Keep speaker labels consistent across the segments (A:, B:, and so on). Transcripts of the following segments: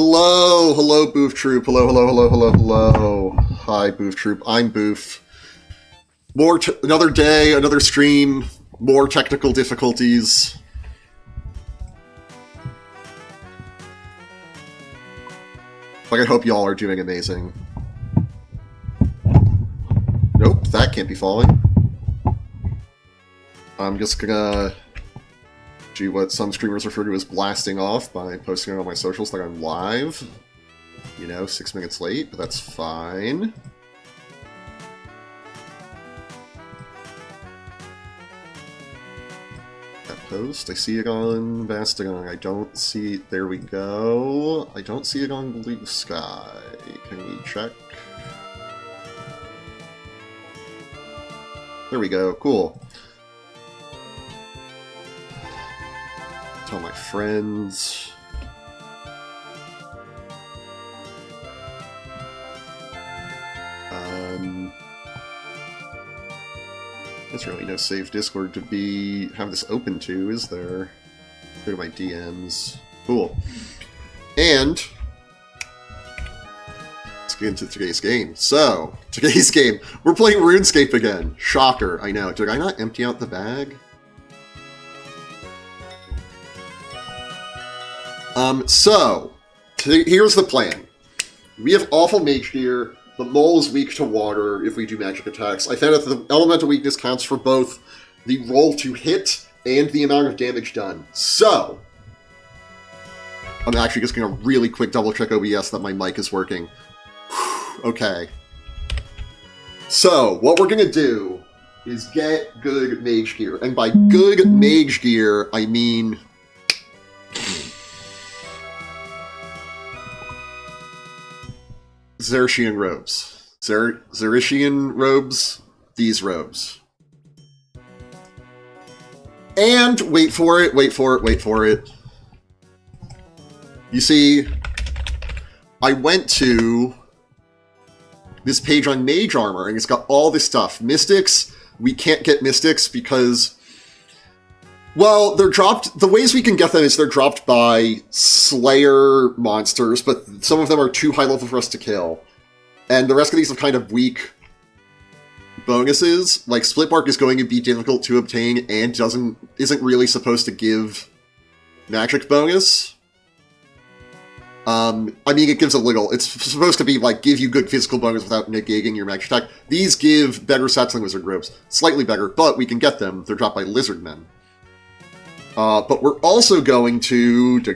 A: Hello, hello, Boof Troop. Hello, hello, hello, hello, hello. Hi, Boof Troop. I'm Boof. Another day, another stream, more technical difficulties. Like, I hope y'all are doing amazing. Nope, that can't be falling. I'm just gonna do what some streamers refer to as blasting off by posting it on my socials like I'm live. You know, 6 minutes late, but that's fine. That post, I see it on Bastagon. I don't see... There we go. I don't see it on Blue Sky. Can we check? There we go. Cool. Tell my friends. There's really no safe Discord to have this open to, is there? Go to my DMs. Cool. And let's get into today's game. So, today's game, we're playing RuneScape again. Shocker, I know. Did I not empty out the bag? Here's the plan. We have awful mage gear. The mole is weak to water if we do magic attacks. I found out that the elemental weakness counts for both the roll to hit and the amount of damage done. So, I'm actually just going to really quick double check OBS that my mic is working. Okay. So, what we're going to do is get good mage gear. And by good mage gear, I mean... Xerishian robes. Xerishian robes. These robes. And, wait for it, wait for it, wait for it. You see, I went to this page on mage armor, and it's got all this stuff. Mystics, we can't get mystics because... Well, they're dropped... The ways we can get them is they're dropped by Slayer monsters, but some of them are too high level for us to kill. And the rest of these have kind of weak bonuses. Like, Split Bark is going to be difficult to obtain and isn't really supposed to give magic bonus. I mean, it gives a little. It's supposed to be, like, give you good physical bonus without negating your magic attack. These give better stats than Lizard Robes. Slightly better, but we can get them. They're dropped by Lizard Men. But we're also going to... We're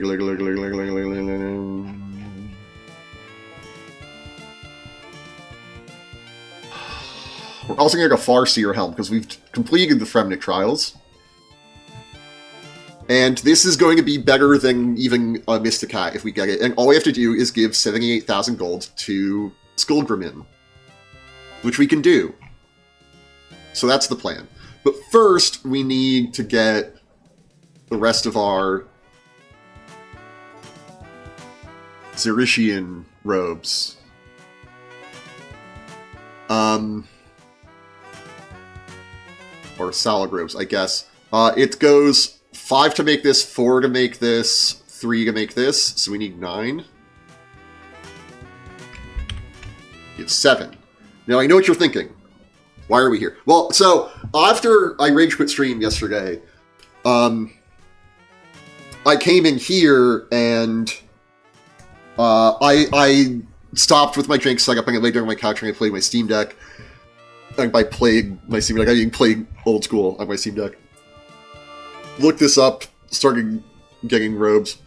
A: also going to get a Farseer Helm, because we've completed the Fremnik Trials. And this is going to be better than even a Mystic Hat if we get it. And all we have to do is give 78,000 gold to Skullgrimin, which we can do. So that's the plan. But first, we need to get the rest of our Xerishian robes. Or Salag robes, I guess. It goes 5 to make this, 4 to make this, 3 to make this, so we need 9. It's 7. Now, I know what you're thinking. Why are we here? Well, so, after I rage quit stream yesterday, I came in here and I stopped with my drink, so I got back and laid down on my couch and I played my Steam Deck. And by playing my Steam Deck, I mean playing old school on my Steam Deck. Looked this up, started getting robes.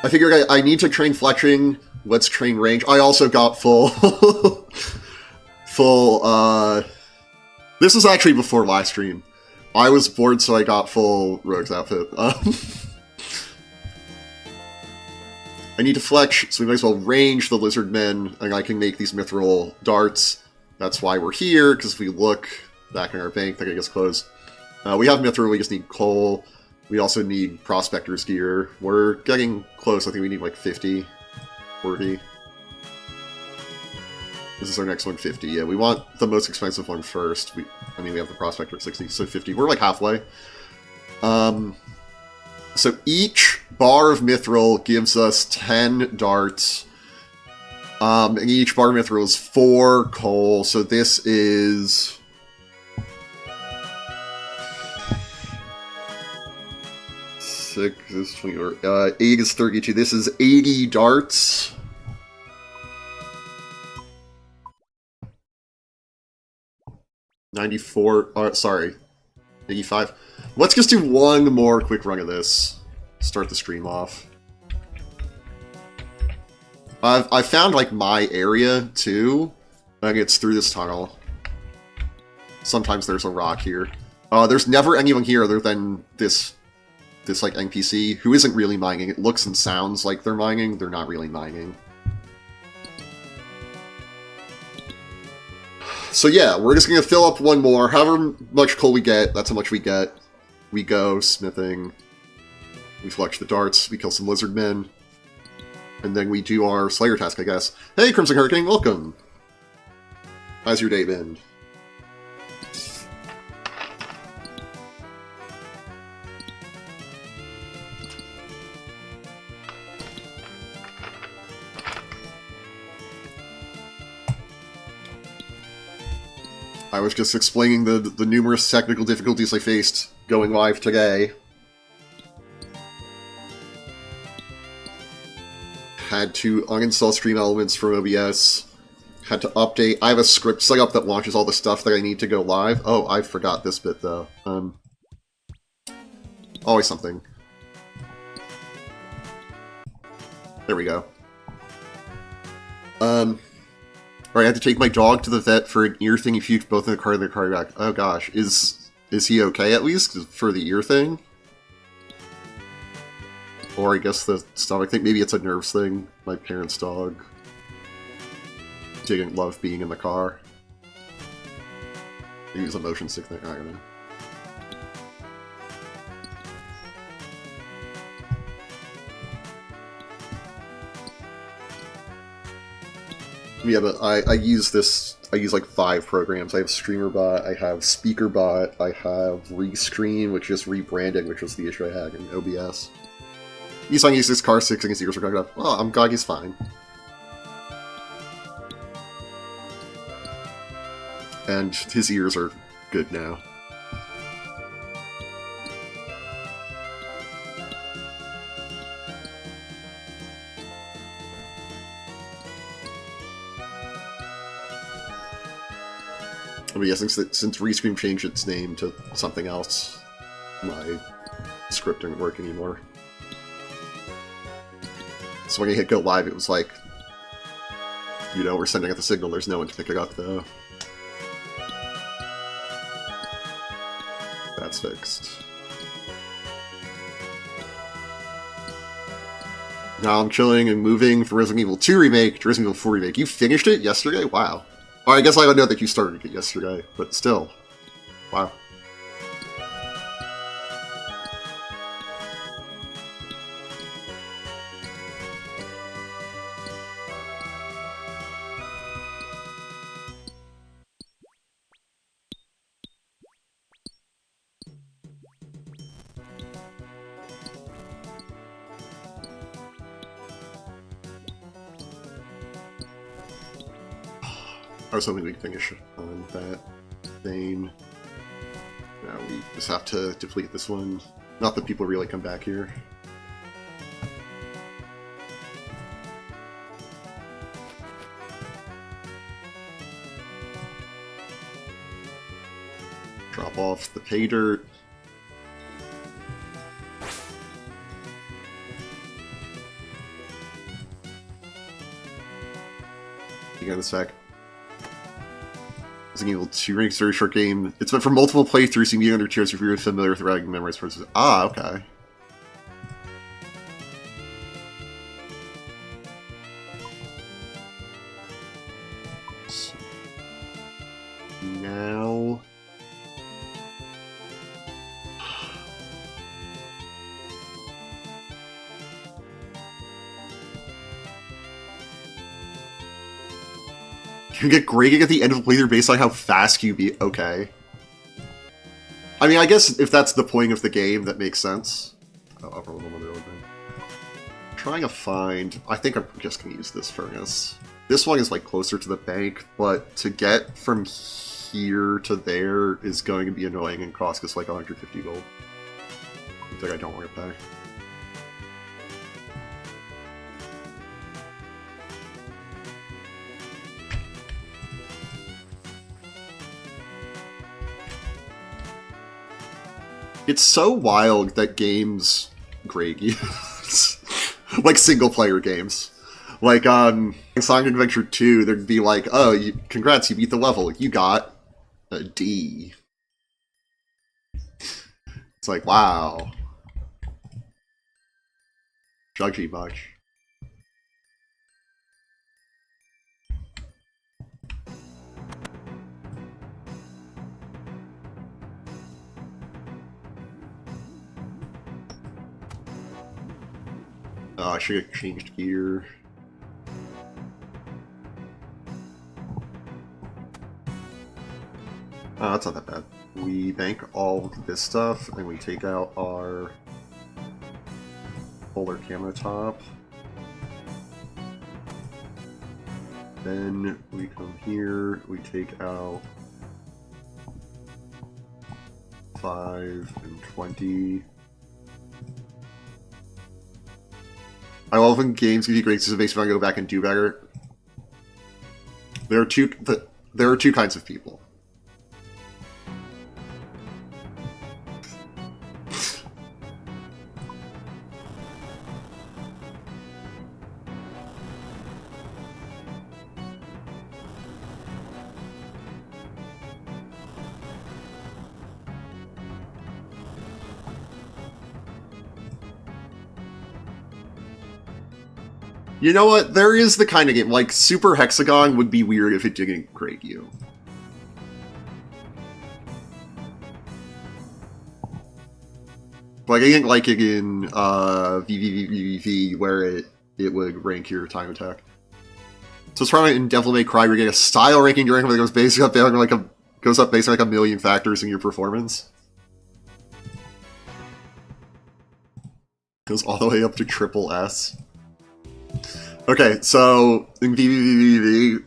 A: I figured I need to train fletching, let's train range. I also got full... This was actually before last stream. I was bored, so I got full Rogue's outfit. I need to fletch, so we might as well range the Lizard Men, and I can make these mithril darts. That's why we're here, because if we look back in our bank, that gets closed. We have mithril, we just need coal. We also need Prospector's gear. We're getting close, I think we need like 50, 40. This is our next one, 50. Yeah, we want the most expensive one first. We have the Prospector at 60, so 50. We're like halfway. So each bar of mithril gives us 10 darts. And each bar of mithril is 4 coal, so this is... 6 is 20, 8 is 32. This is 80 darts. Sorry, 85. Let's just do one more quick run of this. Start the stream off. I found, like, my area, too. I think it's through this tunnel. Sometimes there's a rock here. There's never anyone here other than this, like, NPC, who isn't really mining. It looks and sounds like they're mining. They're not really mining. So yeah, we're just going to fill up one more. However much coal we get, that's how much we get. We go smithing. We fletch the darts. We kill some lizard men. And then we do our Slayer task, I guess. Hey, Crimson Hurricane, welcome! How's your day been? I was just explaining the numerous technical difficulties I faced going live today. Had to uninstall stream elements from OBS. Had to update. I have a script set up that launches all the stuff that I need to go live. Oh, I forgot this bit though. Always something. There we go. Alright, I had to take my dog to the vet for an ear thing. He puked both in the car and the car back. Oh gosh, is he okay at least for the ear thing? Or I guess the stomach thing. Maybe it's a nerves thing. My parents' dog didn't love being in the car. Maybe it's a motion sickness. I don't know. Yeah, but I use this. I use like 5 programs. I have StreamerBot, I have SpeakerBot, I have Restream, which is rebranding, which was the issue I had in OBS. He's on his car 6 and his ears are going up. Oh, I'm glad he's fine. And his ears are good now. I'm guessing since Restream changed its name to something else, my script didn't work anymore. So when you hit go live, it was like, you know, we're sending out the signal, there's no one to pick it up though. That's fixed. Now I'm chilling and moving for Resident Evil 2 Remake to Resident Evil 4 Remake. You finished it yesterday? Wow. Or I guess I don't know that you started it yesterday, but still. Wow. I was hoping we'd finish on that vein. Now we just have to deplete this one. Not that people really come back here. Drop off the pay dirt. Again, this back. Resident Evil 2 Remake is a very short game. It's meant for multiple playthroughs, you can be under chairs if you're familiar with writing memories. Ah, okay. So, now... You get grading at the end of a playthrough based on how fast you beat. Okay. I mean, I guess if that's the point of the game, that makes sense. Oh, I'll roll one of the other thing. trying to find... I think I'm just going to use this furnace. This one is like closer to the bank, but to get from here to there is going to be annoying and cost us like 150 gold. I think I don't want to pay. It's so wild that games grade you. Like single-player games. Like on Sonic Adventure 2, there'd be like, oh, congrats, you beat the level. You got a D. It's like, wow. Judgy much. Oh, I should have changed gear. Oh, that's not that bad. We bank all this stuff, and we take out our polar camo top. Then we come here, we take out 5 and 20. I love when games give you grades so it makes me want to go back and do better. There are two kinds of people. You know what? There is the kind of game, like, Super Hexagon would be weird if it didn't grade you. Like, I didn't like it in VVVVV, where it would rank your time attack. So it's probably in Devil May Cry, where you get a style ranking during that goes basically up there, like goes up based on like a million factors in your performance. Goes all the way up to triple S. Okay, so in VVVVV,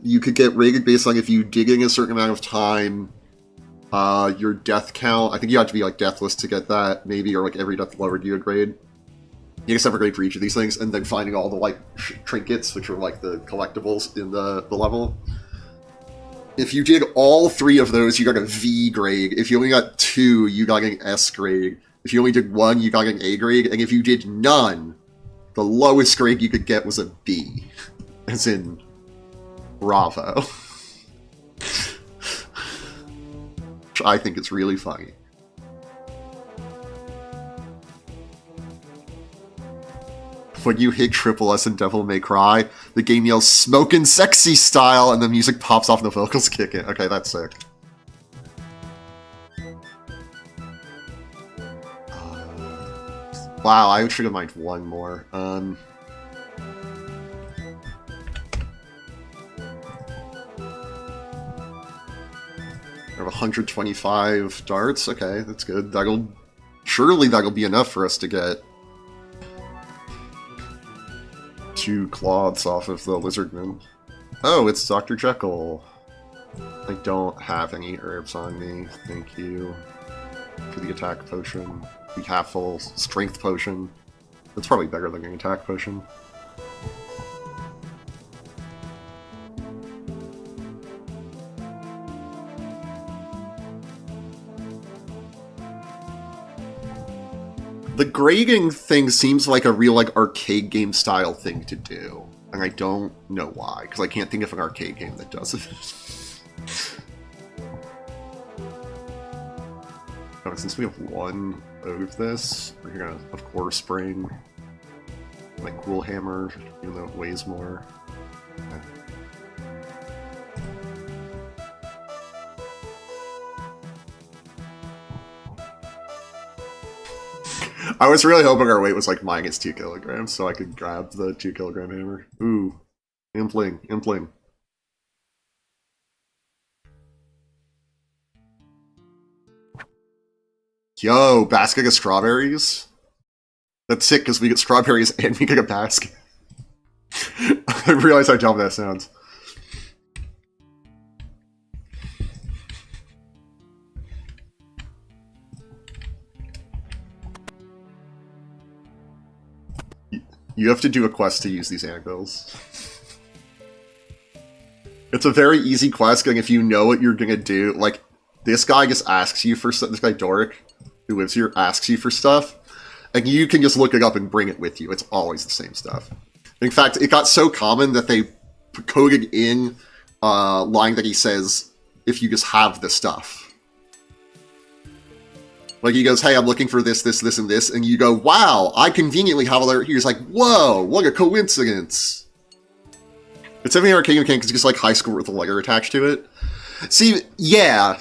A: you could get rated based on if you dig in a certain amount of time, your death count. I think you have to be like deathless to get that, maybe, or like every death lowered you a grade. You get a separate grade for each of these things, and then finding all the like trinkets, which are like the collectibles in the level. If you did all 3 of those, you got a V grade. If you only got 2, you got an S grade. If you only did 1, you got an A grade. And if you did none, the lowest grade you could get was a B. As in, bravo. Which I think is really funny. When you hit triple S in Devil May Cry, the game yells "smokin' sexy style" and the music pops off and the vocals kick in. Okay, that's sick. Wow, I should have mined one more. I have 125 darts. Okay, that's good. Surely that'll be enough for us to get 2 cloths off of the lizardman. Oh, it's Dr. Jekyll. I don't have any herbs on me. Thank you for the attack potion. The half-full strength potion. That's probably better than an attack potion. The grading thing seems like a real like arcade game style thing to do, and I don't know why, because I can't think of an arcade game that does it. Oh, since we have 1 of this, we're gonna, of course, bring my cool hammer, even though it weighs more. Okay. I was really hoping our weight was like minus 2 kilograms, so I could grab the 2 kilogram hammer. Ooh, impling, impling. Yo, basket of strawberries? That's sick because we get strawberries and we get a basket. I realize how dumb that sounds. You have to do a quest to use these anvils. It's a very easy quest, and if you know what you're gonna do, like, this guy just asks you for stuff, this guy Doric, who lives here, asks you for stuff, and you can just look it up and bring it with you. It's always the same stuff. In fact, it got so common that they coded in a line that he says, if you just have the stuff. Like, he goes, hey, I'm looking for this, this, this, and this, and you go, wow, I conveniently have all that here. He's like, whoa, what a coincidence. It's something Arcade Mechanic is just like high score with a letter attached to it. See, yeah.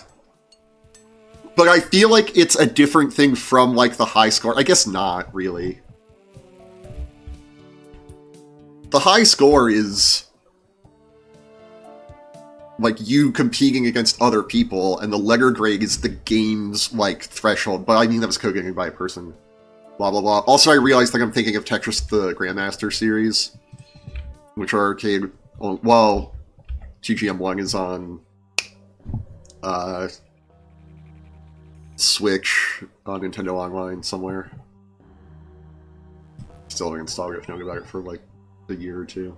A: But I feel like it's a different thing from, like, the high score. I guess not, really. The high score is like you competing against other people, and the letter grade is the game's like threshold. But I mean that was coded by a person. Blah blah blah. Also, I realized like I'm thinking of Tetris the Grandmaster series, which are arcade. Well, TGM1 is on Switch on Nintendo Online somewhere. Still haven't installed it. I've known about it for like a year or two.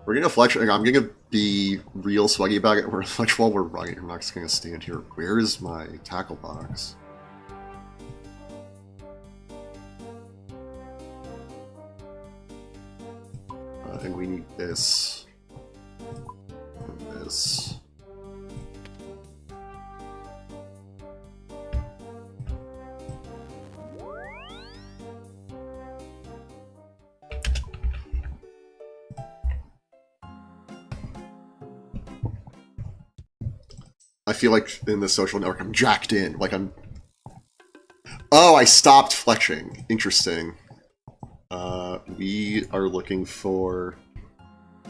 A: We're gonna fletch, and I'm gonna be real swaggy about it. We're fletch while we're running. I'm not just gonna stand here. Where is my tackle box? And we need this. And this. I feel like in the social network I'm jacked in, like I'm... Oh, I stopped fletching. Interesting. We are looking for...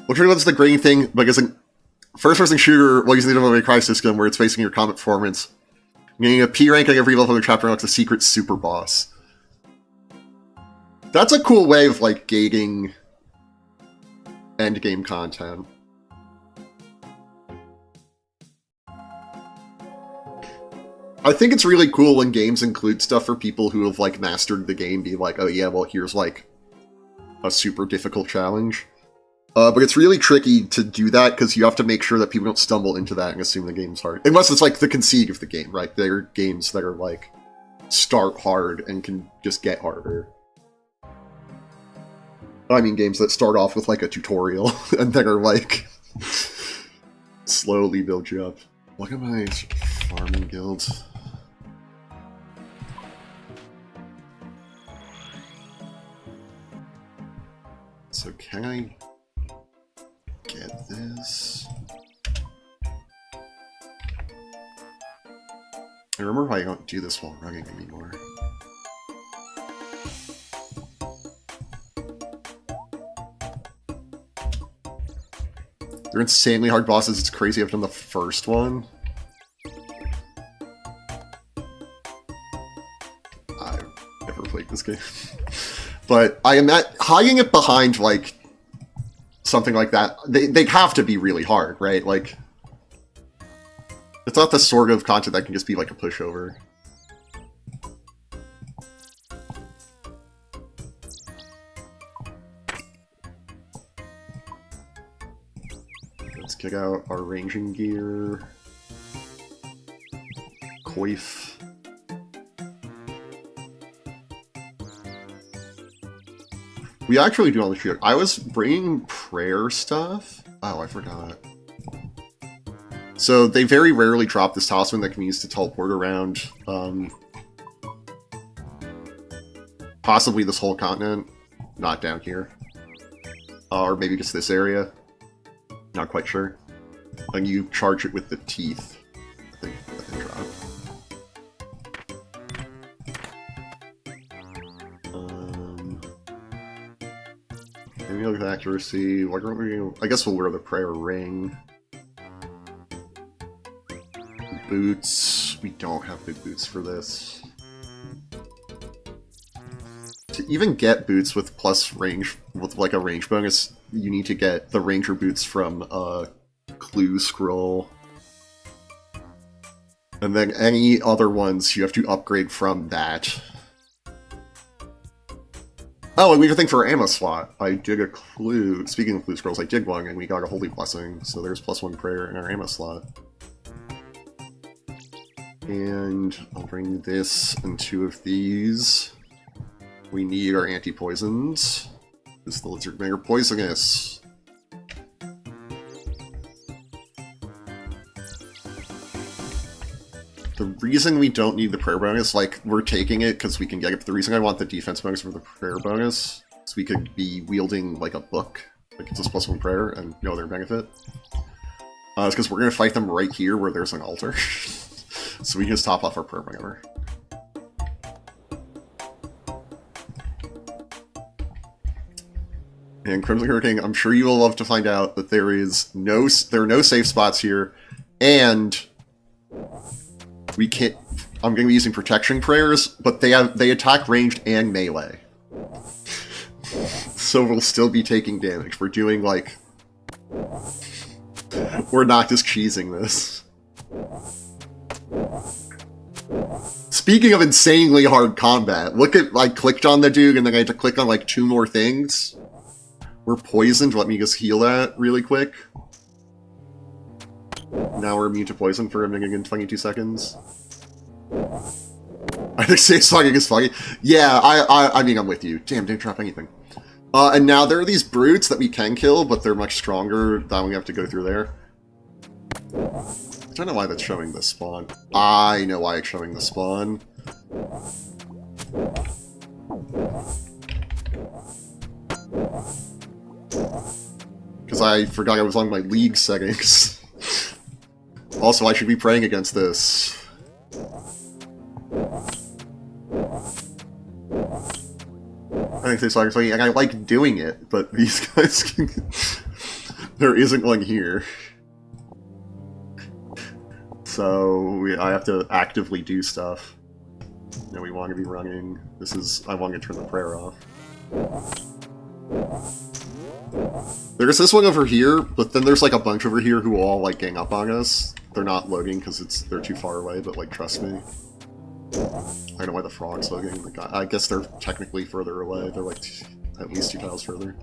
A: Which one's the green thing? Like, it's a first-person shooter while using the Devil May Cry system where it's facing your combat performance. Getting a P rank on every level of the chapter unlocks a secret super boss. That's a cool way of, like, gating endgame content. I think it's really cool when games include stuff for people who have, like, mastered the game, be like, oh yeah, well, here's, like, a super difficult challenge. But it's really tricky to do that, because you have to make sure that people don't stumble into that and assume the game's hard. Unless it's, like, the conceit of the game, right? There are games that are, like, start hard and can just get harder. I mean games that start off with, like, a tutorial, and then are, like, slowly build you up. Look at my farming guilds. So can I get this? I remember why I don't do this while running anymore. They're insanely hard bosses, it's crazy I've done the first one. I've never played this game. But I am hiding it behind, like, something like that. They have to be really hard, right? Like, it's not the sort of content that can just be, like, a pushover. Let's kick out our ranging gear. Coif. We actually do all the shit. I was bringing prayer stuff. Oh, I forgot. So they very rarely drop this talisman that can be used to teleport around possibly this whole continent. Not down here. Or maybe just this area. Not quite sure. And you charge it with the teeth. I think drop. Maybe look at accuracy. What are we gonna... I guess we'll wear the prayer ring. Boots. We don't have big boots for this. even get boots with plus range, with like a range bonus, you need to get the ranger boots from Clue Scroll. And then any other ones you have to upgrade from that. Oh, and we have a thing for our ammo slot. I did a clue. Speaking of Clue Scrolls, I did one and we got a Holy Blessing, so there's +1 prayer in our ammo slot. And I'll bring this and 2 of these. We need our anti-poisons. This the Lizard Bringer poisonous. The reason we don't need the prayer bonus, like, we're taking it because we can get it, but the reason I want the defense bonus for the prayer bonus is we could be wielding, like, a book that gets us +1 prayer and no other benefit. It's because we're going to fight them right here where there's an altar. So we can just top off our prayer whenever. And Crimson Hurricane, I'm sure you will love to find out that there are no safe spots here, and we can't. I'm going to be using protection prayers, but they attack ranged and melee, so we'll still be taking damage. We're doing like, we're not just cheesing this. Speaking of insanely hard combat, look at, I clicked on the dude and then I had to click on like 2 more things. We're poisoned, let me just heal that really quick. Now we're immune to poison for a minute and 22 seconds. I think safe spotting is funny. Yeah, I mean, I'm with you. Damn, didn't drop anything. And now there are these brutes that we can kill, but they're much stronger than we have to go through there. I don't know why that's showing the spawn. I know why it's showing the spawn. Because I forgot I was on my league settings. Also, I should be praying against this. I think this song is funny, and I like doing it, but these guys can... There isn't one here. So, I have to actively do stuff. You know, we want to be running. This is... I want to turn the prayer off. There's this one over here, but then there's like a bunch over here who all like gang up on us. They're not loading because they're too far away, but like trust me. I don't know why the frog's loading. Like, I guess they're technically further away. They're like at least 2 tiles further.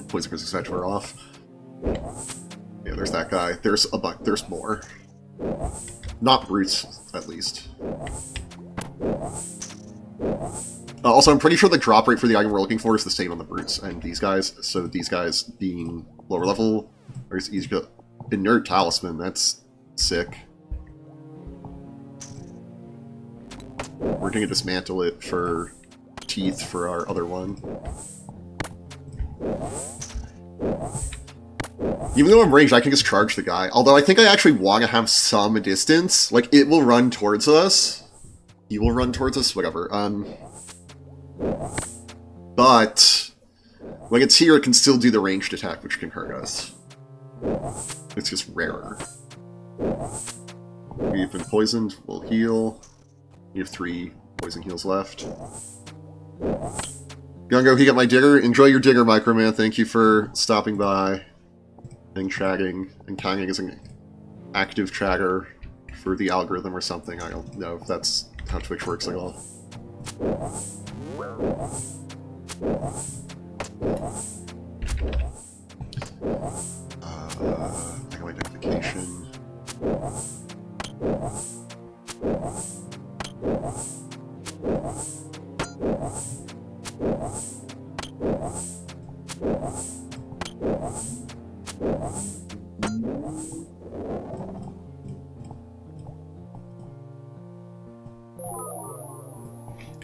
A: Poison Christmas match we're off. Yeah, there's that guy. There's a bunch. There's more. Not brutes, at least. Also, I'm pretty sure the drop rate for the item we're looking for is the same on the brutes and these guys. So these guys being lower level, or it's easy to inert talisman. That's sick. We're gonna dismantle it for teeth for our other one. Even though I'm ranged, I can just charge the guy. Although I think I actually want to have some distance. Like, it will run towards us. He will run towards us, whatever. But when it's here, it can still do the ranged attack, which can hurt us. It's just rarer. We've been poisoned. We'll heal. We have 3 poison heals left. Gungo, he got my digger. Enjoy your digger, Microman. Thank you for stopping by and chatting. And counting as an active chatter for the algorithm or something. I don't know if that's how Twitch works at all. I got identification.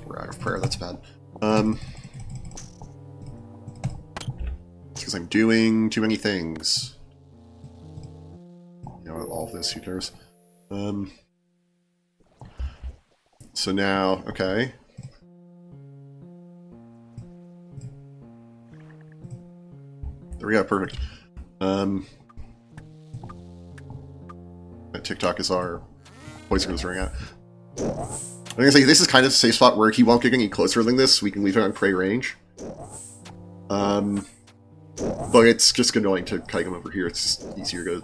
A: We're out of prayer, that's bad. It's because I'm doing too many things. You know, all of this, who cares? So now, okay. There we go, perfect. That TikTok is our poison is running out. I'm gonna say this is kind of a safe spot where he won't get any closer than this. We can leave it on prey range. But it's just annoying to kite him over here. It's just easier to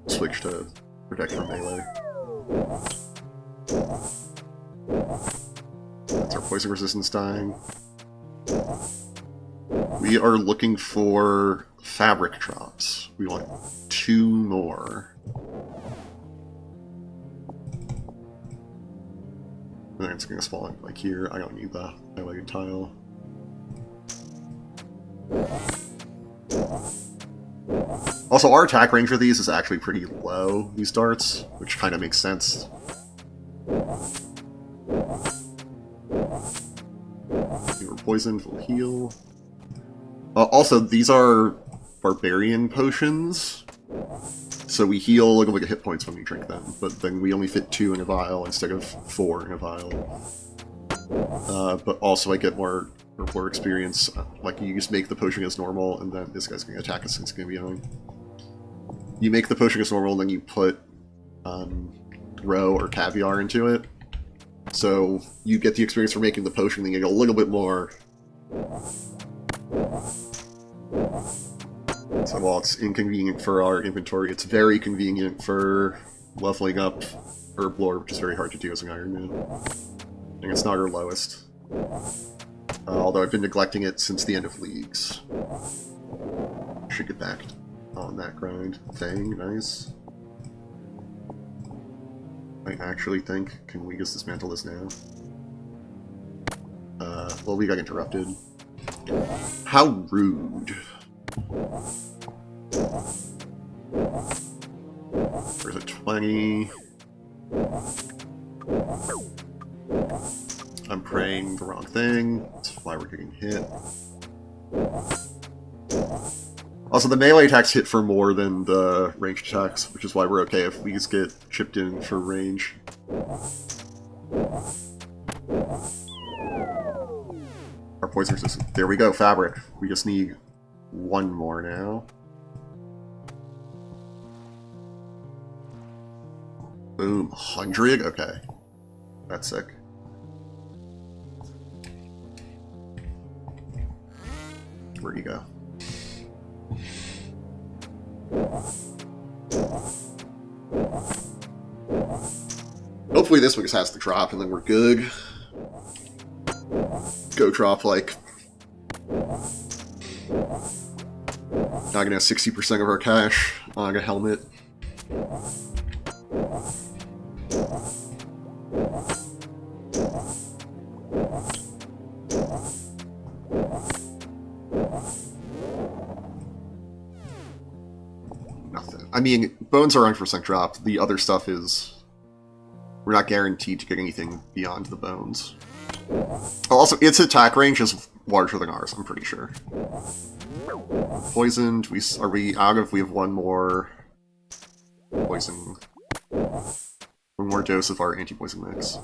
A: switch to protect from melee. That's our poison resistance dying. We are looking for fabric drops. We want 2 more. And then it's going to spawn like here. I don't need the highlighted tile. Also, our attack range for these is actually pretty low, these darts, which kind of makes sense. We were poisoned, we'll heal. Also, these are barbarian potions, so we heal like a hit points when we drink them, but then we only fit 2 in a vial instead of 4 in a vial. But also I get more experience. Like, you just make the potion as normal, and then this guy's going to attack us, and it's going to be annoying. You make the potion as normal, and then you put roe or caviar into it. So you get the experience for making the potion, then you get a little bit more. So while it's inconvenient for our inventory, it's very convenient for leveling up Herb Lore, which is very hard to do as an Iron Man. And it's not our lowest. Although I've been neglecting it since the end of Leagues. Should get back on that grind. Thing, nice. I actually think, can we just dismantle this now? Well, we got interrupted. How rude. There's a 20. I'm praying the wrong thing. That's why we're getting hit. Also, the melee attacks hit for more than the ranged attacks, which is why we're okay if we just get chipped in for range. Our poison resistance. There we go, fabric. We just need 1 more now. Boom, 100? Okay. That's sick. Where'd you go? Hopefully this one just has to drop and then we're good. Go drop like... Not gonna have 60% of our cash on a helmet. Nothing. I mean, bones are 100% drop. The other stuff is... We're not guaranteed to get anything beyond the bones. Also, its attack range is larger than ours, I'm pretty sure. Poisoned. Are we out of... We have 1 more... Poison. 1 more dose of our anti-poison mix.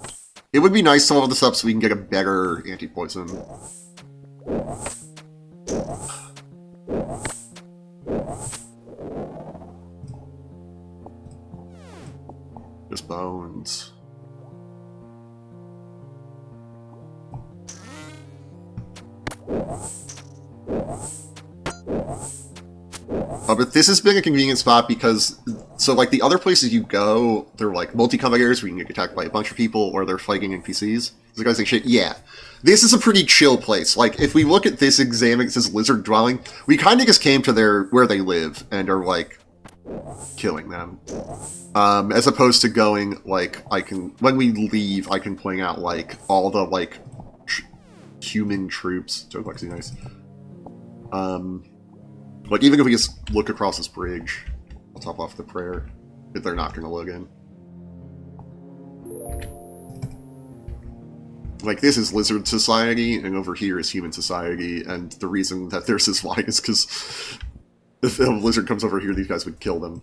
A: It would be nice to level this up so we can get a better anti-poison. Just bones. But this has been a convenient spot because, so like the other places you go, they're like multi-combat areas where you can get attacked by a bunch of people or they're fighting NPCs. The guys say shit, yeah. This is a pretty chill place. Like, if we look at this exam, it says lizard dwelling, we kind of just came to where they live and are like killing them. As opposed to going, like, when we leave, I can point out, like, all the, like, human troops. So it's actually nice. Like, even if we just look across this bridge, I'll top off the prayer, if they're not going to log in. Like, this is lizard society, and over here is human society, and the reason that there's this line is because if a lizard comes over here, these guys would kill them.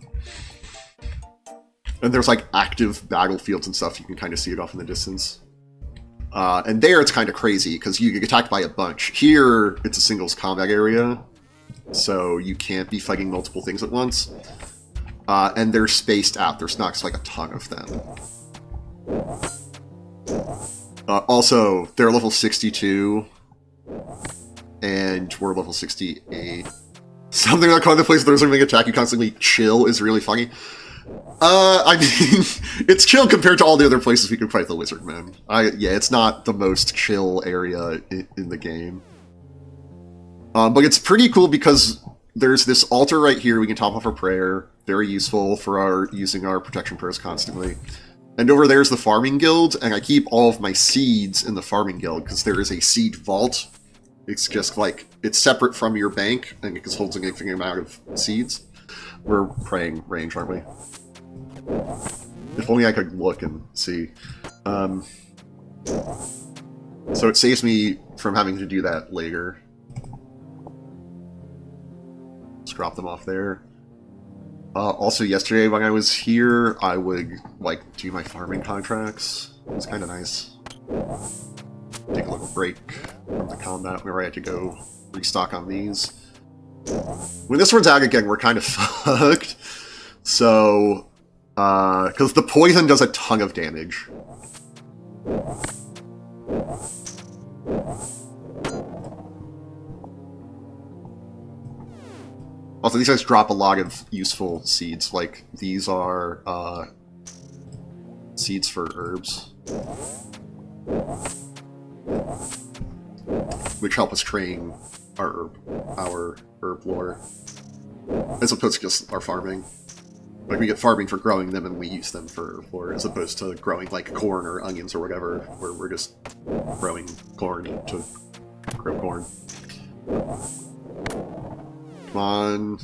A: And there's, like, active battlefields and stuff, you can kind of see it off in the distance. And there it's kind of crazy, because you get attacked by a bunch. Here, it's a singles combat area, so you can't be fighting multiple things at once. And they're spaced out, there's not just, like, a ton of them. Also, they're level 62, and we're level 68. Something like the place there's something attack you constantly chill is really funny. I mean, it's chill compared to all the other places we can fight the lizard men. Yeah, it's not the most chill area in the game. But it's pretty cool because there's this altar right here we can top off our prayer. Very useful for using our protection prayers constantly. And over there's the farming guild, and I keep all of my seeds in the farming guild because there is a seed vault. It's just like, it's separate from your bank, and it holds a significant amount of seeds. We're praying range, aren't we? If only I could look and see. So it saves me from having to do that later. Let's drop them off there. Also, yesterday when I was here, I would, like, do my farming contracts. It was kind of nice. Take a little break from the combat where I had to go restock on these. When this one's out again, we're kind of fucked. So, because the poison does a ton of damage. Also, these guys drop a lot of useful seeds. Like, these are, seeds for herbs. Which help us train our herb lore. As opposed to just our farming. Like, we get farming for growing them and we use them for herb lore, as opposed to growing, like, corn or onions or whatever, where we're just growing corn to grow corn. Come on.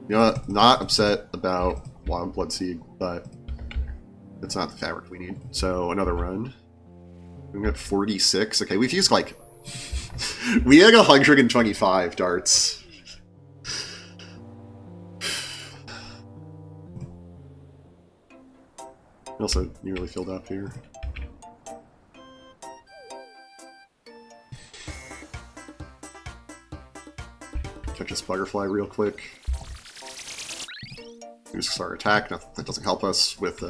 A: You know what? Not upset about Wild Blood Seed, but it's not the fabric we need. So, another run. We got 46. Okay, we've used, like... we had 125 darts. Also nearly filled up here. Catch this butterfly real quick. Use our attack. No, that doesn't help us with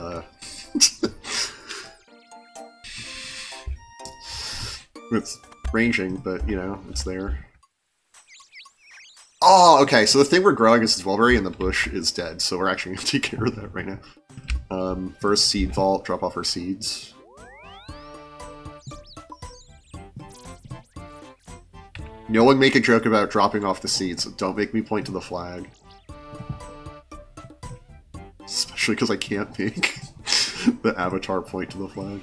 A: with ranging, but you know, it's there. Oh, okay, so the thing we're growing is Dwellberry and the bush is dead, so we're actually going to take care of that right now. First seed vault, drop off our seeds. No one make a joke about dropping off the seeds. Don't make me point to the flag. Especially because I can't make the avatar point to the flag.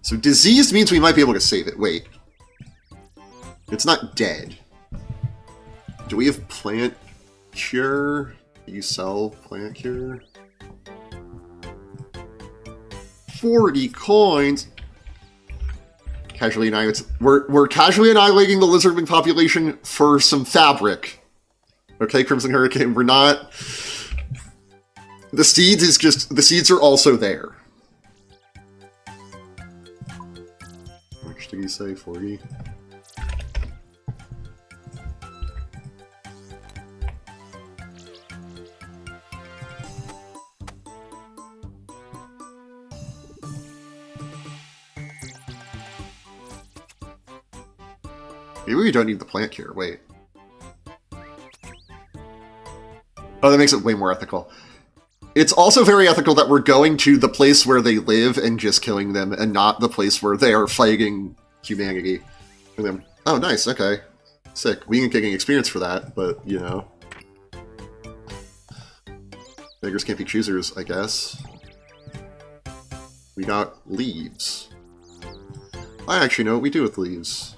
A: So diseased means we might be able to save it. Wait. It's not dead. Do we have plant cure? Do you sell plant cure? 40 coins! Casually annihilating. We're casually annihilating the lizardman population for some fabric. Okay, Crimson Hurricane, we're not... The seeds is just... The seeds are also there. How much did he say? 40? Maybe we don't need the plant cure, wait. Oh, that makes it way more ethical. It's also very ethical that we're going to the place where they live and just killing them, and not the place where they are fighting humanity. And then, oh, nice, okay. Sick. We ain't getting experience for that, but, you know. Beggars can't be choosers, I guess. We got leaves. I actually know what we do with leaves.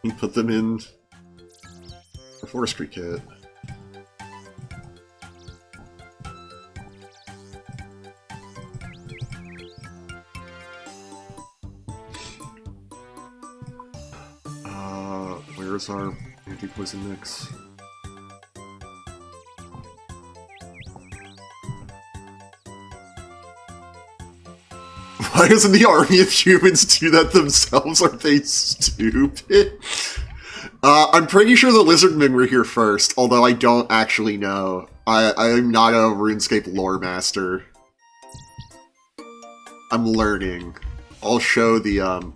A: We put them in a forestry kit. Where's our anti-poison mix? Why doesn't the army of humans do that themselves? Are they stupid? I'm pretty sure the lizardmen were here first, although I don't actually know. I'm not a RuneScape lore master. I'm learning. I'll show the,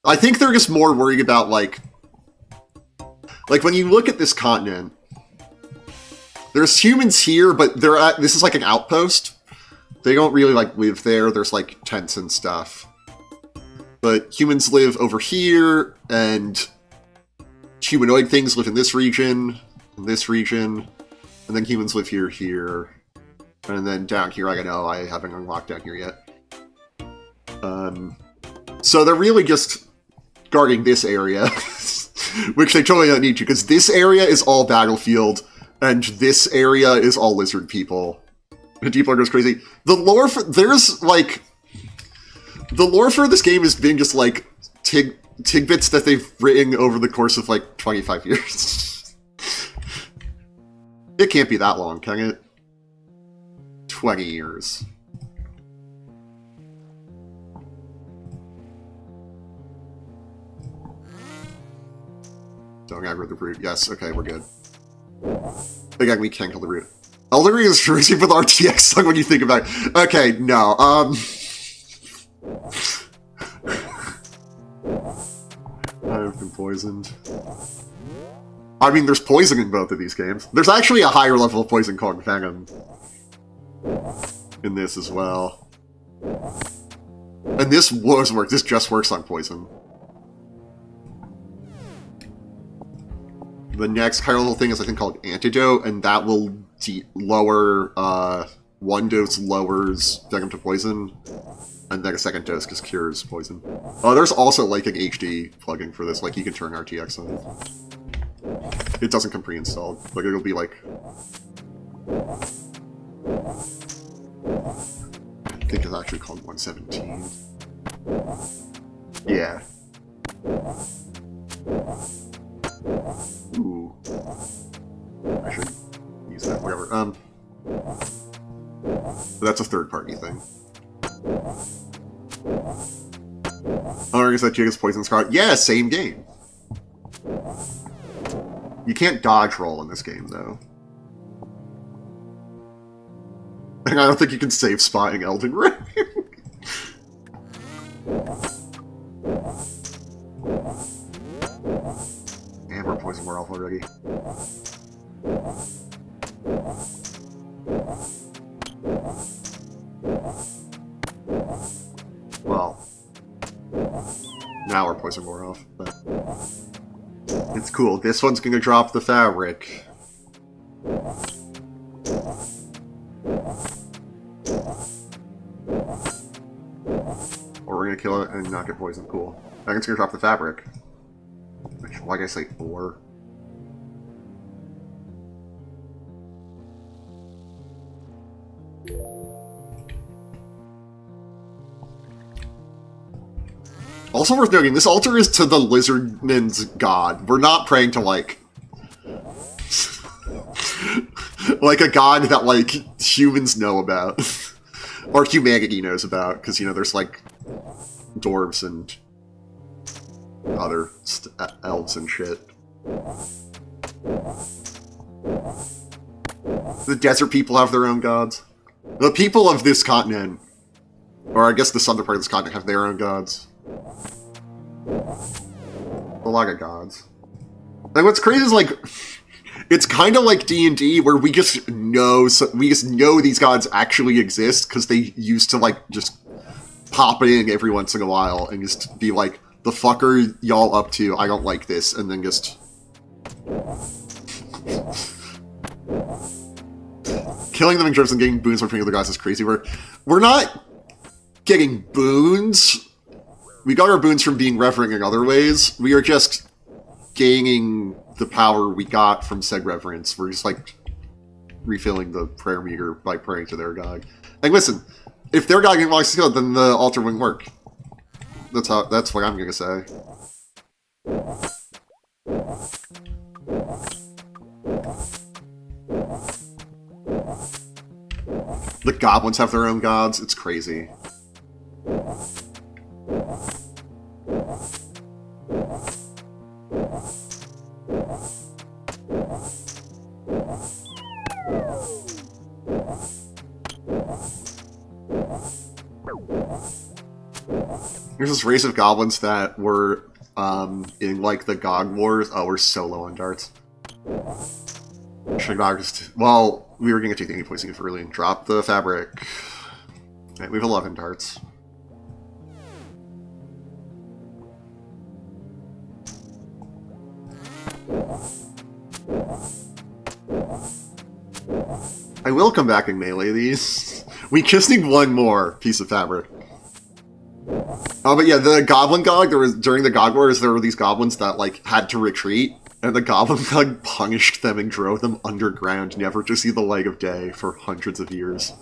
A: I think they're just more worried about, like when you look at this continent, there's humans here, but this is like an outpost. They don't really, like, live there. There's, like, tents and stuff. But humans live over here, and humanoid things live in this region, and then humans live here. And then down here, I don't know, I haven't unlocked down here yet. So they're really just guarding this area, which they totally don't need to, because this area is all battlefield, and this area is all lizard people. And Deep Lore goes crazy. The lore for this game has been just like tidbits that they've written over the course of like 25 years. It can't be that long, can it? 20 years. Don't aggro the brute. Yes, okay, we're good. Again, we can't kill the brute. Elden Ring is crazy with RTX song when you think about it. Okay, no, I've been poisoned. I mean, there's poison in both of these games. There's actually a higher level of poison called Venom in this as well. And this just works on poison. The next higher level thing is, I think, called Antidote, and that will lower, one dose lowers Venom to poison, and then a second dose just cures poison. There's also, like, an HD plugin for this, like, you can turn RTX on. It doesn't come pre-installed, like, it'll be, like... I think it's actually called 117. Yeah. Ooh. I should use that, whatever. But that's a third-party thing. Oh, is that Jigga's Poison Scar? Yeah, same game. You can't dodge roll in this game, though. And I don't think you can save spotting Elden Ring. And we're poison more off already. Well, now we're poison more off, but it's cool. This one's gonna drop the fabric. Or we're gonna kill it and not get poisoned. Cool. I think it's gonna drop the fabric. Which, why did I say 4? Also worth noting, this altar is to the lizardman's god. We're not praying to, like... like a god that, like, humans know about. Or humanity knows about, because, you know, there's, like, dwarves and other elves and shit. The desert people have their own gods. The people of this continent, or I guess the southern part of this continent, have their own gods. A lot of gods. Like, what's crazy is, like, it's kind of like D&D, where we just know these gods actually exist, because they used to, like, just pop in every once in a while, and just be like, the fuck are y'all up to? I don't like this, and then just... Killing them in droves and getting boons from other gods is crazy. We're not getting boons. We got our boons from being reverent in other ways. We are just gaining the power we got from said reverence. We're just, like, refilling the prayer meter by praying to their god. Like, listen, if their god didn't want to kill it, then the altar wouldn't work. That's what I'm gonna say. The goblins have their own gods. It's crazy. There's this race of goblins that were in like the GOG Wars. Oh, we're so low on darts. Should I just... Well, we were going to take the any poisoning for early and drop the fabric. Okay, we have 11 darts. I will come back and melee these. We just need one more piece of fabric. Oh, but yeah, the Goblin Gog, during the GOG Wars, there were these goblins that, like, had to retreat, and the Goblin Gog punished them and drove them underground, never to see the light of day for hundreds of years.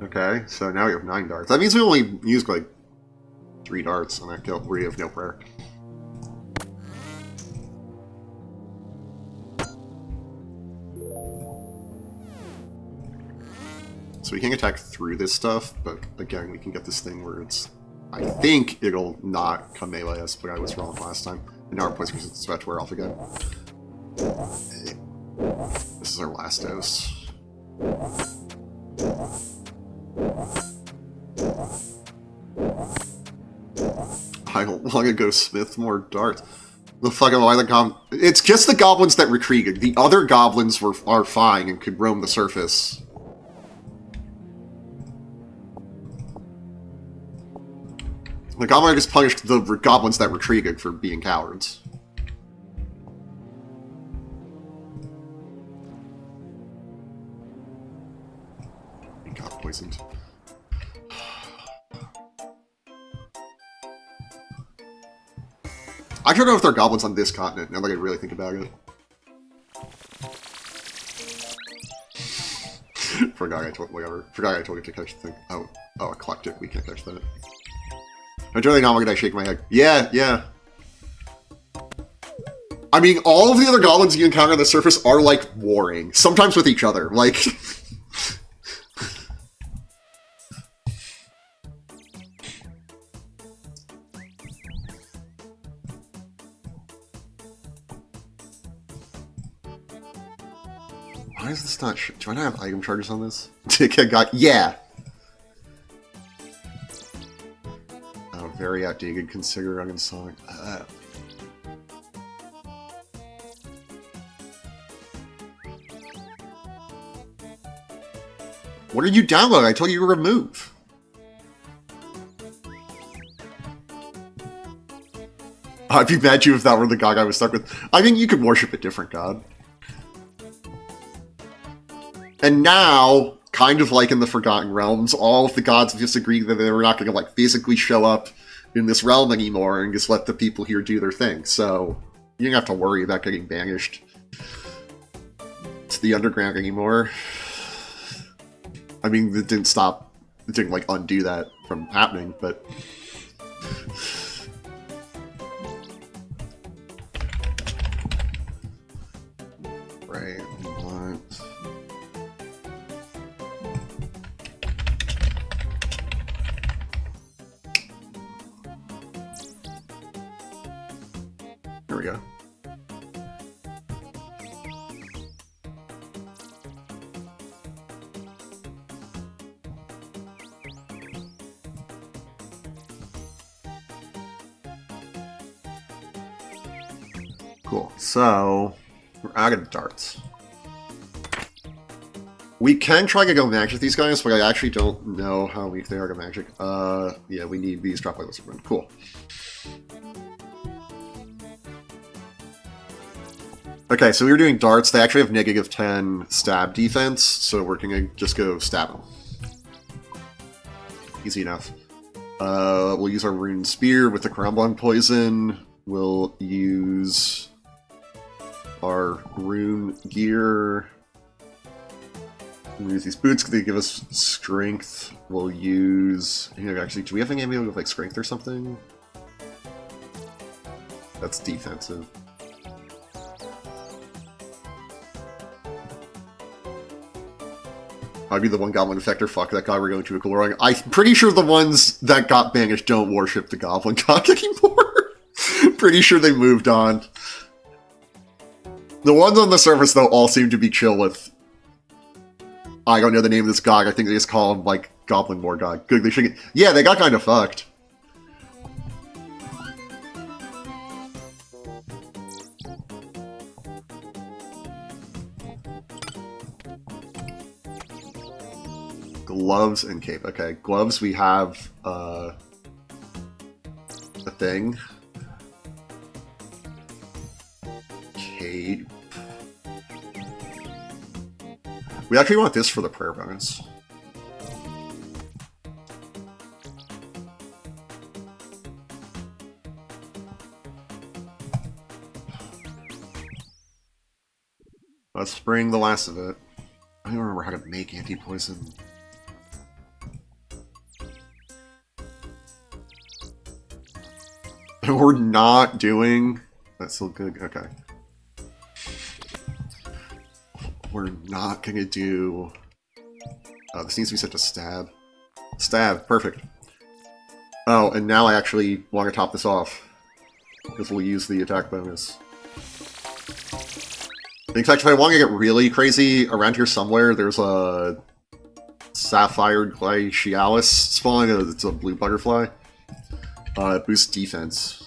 A: Okay, so now we have 9 darts. That means we only used, like, 3 darts on that kill, where you have no prayer. So we can attack through this stuff, but again, we can get this thing where it's... I think it'll not come melee us, but I was wrong last time. And now our poison resistance is about to wear off again. This is our last dose. I long ago Smith more darts. The fucking why the it's just the goblins that retreated. The other goblins are fine and could roam the surface. The goblin just punished the goblins that retreated for being cowards. He got poisoned. I don't know if there are goblins on this continent, now that I really think about it. Forgot I told you to catch the thing. Oh, eclectic, we can't catch that. I'm generally not going to shake my head. Yeah. I mean, all of the other goblins you encounter on the surface are, like, warring. Sometimes with each other. Like... Why is this not... Do I not have item charges on this? Yeah! Very outdated, consider uninstalled. What did you download? I told you to remove. I'd be mad at you if that were the god I was stuck with. I mean, you could worship a different god. And now, kind of like in the Forgotten Realms, all of the gods just agreed that they were not going to, like, physically show up in this realm anymore and just let the people here do their thing. So you don't have to worry about getting banished to the underground anymore. I mean, it didn't like undo that from happening, but right. There we go. Cool. So, we're out of darts. We can try to go magic these guys, but I actually don't know how weak they are to magic. Yeah, we need these drop levels. Cool. Okay, so we were doing darts. They actually have -10 stab defense, so we're gonna just go stab them. Easy enough. We'll use our rune spear with the Crumbling poison. We'll use our rune gear. We'll use these boots because they give us strength. We'll use... actually, do we have any amulet with like strength or something? That's defensive. I'd be the one Goblin Effector. Fuck that guy. We're going to a Glorian. I'm pretty sure the ones that got banished don't worship the Goblin God anymore. Pretty sure they moved on. The ones on the surface, though, all seem to be chill with... I don't know the name of this god. I think they just call him, like, Goblin War God. Good, they should get... Yeah, they got kind of fucked. Gloves and cape. Okay, gloves, we have, a thing. Cape. We actually want this for the prayer bonus. Let's bring the last of it. I don't remember how to make anti-poison. We're not doing... That's still good. Okay. We're not gonna do... this needs to be set to stab. Stab. Perfect. Oh, and now I actually want to top this off. Because we'll use the attack bonus. In fact, if I want to get really crazy, around here somewhere, there's a Sapphire Glacialis spawn. It's a blue butterfly. It boosts defense.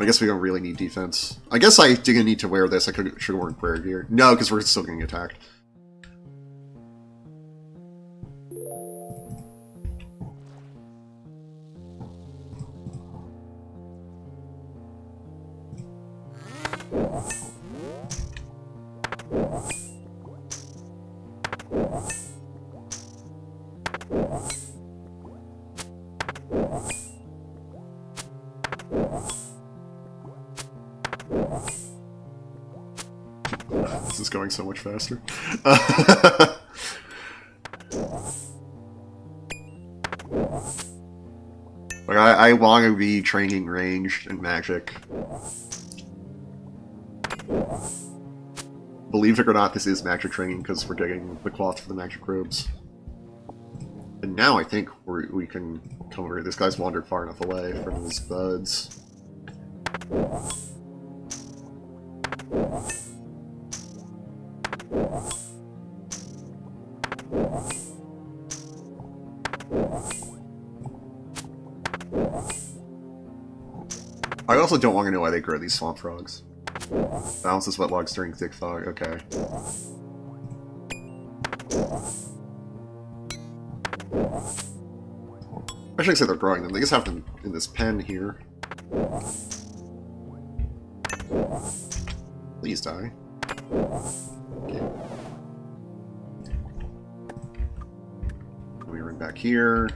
A: I guess we don't really need defense. I guess I didn't need to wear this. I should have worn prayer gear. No, because we're still getting attacked. This is going so much faster. Like, I want to be training ranged and magic. Believe it or not, this is magic training because we're getting the cloth for the magic robes. And now I think we can come over. This guy's wandered far enough away from his buds. I also don't want to know why they grow these swamp frogs. Balances wet logs during thick fog. Okay. I shouldn't say they're growing them. They just have them in this pen here. Please die. Okay. We run back here.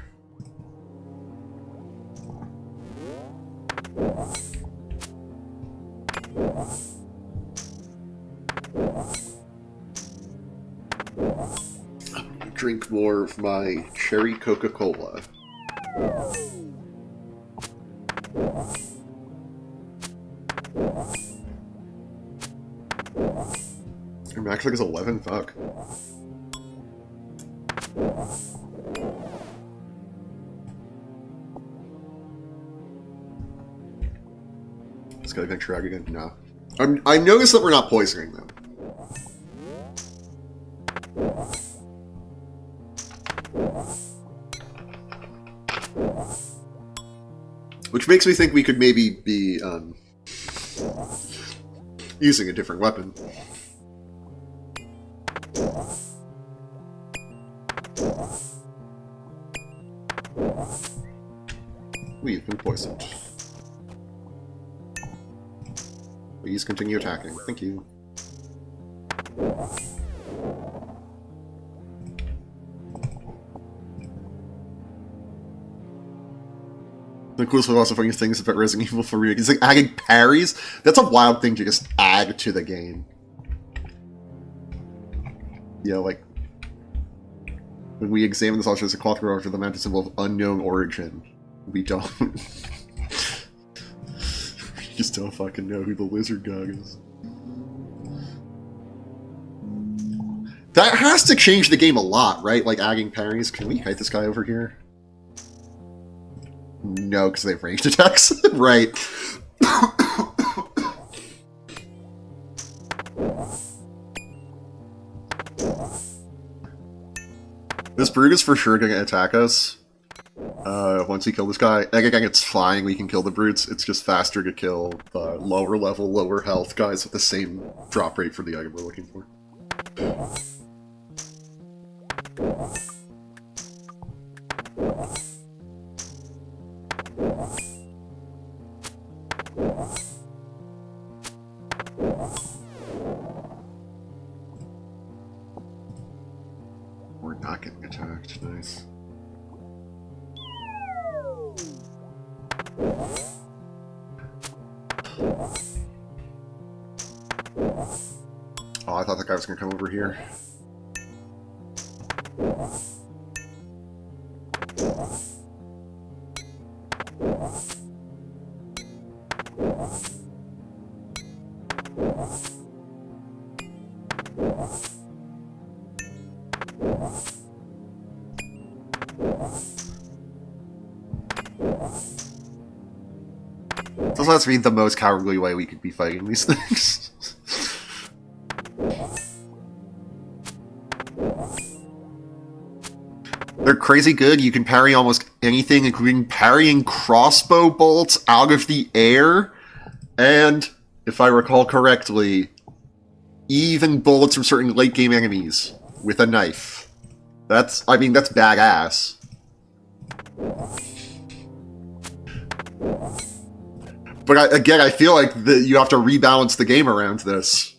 A: Drink more of my cherry Coca-Cola. Your max is 11? Fuck. This guy venture out again? No. I noticed that we're not poisoning them. Which makes me think we could maybe be using a different weapon. We've been poisoned. Please continue attacking. Thank you. The coolest but also funny things about Resident Evil 4 Remake is like adding parries. That's a wild thing to just add to the game. Yeah, like when we examine this also as a cloth grower to the mountain symbol of unknown origin. We don't. We just don't fucking know who the lizard god is. That has to change the game a lot, right? Like adding parries. Can we kite this guy over here? No, because they have ranged attacks. Right. This brute is for sure going to attack us. Once we kill this guy. And again, it's fine, we can kill the brutes. It's just faster to kill the lower level, lower health guys with the same drop rate for the item we're looking for. We're not getting attacked. Nice. Oh, I thought that guy was going to come over here. This has to be the most cowardly way we could be fighting these things. They're crazy good. You can parry almost anything, including parrying crossbow bolts out of the air. And, if I recall correctly, even bullets from certain late-game enemies with a knife. That's badass. But again, I feel like you have to rebalance the game around this.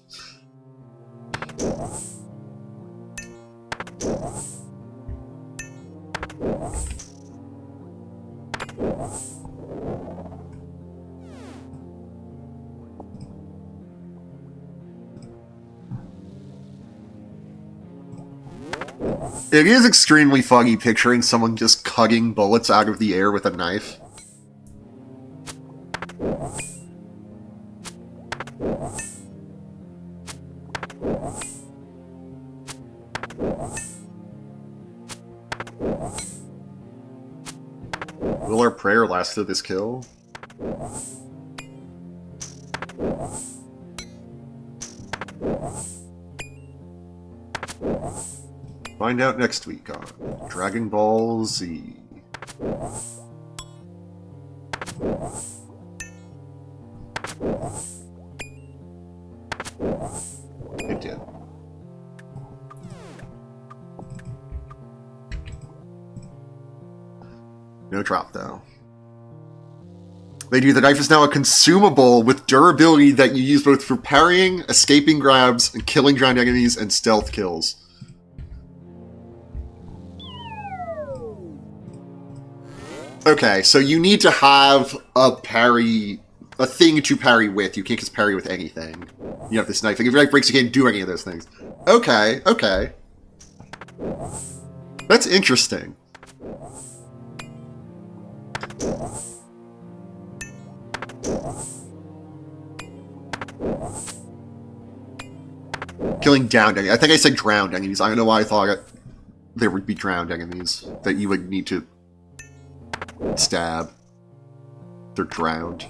A: It is extremely funny picturing someone just cutting bullets out of the air with a knife. Will our prayer last through this kill? Find out next week on Dragon Ball Z. It did. No drop, though. They do. The knife is now a consumable with durability that you use both for parrying, escaping grabs, and killing drowned enemies and stealth kills. Okay, so you need to have a thing to parry with. You can't just parry with anything. You have this knife. Like, if your knife breaks, you can't do any of those things. Okay, okay. That's interesting. Killing downed enemies. I think I said drowned enemies. I don't know why I thought there would be drowned enemies that you would need to stab. They're drowned.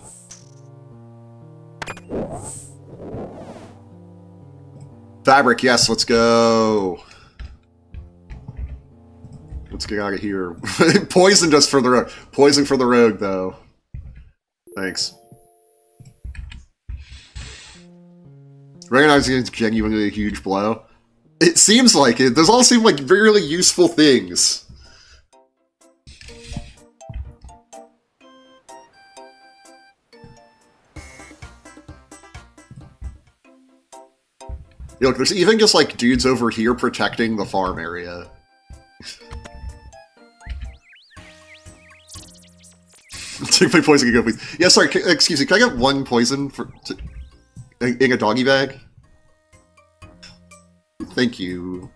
A: Fabric, yes, let's go. Let's get out of here. Poisoned us for the rogue. Poison for the rogue, though. Thanks. Recognizing it's genuinely a huge blow. It seems like it. Those all seem like really useful things. Look, there's even just like dudes over here protecting the farm area. Take my poison and go, please. Yeah, sorry, excuse me, can I get one poison in a doggy bag? Thank you.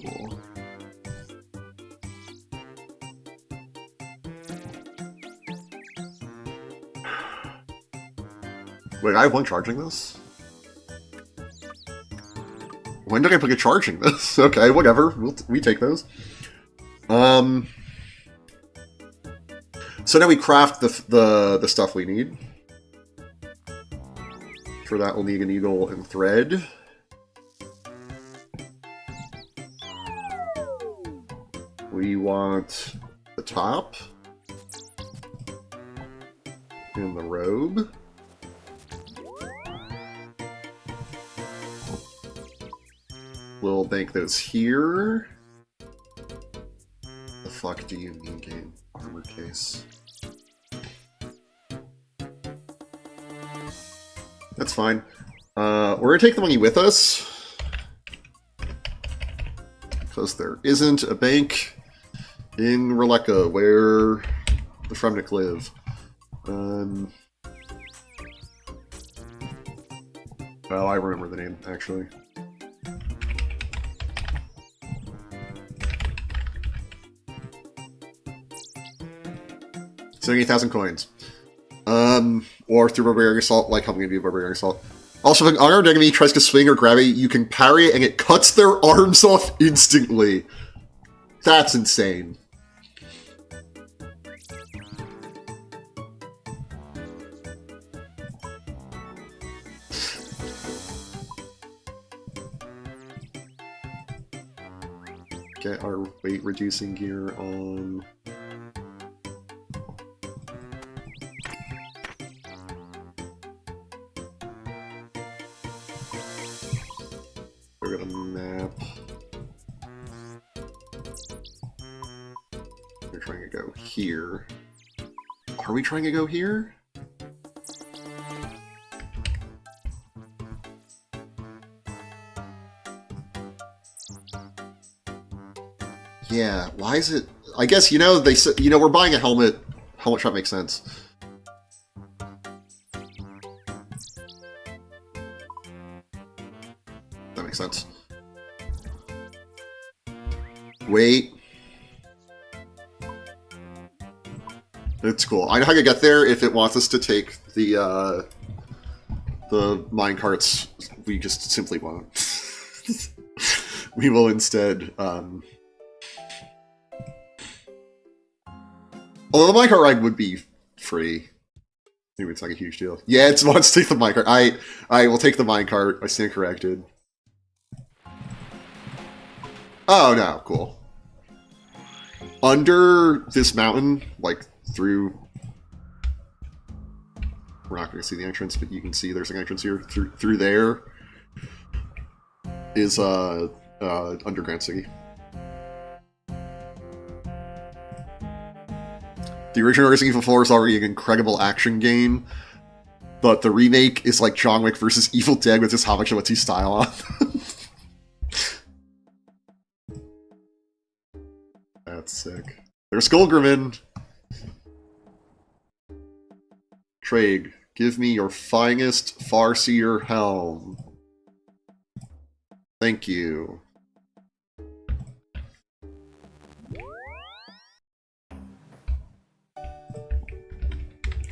A: Cool. Wait, I have one charging this? When did I put a charge in this? Okay, whatever. We take those. So now we craft the stuff we need. For that, we'll need an eagle and thread. We want the top. And the robe. We'll bank those here. The fuck do you mean, game? Armor case. That's fine. We're gonna take the money with us. Because there isn't a bank in Releka where the Fremnik live. Well, I remember the name, actually. 70,000 coins. Or through Barbarian Assault, like how I'm going to do Barbarian Assault. Also, if an unarmed enemy tries to swing or grab it, you can parry it and it cuts their arms off instantly. That's insane. Get our weight reducing gear on. We're gonna map. We're trying to go here. Are we trying to go here? Yeah, why is it? I guess, you know, they said, you know, we're buying a helmet. Helmet shot makes sense. That makes sense. Wait. It's cool. I know how to get there if it wants us to take the minecarts. We just simply won't. We will instead, although the minecart ride would be free. Maybe it's not a huge deal. Yeah, it wants to take the minecart. I will take the minecart. I stand corrected. Oh, no. Cool. Under this mountain, like, through... We're not going to see the entrance, but you can see there's an entrance here. Through there is, Underground City. The original Resident Evil 4 is already an incredible action game, but the remake is like John Wick versus Evil Dead with just how much of a T style on. That's sick. There's Skullgrimmon! Trade, give me your finest Farseer helm. Thank you.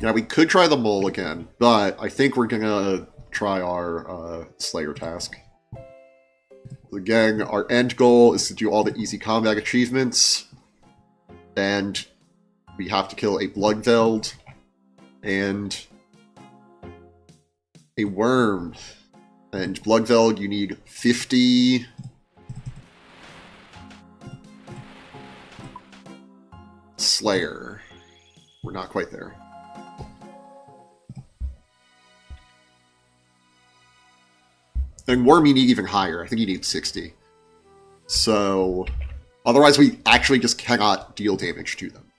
A: Yeah, we could try the mole again, but I think we're gonna try our Slayer task. Again, our end goal is to do all the easy combat achievements, and we have to kill a Bloodveld and a worm. And Bloodveld, you need 50... Slayer. We're not quite there. And Worm, you need even higher. I think you need 60. So, otherwise we actually just cannot deal damage to them.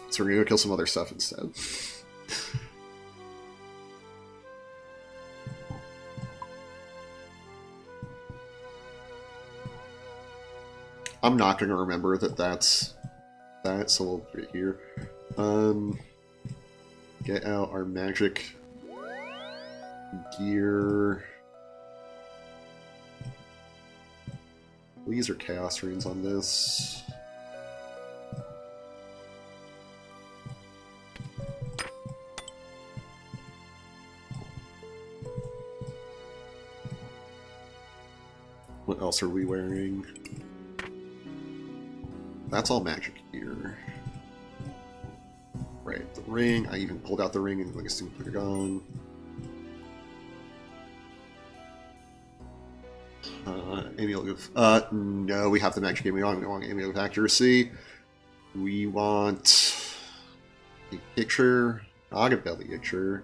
A: So we're gonna go kill some other stuff instead. I'm not gonna remember that that's that, so we'll put it here. Get out our magic gear. These are chaos runes on this. else are we wearing? That's all magic gear. Right, the ring. I even pulled out the ring and like a stupid put it on. Amulet of... no, we have the magic game. We don't want Amulet of Accuracy. We want a picture, not a belly picture.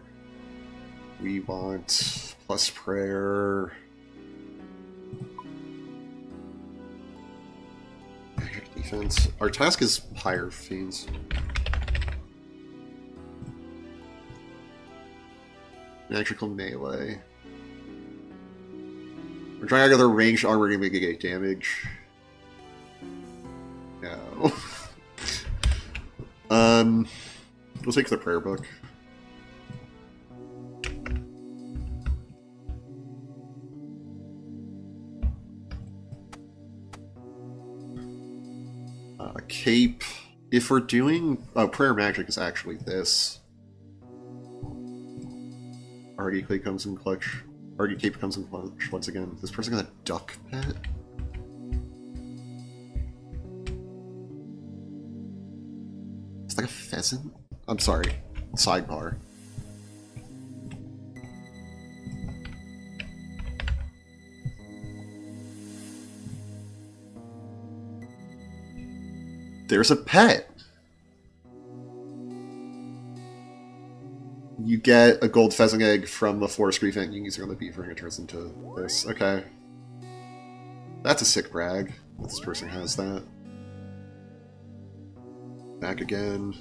A: We want plus prayer. Magic defense. Our task is Pyre Fiends. Magical melee. We're trying to get their ranged armor to mitigate damage. No. We'll take the prayer book. Cape. If we're doing prayer magic is actually this. Argy Cape comes in clutch. Argy Cape comes in clutch once again. This person got a duck pet? It's like a pheasant? I'm sorry. Sidebar. There's a pet! You get a gold pheasant egg from the forestry event you can use it on the beaver and it turns into this. Okay. That's a sick brag. That this person has that. Back again.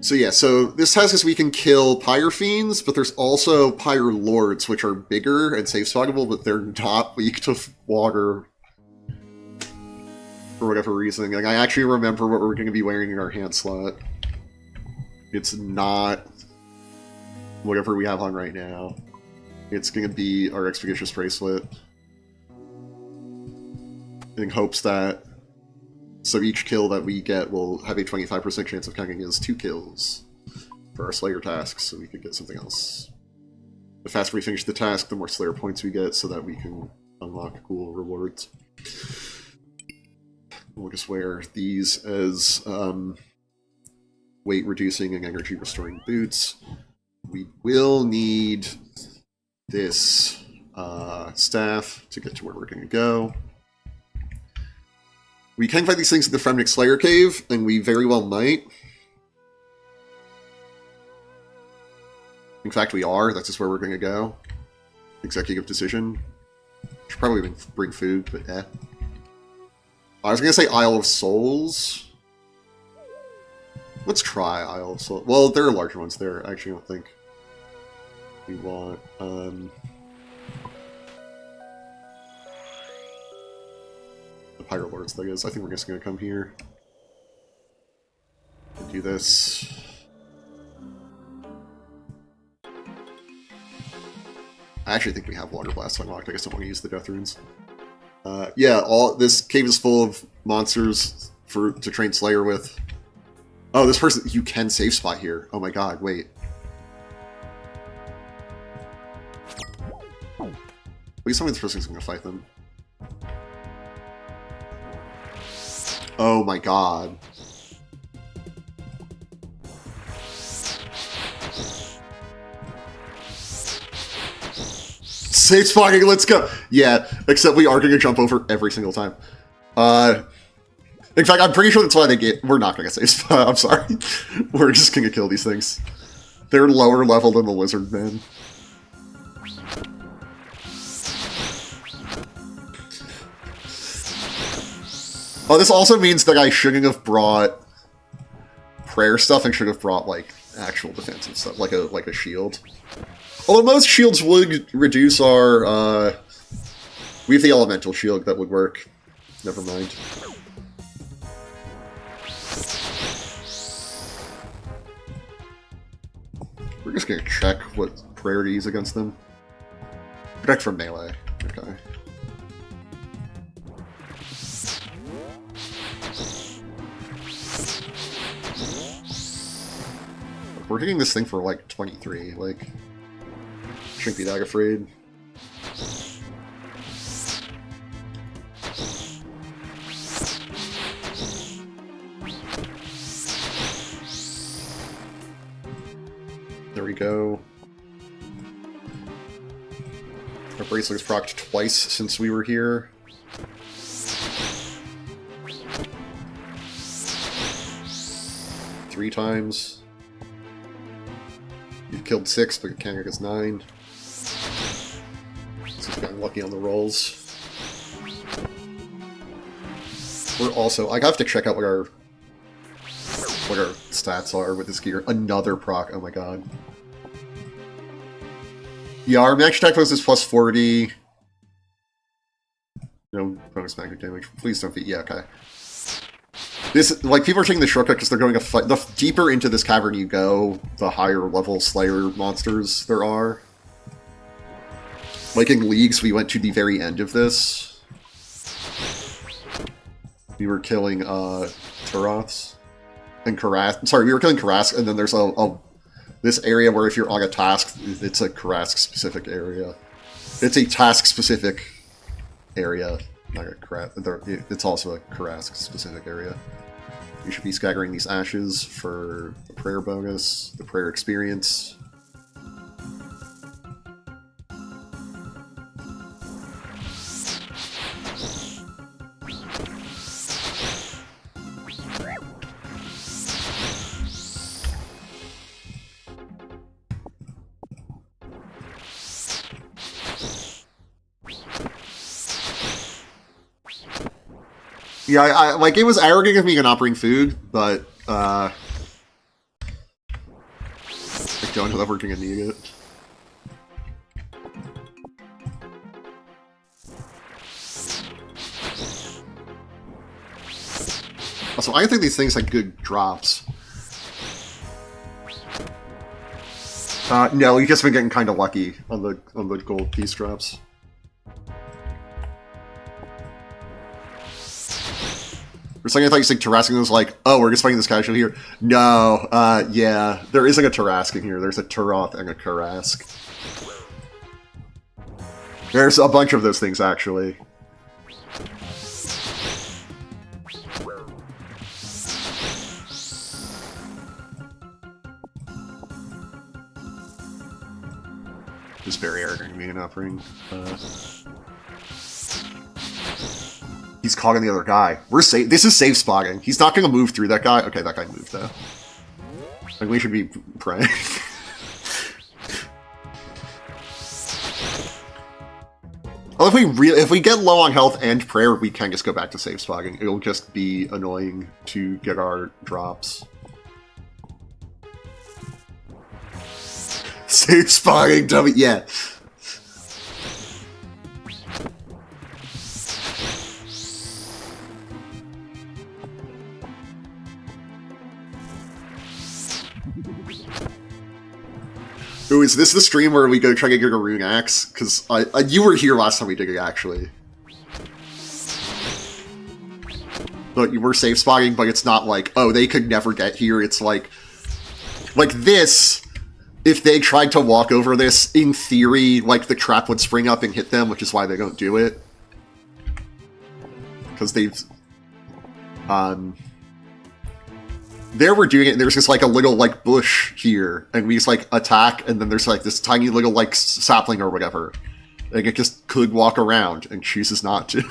A: So yeah, so this task is we can kill Pyre Fiends, but there's also Pyre Lords, which are bigger and safe spawnable, but they're not weak to water. For whatever reason. Like, I actually remember what we're going to be wearing in our hand slot. It's not whatever we have on right now. It's going to be our Expeditious Bracelet. In hopes that so each kill that we get will have a 25% chance of counting as 2 kills for our Slayer tasks, so we could get something else. The faster we finish the task, the more Slayer points we get, so that we can unlock cool rewards. We'll just wear these as weight reducing and energy restoring boots. We will need this staff to get to where we're going to go. We can find these things in the Fremnic Slayer Cave, and we very well might. In fact, we are. That's just where we're going to go. Executive decision. Should probably bring food, but eh. I was going to say Isle of Souls. Let's try Isle of Souls. Well, there are larger ones there. I actually don't think we want... the Pyre Lords, that is. I think we're just going to come here and do this. I actually think we have Water Blast unlocked. I guess I don't want to use the Death Runes. Yeah, this cave is full of monsters to train Slayer with. Oh, this person, you can save spot here. Oh my god, wait. Please tell me this person's gonna fight them. Oh my god. Save spotting, let's go! Yeah, except we are going to jump over every single time. In fact, I'm pretty sure that's why they get... We're not going to save spot, I'm sorry. We're just going to kill these things. They're lower level than the Lizard Men. Oh, this also means that I shouldn't have brought prayer stuff and should have brought, like, actual defensive stuff, like a shield. Although most shields would reduce our, we have the elemental shield that would work. Never mind. We're just gonna check what prayer to use against them. Protect from melee. Okay. We're hitting this thing for like 23, like... Shouldn't be that afraid. There we go. Our bracelet has procced twice since we were here. Three times. You've killed 6, but Kangaroo gets 9. So we've gotten lucky on the rolls. We're also... I have to check out what our stats are with this gear. Another proc. Oh my god. Yeah, our max attack bonus is plus 40. No bonus magnet damage. Please don't be... Yeah, okay. This, like, people are taking the shortcut because they're going to fight. The deeper into this cavern you go, the higher level Slayer monsters there are. Like in Leagues, we went to the very end of this. We were killing, Turoths. And Karask. Sorry, we were killing Karask, and then there's this area where if you're on a task, it's a Karask-specific area. It's a task-specific area. Not a Karask. It's also a Karask-specific area. You should be scattering these ashes for the prayer bonus, the prayer experience. Yeah, I like, it was arrogant of me to not bring food, but, I don't know if we're gonna need it. Also, I think these things had good drops. No, we've just been getting kind of lucky on the gold piece drops. For a second I thought you said Tarrasque and was like, oh, we're just fighting this casual here. No, yeah, there isn't a Tarrasque in here. There's a Turoth and a Karask. There's a bunch of those things, actually. Just very arrogant of me to not bring, He's calling the other guy. We're safe. This is safe spotting. He's not going to move through that guy. Okay, that guy moved, though. Like, we should be praying. Well, if we get low on health and prayer, we can just go back to safe spotting. It'll just be annoying to get our drops. Safe spotting, dummy. Yeah. Ooh, is this the stream where we go try to get a rune axe? Because you were here last time we did it, actually. But you were safe spotting, but it's not like, oh, they could never get here. It's like this, if they tried to walk over this, in theory, like, the trap would spring up and hit them, which is why they don't do it. Because they've... There we're doing it, and there's just, like, a little, like, bush here, and we just, like, attack, and then there's, like, this tiny little, like, sapling or whatever. Like, it just could walk around, and chooses not to.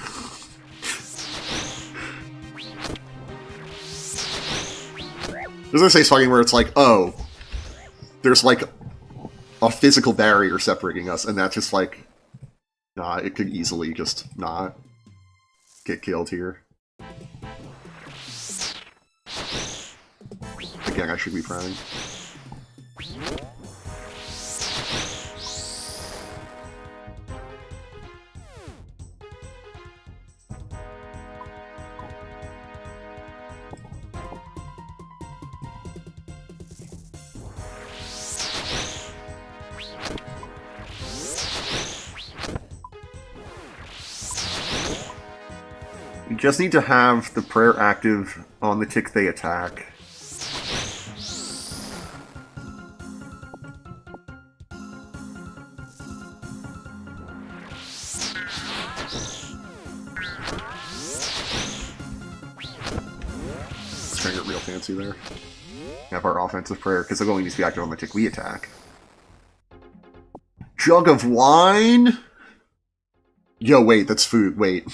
A: There's a safe spotting where it's like, oh, there's, like, a physical barrier separating us, and that's just, like, nah, it could easily just not get killed here. Again, I should be praying. You just need to have the prayer active on the tick they attack. Let's try to get real fancy there. Have our offensive prayer, because it only needs to be active on the tick we attack. Jug of wine? Yo, wait, that's food. Wait.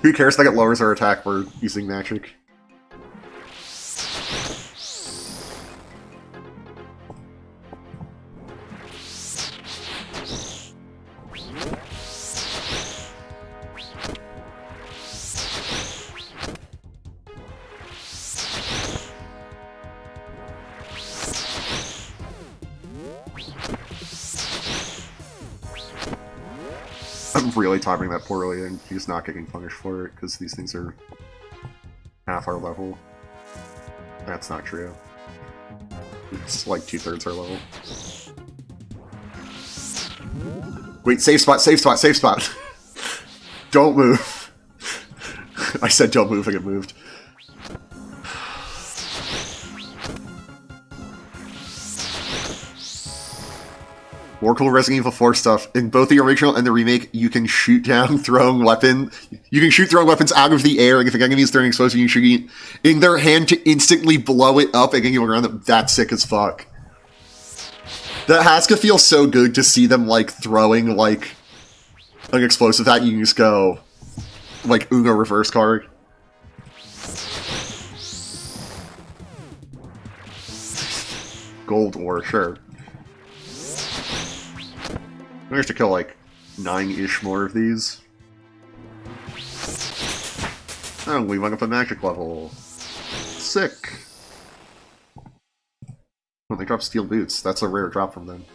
A: Who cares? That it lowers our attack for using magic. I'm really timing that poorly, and he's not getting punished for it, because these things are half our level. That's not true. It's like 2/3 our level. Wait, save spot, save spot, save spot! Don't move! I said don't move, I get moved. More cool Resident Evil 4 stuff. In both the original and the remake, you can shoot down throwing weapons out of the air, and if an enemy is throwing explosive, you shoot it in their hand to instantly blow it up and get you around them. That's sick as fuck. That has to feel so good to see them, like, throwing, like, an explosive at you, and you just go, like, Uno reverse card. Gold ore, sure. I have to kill like 9-ish more of these. Oh, we went up a magic level. Sick. When they drop steel boots, that's a rare drop from them.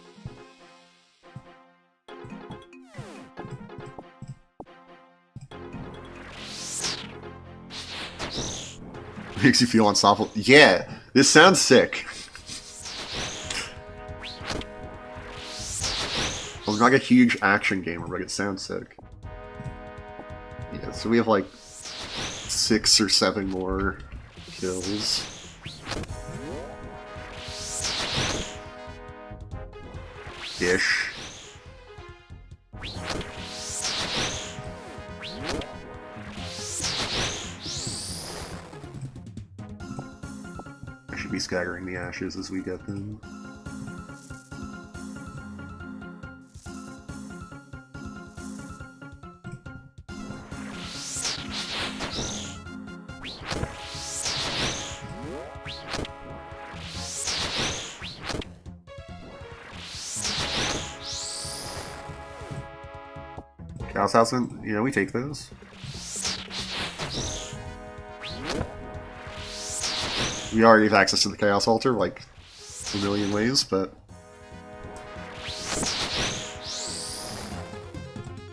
A: Makes you feel unstoppable. Yeah, this sounds sick. Well, it's not a huge action gamer, but it sounds sick. Yeah, so we have like 6 or 7 more kills. Ish. I should be scattering the ashes as we get them. Chaos Houseman, you know, we take those. We already have access to the Chaos Altar, like, a million ways, but...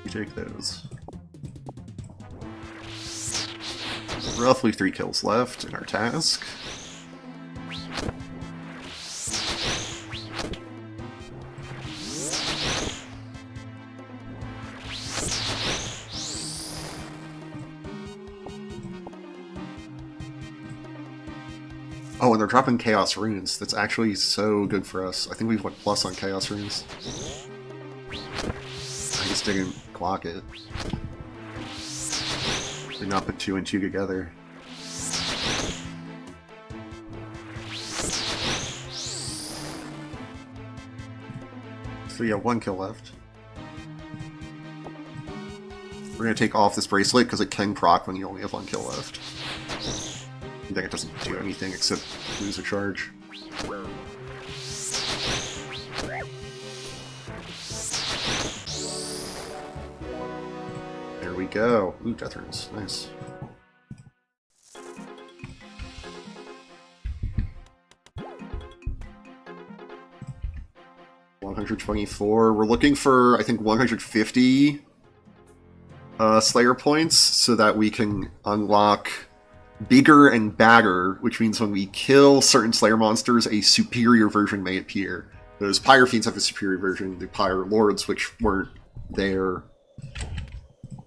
A: we take those. Roughly 3 kills left in our task. Oh, and they're dropping Chaos Runes. That's actually so good for us. I think we've went plus on Chaos Runes. I just didn't clock it. Did not put 2 and 2 together. So yeah, 1 kill left. We're gonna take off this bracelet because it can proc when you only have 1 kill left. I think it doesn't do anything except lose a charge. There we go. Ooh, Death Runes. Nice. $124. We're looking for, I think, 150 Slayer points so that we can unlock Bigger and Badder, which means when we kill certain Slayer monsters, a superior version may appear. Those Pyre Fiends have a superior version, the Pyre Lords, which weren't there.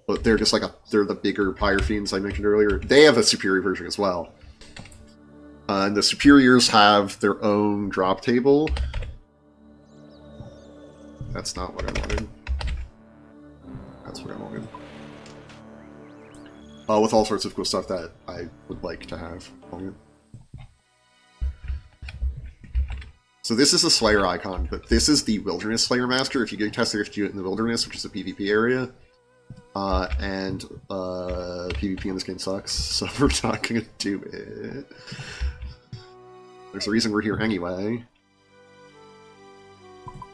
A: But they're just like they're the bigger Pyre Fiends I mentioned earlier. They have a superior version as well. And the superiors have their own drop table. That's not what I wanted. That's what I wanted. with all sorts of cool stuff that I would like to have on it. So this is the Slayer icon, but this is the Wilderness Slayer Master. If you get tested, you have to do it in the Wilderness, which is a PvP area. And PvP in this game sucks, so we're not going to do it. There's a reason we're here anyway.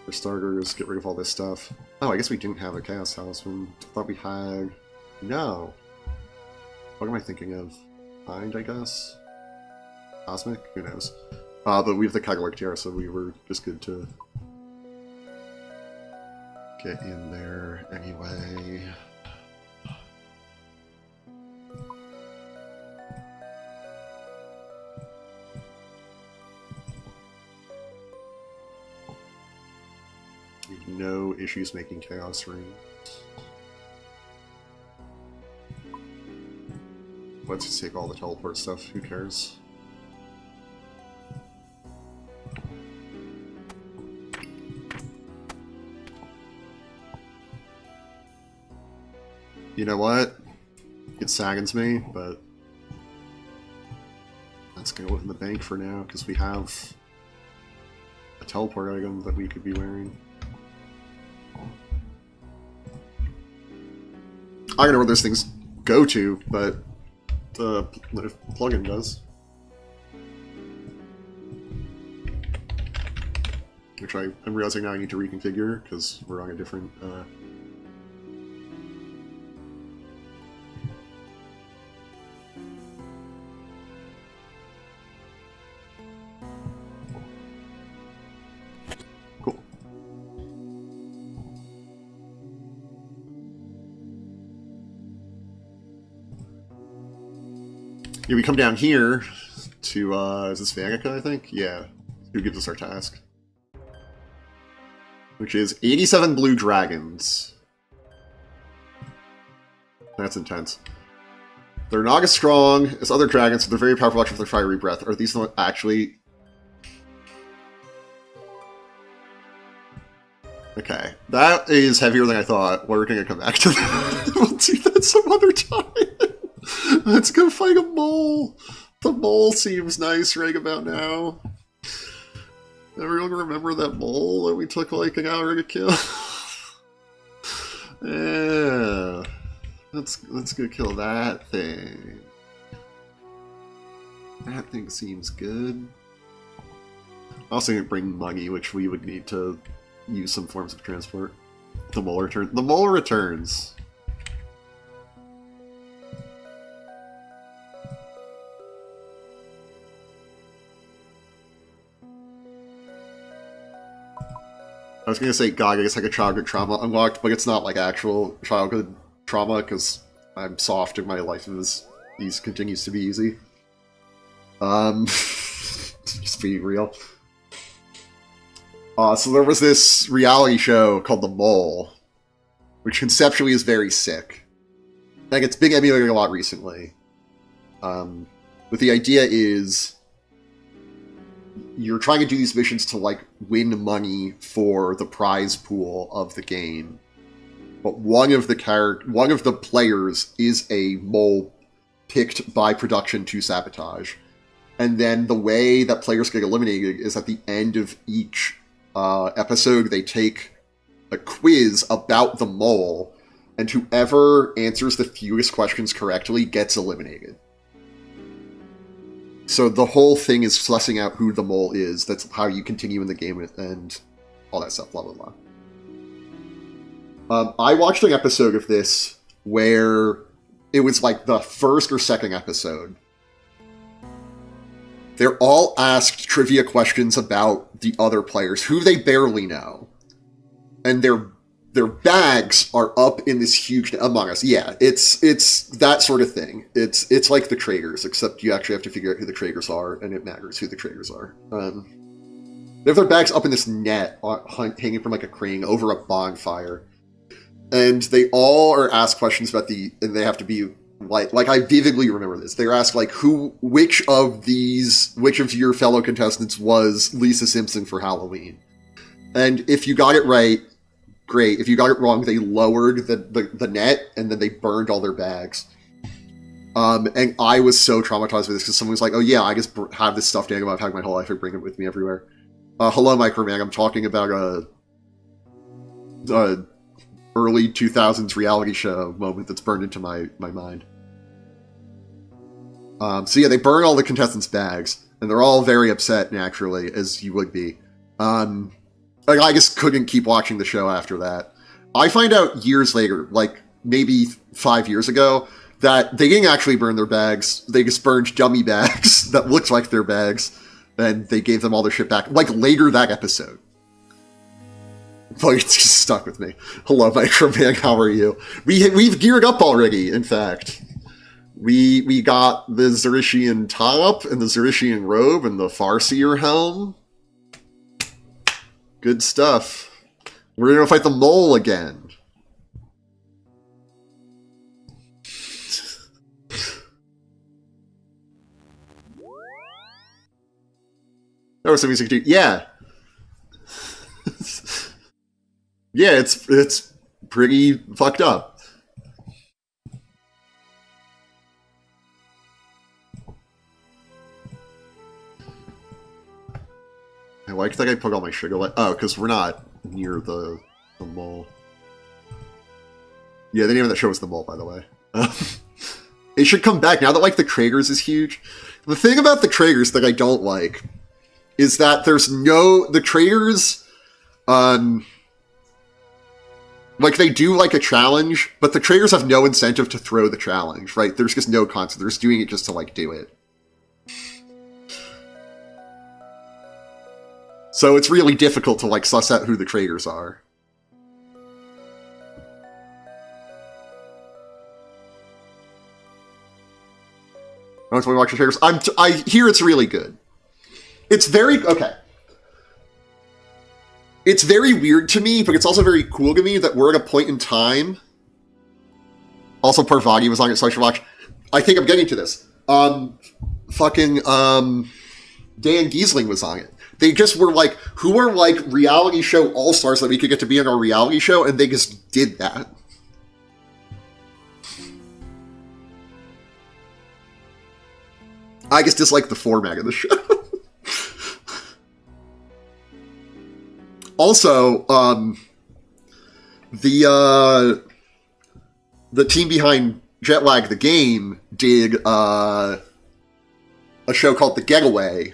A: For starters, get rid of all this stuff. Oh, I guess we didn't have a Chaos Talisman. I thought we had... No. What am I thinking of? Mind, I guess? Cosmic? Who knows? But we have the Kagalik Tiara, so we were just good to get in there anyway. We have no issues making Chaos Rings. Let's just take all the teleport stuff, who cares? You know what? It saggins me, but let's go in the bank for now, because we have a teleport item that we could be wearing. I don't know where those things go to, but the plugin does. Which I'm realizing now I need to reconfigure, because we're on a different... Yeah, we come down here to, is this Vanica, I think? Yeah. Who gives us our task? Which is 87 blue dragons. That's intense. They're not as strong as other dragons, but they're very powerful with their fiery breath. Are these not actually... Okay. That is heavier than I thought. We're going to come back to that. We'll do that some other time. Let's go fight a mole. The mole seems nice right about now. Everyone remember that mole that we took like an hour to kill? Yeah. Let's go kill that thing. That thing seems good. Also gonna bring money, which we would need to use some forms of transport. The mole returns. The mole returns. I was gonna say, God, I guess like a childhood trauma unlocked, but it's not like actual childhood trauma because I'm soft and my life continues to be easy. Just being real. So there was this reality show called The Mole, which conceptually is very sick. Like it's been emulated a lot recently. But the idea is you're trying to do these missions to like win money for the prize pool of the game, but one of the players is a mole picked by production to sabotage, and then the way that players get eliminated is at the end of each episode they take a quiz about the mole, and whoever answers the fewest questions correctly gets eliminated. So the whole thing is sussing out who the mole is. That's how you continue in the game and all that stuff, blah, blah, blah. I watched an episode of this where it was like the first or second episode. They're all asked trivia questions about the other players, who they barely know. And their bags are up in this huge... Among Us, yeah. It's that sort of thing. It's like the traders, except you actually have to figure out who the traders are, and it matters who the traders are. They have their bags up in this net, hanging from like a crane over a bonfire. And they all are asked questions about and they have to be like I vividly remember this. They're asked like which of your fellow contestants was Lisa Simpson for Halloween? And if you got it right, great. If you got it wrong, they lowered the net and then they burned all their bags. And I was so traumatized with this because someone was like, oh yeah, I just have this stuffed animal I've had my whole life. I bring it with me everywhere. Hello, Microman. I'm talking about a early 2000s reality show moment that's burned into my mind. So yeah, they burn all the contestants' bags, and they're all very upset, naturally, as you would be. I just couldn't keep watching the show after that. I find out years later, like maybe 5 years ago, that they didn't actually burn their bags. They just burned dummy bags that looked like their bags, and they gave them all their shit back, like later that episode. But it's just stuck with me. Hello, Microman, how are you? We've geared up already, in fact. We got the Zerishian top, and the Zerishian robe, and the Farseer helm. Good stuff. We're gonna fight the mole again. That was some music too. Yeah. Yeah, it's pretty fucked up. I like that I put all my sugar light. Oh, because we're not near the mall. Yeah, the name of that show was The Mall, by the way. It should come back now that like the Traegers is huge. The thing about the Traegers that I don't like is that there's no the Traegers, like they do like a challenge, but the Traegers have no incentive to throw the challenge, right? There's just no concept. They're just doing it just to like do it. So it's really difficult to like suss out who the Traegers are. I want to watch the Traegers. I hear it's really good. It's very okay. It's very weird to me, but it's also very cool to me that we're at a point in time. Also, Parvati was on it, so I should watch. I think I'm getting to this. Dan Giesling was on it. They just were like, who are like reality show all-stars that we could get to be on our reality show, and they just did that. I just dislike the format of the show. Also, the team behind Jetlag the Game did a show called The Getaway,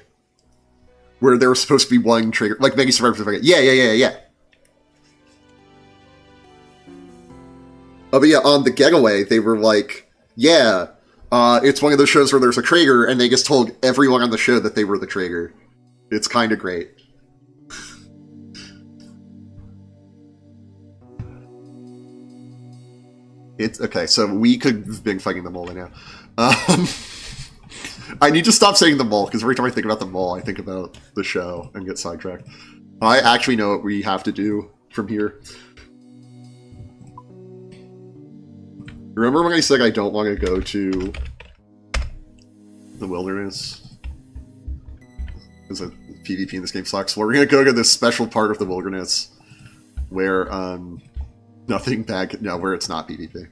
A: where there was supposed to be one trigger, like Mega Survivor. Yeah. Oh, but yeah, on The Getaway, they were like, yeah, it's one of those shows where there's a Traeger, and they just told everyone on the show that they were the Traeger. It's kind of great. It's okay, so we could have been fighting the mole now. I need to stop saying the mole, because every time I think about the mole, I think about the show and get sidetracked. I actually know what we have to do from here. Remember when I said I don't want to go to the wilderness? Because PvP in this game sucks. Well, we're going to go to this special part of the wilderness where nothing bad, no, where it's not PvP.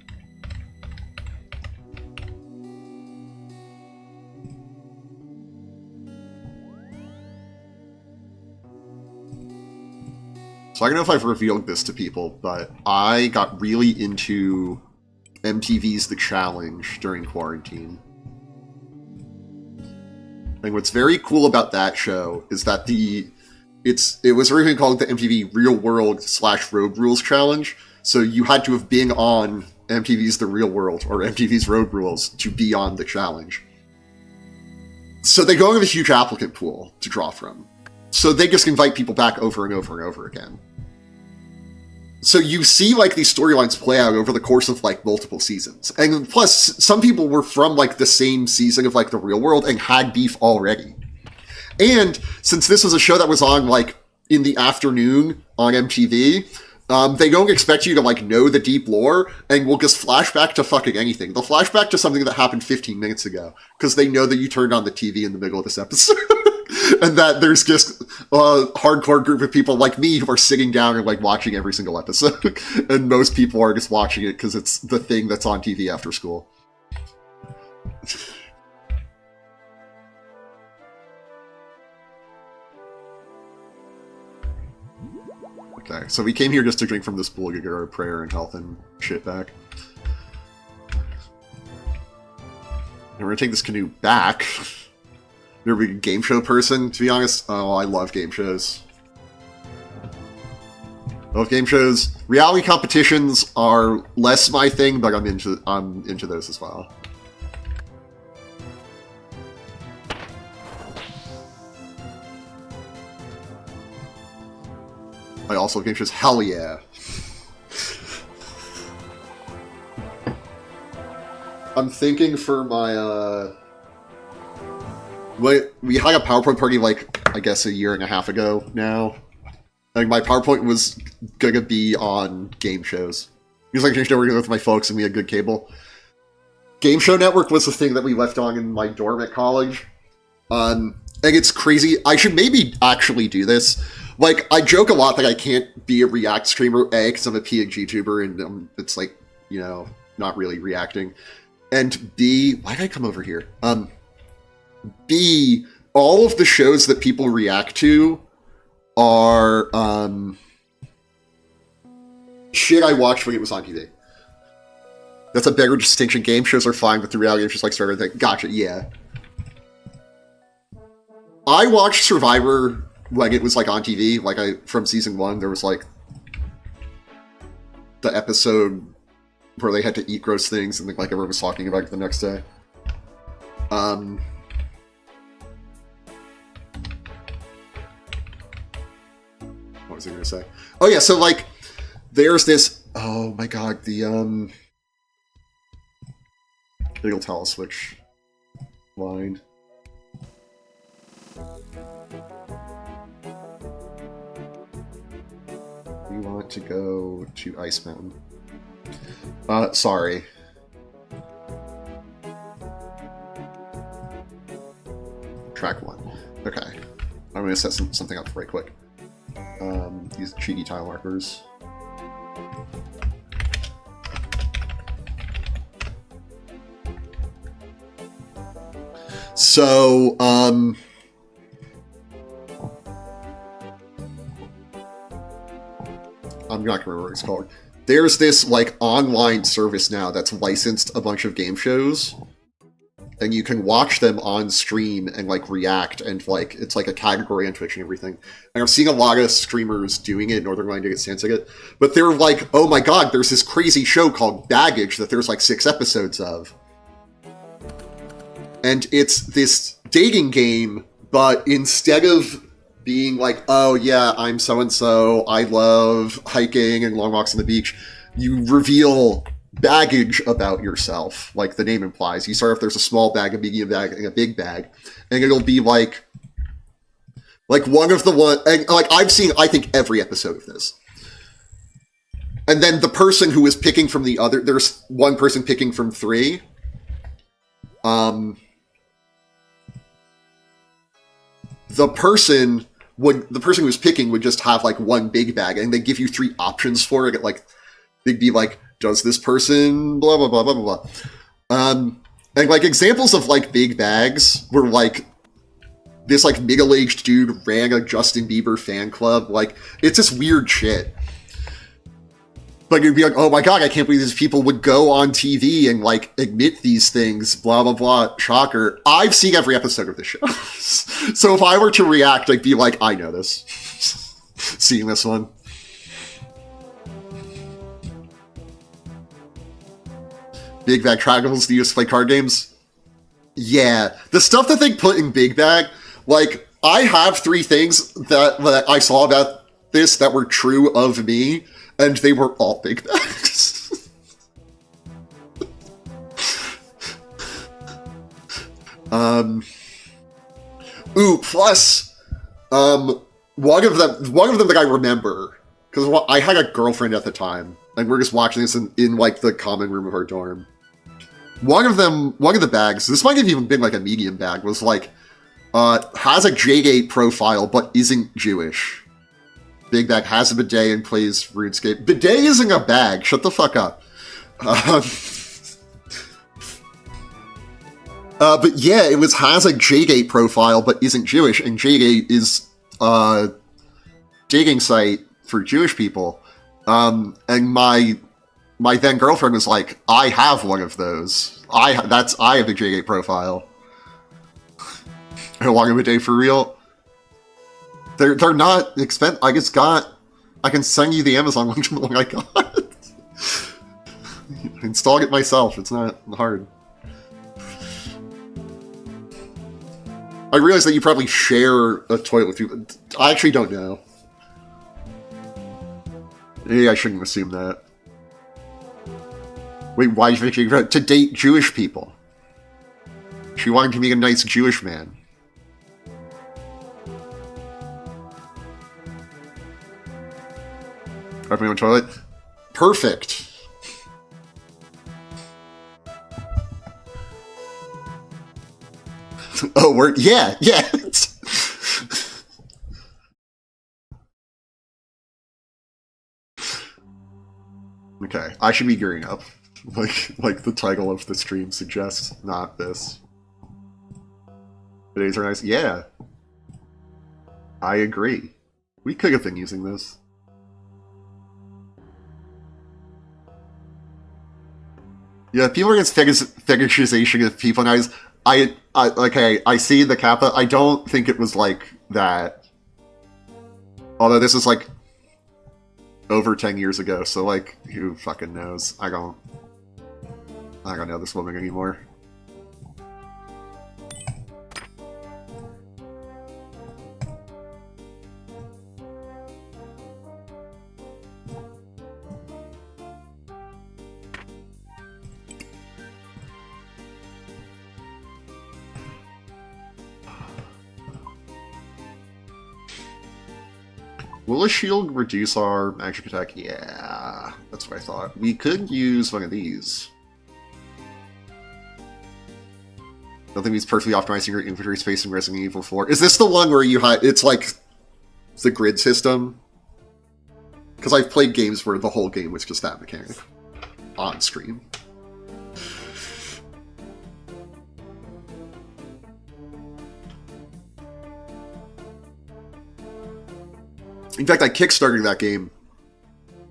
A: So I don't know if I've revealed this to people, but I got really into MTV's The Challenge during quarantine. And what's very cool about that show is that it was originally called the MTV Real World / Road Rules Challenge. So you had to have been on MTV's The Real World or MTV's Road Rules to be on the challenge. So they go into a huge applicant pool to draw from. So they just invite people back over and over and over again. So you see like these storylines play out over the course of like multiple seasons. And plus, some people were from like the same season of like The Real World and had beef already. And since this was a show that was on like in the afternoon on MTV, they don't expect you to like know the deep lore and will just flash back to fucking anything. They'll flash back to something that happened 15 minutes ago because they know that you turned on the TV in the middle of this episode. And that there's just a hardcore group of people like me who are sitting down and like watching every single episode. And most people are just watching it because it's the thing that's on TV after school. Okay, so we came here just to drink from this pool to get our prayer and health and shit back. And we're gonna take this canoe back. You're a big game show person, to be honest. Oh, I love game shows. Love game shows. Reality competitions are less my thing, but I'm into those as well. I also love game shows. Hell yeah. I'm thinking for my, we had a PowerPoint party, like, I guess a year and a half ago now. Like, my PowerPoint was gonna be on game shows. Because I changed over with my folks and we had good cable. Game Show Network was the thing that we left on in my dorm at college. And it's crazy. I should maybe actually do this. Like, I joke a lot that I can't be a React streamer, A, because I'm a PNG tuber, and it's like, you know, not really reacting. And B, why did I come over here? B, all of the shows that people react to are, shit I watched when it was on TV. That's a bigger distinction. Game shows are fine, but the reality is just like Survivor. Like, gotcha, yeah. I watched Survivor when it was like on TV, like from season 1, there was like the episode where they had to eat gross things and like everyone was talking about it the next day. What was I gonna say? Oh yeah, so like there's this, oh my god, the it'll tell us which line. We want to go to Ice Mountain. Sorry. Track 1. Okay. I'm going to set something up right quick. Use cheeky tile markers. So, I'm not gonna remember what it's called. There's this, like, online service now that's licensed a bunch of game shows, and you can watch them on stream and, like, react, and, like, it's like a category on Twitch and everything. And I'm seeing a lot of streamers doing it, Northern Line to get stance it. But they're like, oh my god, there's this crazy show called Baggage that there's, like, 6 episodes of. And it's this dating game, but instead of being like, oh yeah, I'm so-and-so, I love hiking and long walks on the beach, you reveal baggage about yourself, like the name implies. You start off, there's a small bag, a medium bag, and a big bag. And it'll be like one of the one, and like I've seen, I think, every episode of this. And then the person who is picking from the other, there's one person picking from 3. The person who was picking would just have like one big bag, and they give you 3 options for it. Like they'd be like, does this person blah blah blah blah blah blah. And like examples of like big bags were like this like middle-aged dude ran a Justin Bieber fan club. Like it's just weird shit. But you'd be like, oh my god, I can't believe these people would go on TV and, like, admit these things, blah, blah, blah, shocker. I've seen every episode of this show. So if I were to react, I'd be like, I know this. Seeing this one. Big Bag Travels, do you used to play card games? Yeah. The stuff that they put in Big Bag, like, I have 3 things that I saw about this that were true of me, and they were all big bags. Plus, one of them that I remember, because I had a girlfriend at the time, and we're just watching this in like the common room of our dorm. One of the bags, this might have even been like a medium bag, was like, has a J8 profile but isn't Jewish. Big Bag has a bidet and plays RuneScape. Bidet isn't a bag. Shut the fuck up. But yeah, has a J-Gate profile, but isn't Jewish, and J-Gate is a dating site for Jewish people. And my then girlfriend was like, I have one of those. I have a J-Gate profile. How long of a day for real? They're not expensive. I can send you the Amazon link to the one I got. Installing it myself. It's not hard. I realize that you probably share a toilet with people. I actually don't know. Maybe I shouldn't assume that. Wait, why do you think she... To date Jewish people. She wanted to be a nice Jewish man. Everyone on toilet? Perfect. Oh, yeah. Okay, I should be gearing up. Like the title of the stream suggests, not this. Today's are nice. Yeah. I agree. We could have been using this. Yeah, people are against fetishization of people nowadays. I see the kappa. I don't think it was like that. Although this is like over 10 years ago, so like, who fucking knows? I don't know this woman anymore. Will a shield reduce our magic attack? Yeah, that's what I thought. We could use one of these. Don't think he's perfectly optimizing your infantry space in Resident Evil 4. Is this the one where you had... It's like the grid system? Because I've played games where the whole game was just that mechanic. On screen. In fact, I kickstarted that game,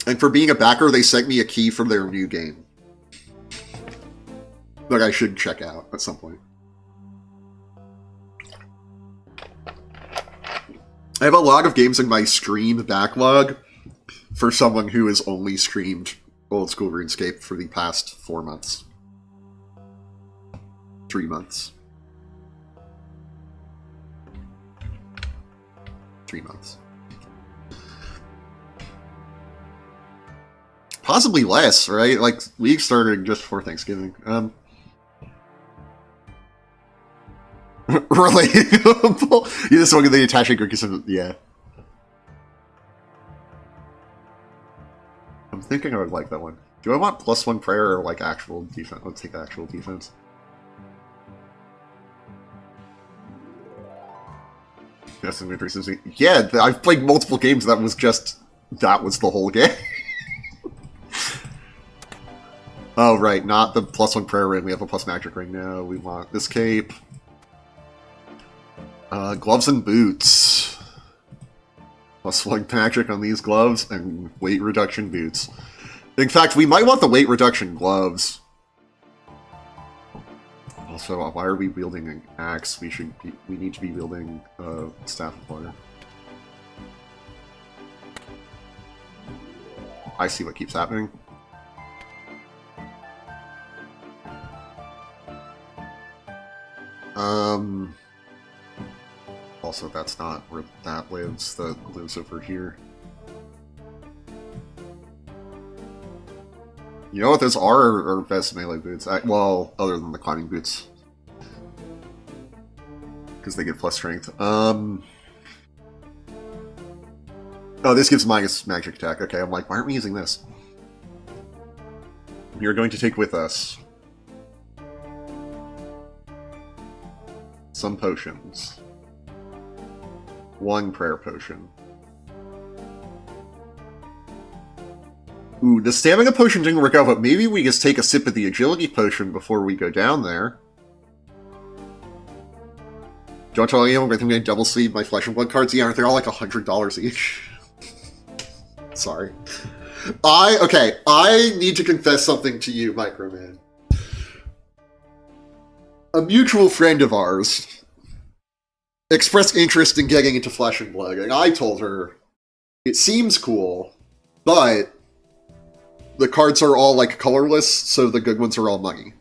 A: and for being a backer, they sent me a key from their new game that I should check out at some point. I have a lot of games in my stream backlog for someone who has only streamed old school RuneScape for the past 4 months. 3 months. 3 months. Possibly less, right? Like, we started just before Thanksgiving. Relatable. You just look at the attaching cookies. Yeah. I'm thinking I would like that one. Do I want +1 prayer or like actual defense? Let's take actual defense. Yes, yeah, I've played multiple games that was the whole game. Oh, right, not the +1 prayer ring. We have a + magic ring now. We want this cape. Gloves and boots. +1 magic on these gloves and weight reduction boots. In fact, we might want the weight reduction gloves. Also, why are we wielding an axe? We need to be wielding a staff of water. I see what keeps happening. Also, that's not where that lives. That lives over here. You know what those are best melee boots? Well, other than the climbing boots. Because they get plus strength. Oh, this gives minus magic attack. Okay, I'm like, why aren't we using this? We are going to take with us some potions. 1 prayer potion. Ooh, the stamina potion didn't work out, but maybe we just take a sip of the agility potion before we go down there. Don't tell anyone, I think I'm going to double sleeve my Flesh and Blood cards. Yeah, they're all like $100 each. Sorry. I need to confess something to you, Microman. A mutual friend of ours expressed interest in getting into Flesh and Blood, and I told her, it seems cool, but the cards are all, like, colorless, so the good ones are all money.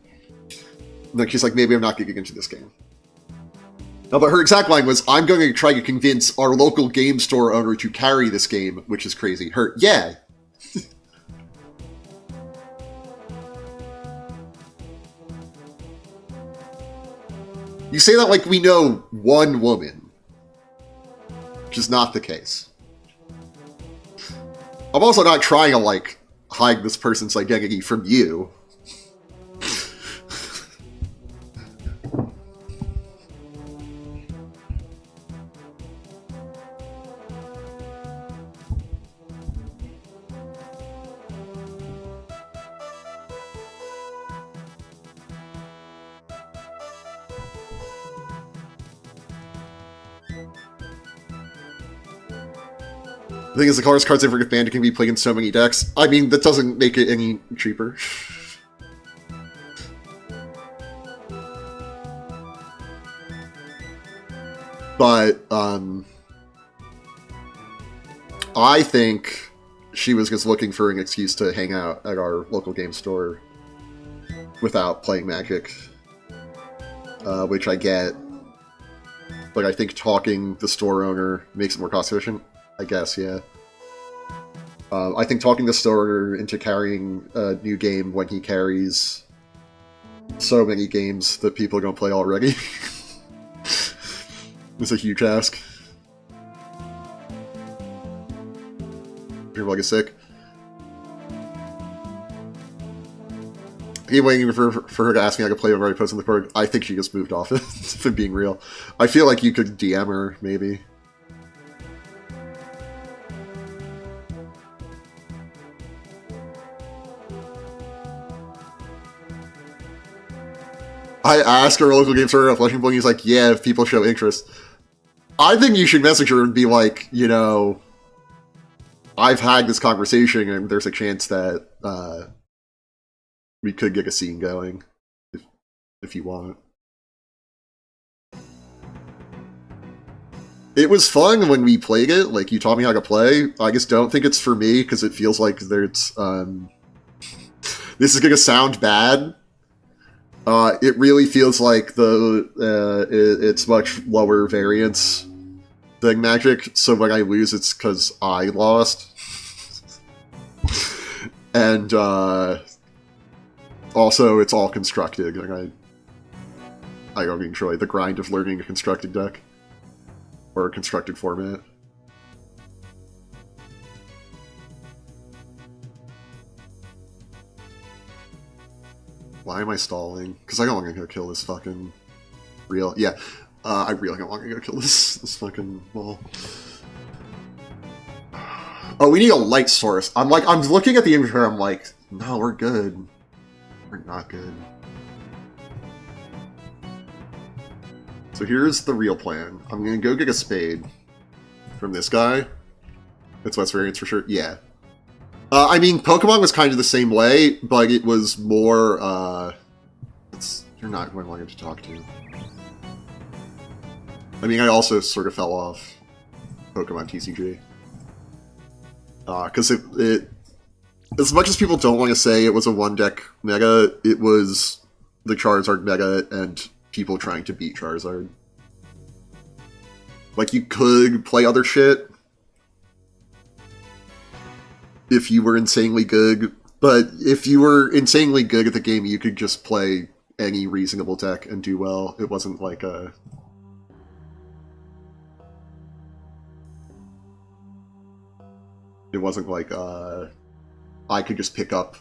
A: And then she's like, maybe I'm not getting into this game. No, but her exact line was, I'm going to try to convince our local game store owner to carry this game, which is crazy. Yeah. You say that like we know one woman, which is not the case. I'm also not trying to, like, hide this person's identity from you. The thing is, the colors cards ever get banned, it can be played in so many decks. I mean, that doesn't make it any cheaper. But, I think she was just looking for an excuse to hang out at our local game store without playing Magic. Which I get. But I think talking the store owner makes it more cost efficient. I guess, yeah. I think talking the store into carrying a new game when he carries so many games that people are going to play already is a huge ask. Your bug is sick. I keep waiting for her to ask me I could play over I post on the board. I think she just moved off it, if I'm being real. I feel like you could DM her, maybe. I asked our local game store at Flesh and Blood, he's like, yeah, if people show interest. I think you should message her and be like, you know, I've had this conversation and there's a chance that we could get a scene going, if you want. It was fun when we played it, like, you taught me how to play. I just don't think it's for me, because it feels like there's, this is gonna sound bad. It really feels like it's much lower variance than Magic, so when I lose, it's because I lost. And, also, it's all constructed, and I don't enjoy the grind of learning a constructed deck. Or a constructed format. Why am I stalling? Because I don't want to go kill this fucking real. Yeah, I really don't want to go kill this fucking ball. Oh, we need a light source. I'm looking at the inventory. I'm like, no, we're good. We're not good. So here's the real plan. I'm gonna go get a spade from this guy. That's less variance for sure. Yeah. I mean, Pokemon was kind of the same way, but it was more, you're not who I wanted to talk to. I mean, I also sort of fell off Pokemon TCG. Because it... As much as people don't want to say it was a one-deck meta, it was the Charizard meta and people trying to beat Charizard. Like, you could play other shit if you were insanely good, but if you were insanely good at the game, you could just play any reasonable deck and do well. It wasn't like a... It wasn't like, I could just pick up,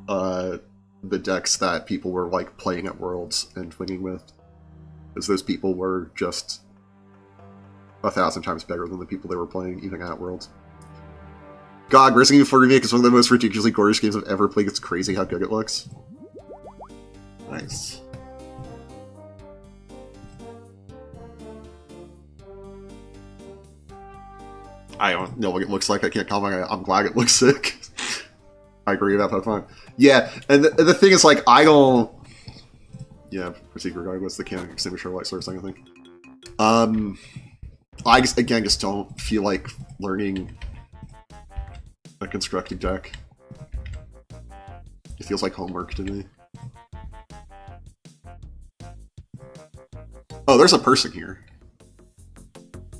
A: the decks that people were, like, playing at Worlds and winning with. Because those people were just 1,000 times better than the people they were playing, even at Worlds. God, Resident Evil 4 Remake is one of the most ridiculously gorgeous games I've ever played. It's crazy how good it looks. Nice. I don't know what it looks like. I can't comment. I'm glad it looks sick. I agree about Pokemon. Yeah, and the thing is, like, I don't... Yeah, proceed regardless. The can't extinguisher light source, I think. I just, again, just don't feel like learning a constructed deck. It feels like homework to me. Oh, there's a person here.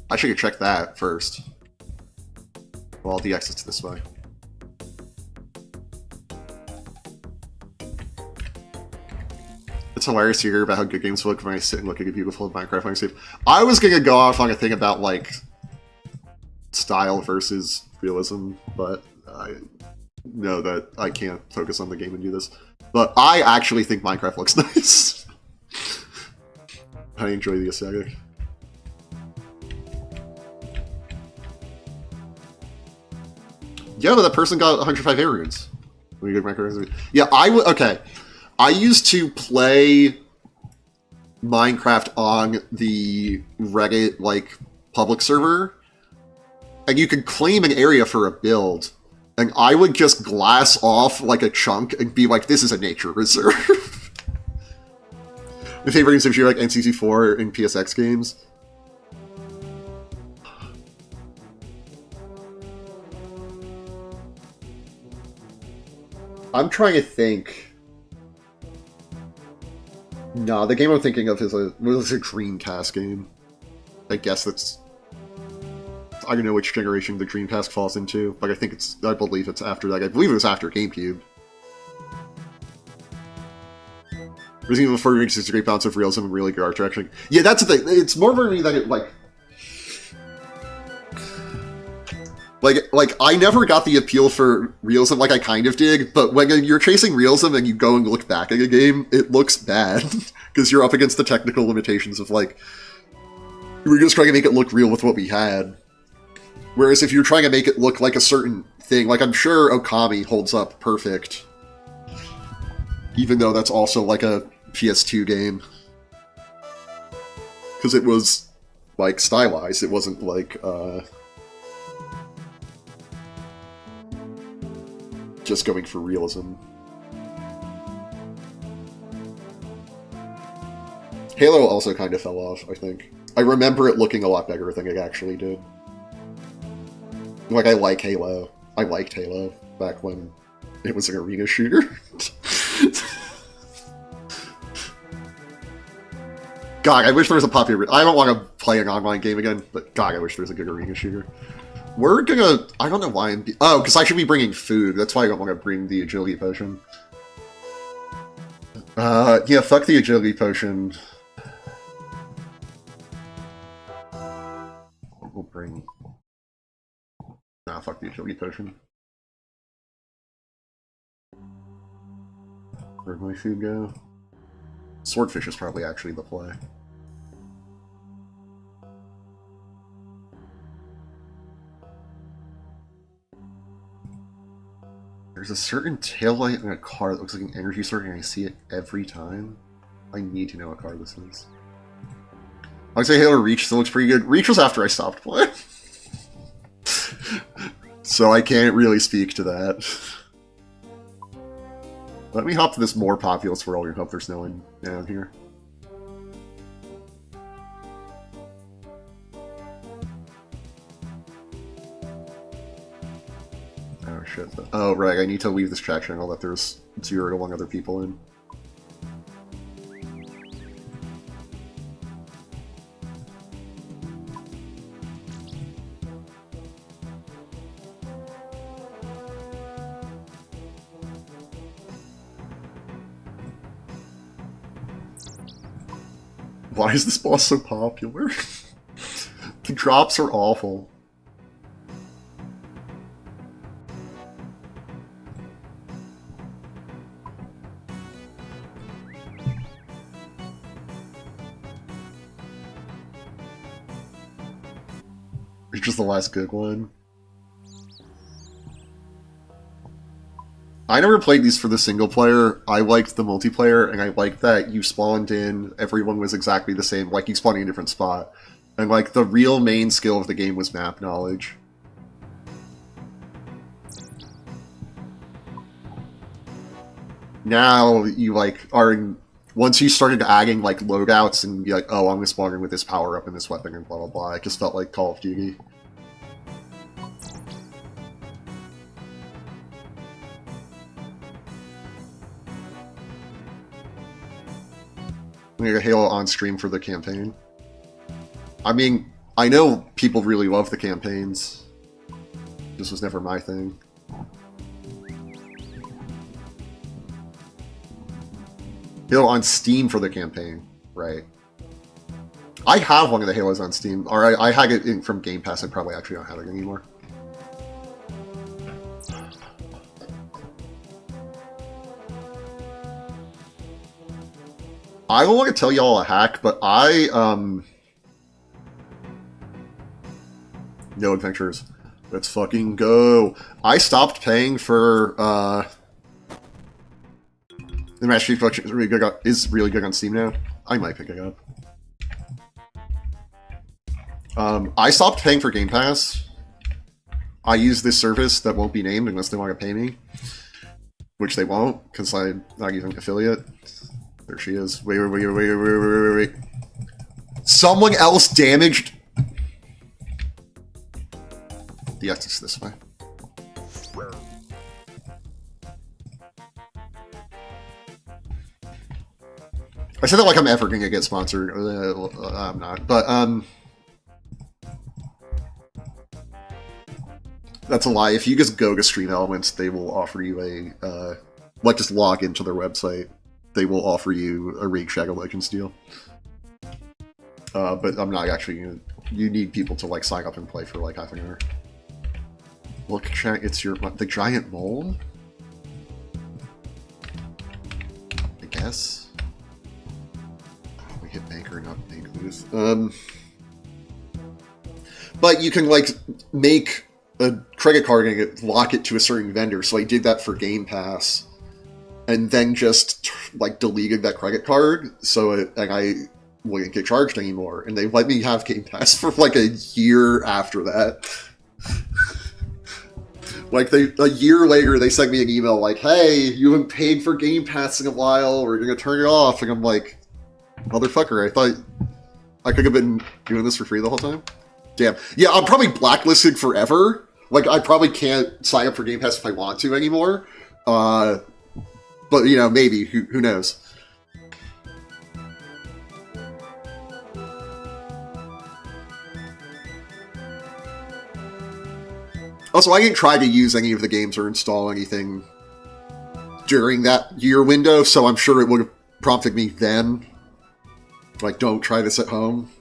A: I should check that first. Well, the exit's this way. It's hilarious to hear about how good games look when I sit and look at a beautiful Minecraft landscape. I was gonna go off on a thing about, like, style versus realism, but I know that I can't focus on the game and do this. But I actually think Minecraft looks nice. I enjoy the aesthetic. Yeah, but that person got 105 arrows. Yeah, okay. I used to play Minecraft on the Reddit, like, public server, and you could claim an area for a build, and I would just glass off, like, a chunk and be like, this is a nature reserve. My favorite games are like NCC4 and PSX games. I'm trying to think. No, the game I'm thinking of is a Dreamcast game. I guess that's... I don't know which generation the Dreamcast falls into, but I believe it's after that. I believe it was after GameCube. Resident Evil 4 reaches a great balance of realism and really good art direction. Yeah, that's the thing. It's more for me that it, Like, I never got the appeal for realism like I kind of did, but when you're chasing realism and you go and look back at a game, it looks bad. Because you're up against the technical limitations of, like, we're just trying to make it look real with what we had. Whereas if you're trying to make it look like a certain thing, like, I'm sure Okami holds up perfect. Even though that's also, like, a PS2 game. Because it was, like, stylized. It wasn't, like, just going for realism. Halo also kind of fell off, I think. I remember it looking a lot better than it actually did. Like, I like Halo. I liked Halo back when it was an arena shooter. God, I wish there was a popular... I don't want to play an online game again, but God, I wish there was a good arena shooter. We're gonna... I don't know why I'm... Oh, because I should be bringing food. That's why I don't want to bring the agility potion. Yeah, fuck the agility potion. We'll bring... Nah, fuck the agility potion. Where'd my food go? Swordfish is probably actually the play. There's a certain taillight in a car that looks like an energy sword, and I see it every time. I need to know what car this is. I'd say Halo Reach still looks pretty good. Reach was after I stopped playing. So I can't really speak to that. Let me hop to this more populous world and hope there's no one down here. Oh shit. Oh right, I need to leave this chat channel that there's 0 to 1 other people in. Why is this boss so popular? The drops are awful. Reach was the last good one. I never played these for the single player. I liked the multiplayer, and I liked that you spawned in, everyone was exactly the same, like you spawned in a different spot. And like the real main skill of the game was map knowledge. now you like are in, once you started adding like loadouts and be like, oh, I'm responding with this power up and this weapon and blah blah blah. It just felt like Call of Duty. We got Halo on stream for the campaign. I mean, I know people really love the campaigns. This was never my thing. Halo on Steam for the campaign, right? I have one of the Halos on Steam. Or I had it in, from Game Pass. I probably actually don't have it anymore. I don't want to tell y'all a hack, but no adventures. Let's fucking go. I stopped paying for the Master Chief Collection is really good on Steam now. I might pick it up. I stopped paying for Game Pass. I use this service that won't be named unless they want to pay me, which they won't because I'm not even an affiliate. There she is. Wait. Someone else damaged the exit's this way. I said that like I'm ever gonna get sponsored. I'm not, but that's a lie. If you just go to Stream Elements, they will offer you a like just log into their website. They will offer you a Raid Shadow Legends deal. But I'm not actually gonna... You need people to like sign up and play for like half an hour. Look, it's the giant mole? I guess. We hit banker, not bank loose. But you can like make a credit card and lock it to a certain vendor. So I did that for Game Pass. And then just like deleted that credit card, and I wouldn't get charged anymore. And they let me have Game Pass for like a year after that. Like a year later, they sent me an email like, "Hey, you haven't paid for Game Pass in a while. We're gonna turn it off." And I'm like, "Motherfucker! I thought I could have been doing this for free the whole time." Damn. Yeah, I'm probably blacklisted forever. Like I probably can't sign up for Game Pass if I want to anymore. But, you know, maybe. Who knows? Also, I didn't try to use any of the games or install anything during that year window, so I'm sure it would have prompted me then. Like, don't try this at home.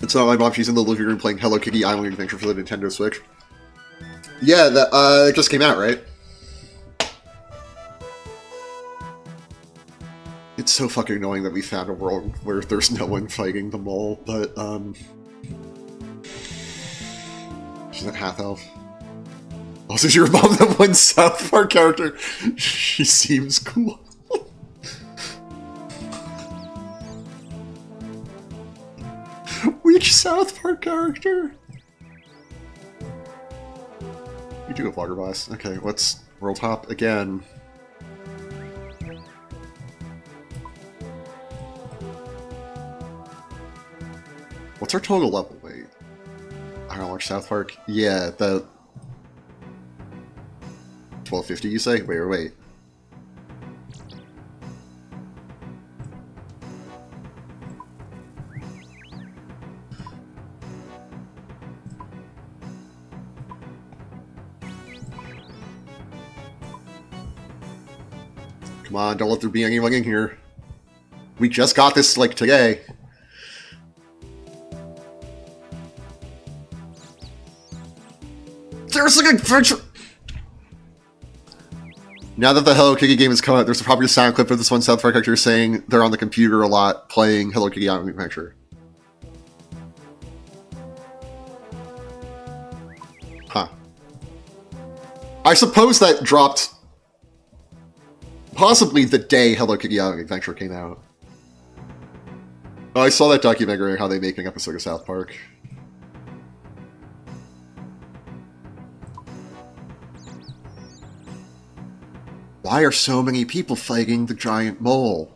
A: It's not my mom, she's in the living room playing Hello Kitty Island Adventure for the Nintendo Switch. Yeah, that it just came out, right? It's so fucking annoying that we found a world where there's no one fighting the mole, but, she's not half-elf. Also, is your mom the one South Park character? She seems cool. Which South Park character? You do a vlogger boss. Okay, let's world hop again. What's our total level? Wait. I don't watch South Park. Yeah, the 1250 you say? Wait. Come on, don't let there be anyone in here. We just got this, like, today. There's an adventure! Now that the Hello Kitty game has come out, there's a popular sound clip of this one South Park character saying they're on the computer a lot playing Hello Kitty Island Adventure. Huh. I suppose that dropped possibly the day Hello Kitty Island Adventure came out. Oh, I saw that documentary on how they make an episode of South Park. Why are so many people fighting the giant mole?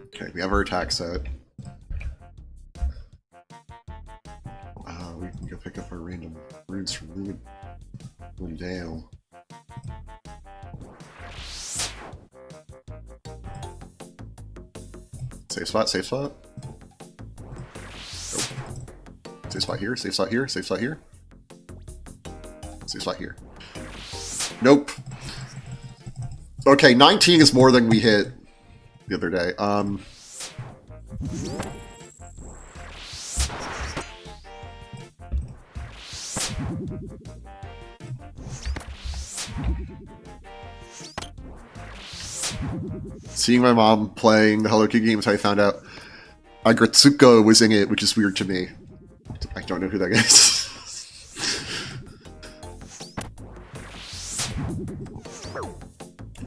A: Okay, we have our attack set. We can go pick up our random runes from down. Safe spot, safe spot. Nope. Safe spot here, safe spot here, safe spot here. Safe spot here. Nope. Okay, 19 is more than we hit the other day. Seeing my mom playing the Hello Kitty games, I found out Agretsuko was in it, which is weird to me. I don't know who that is.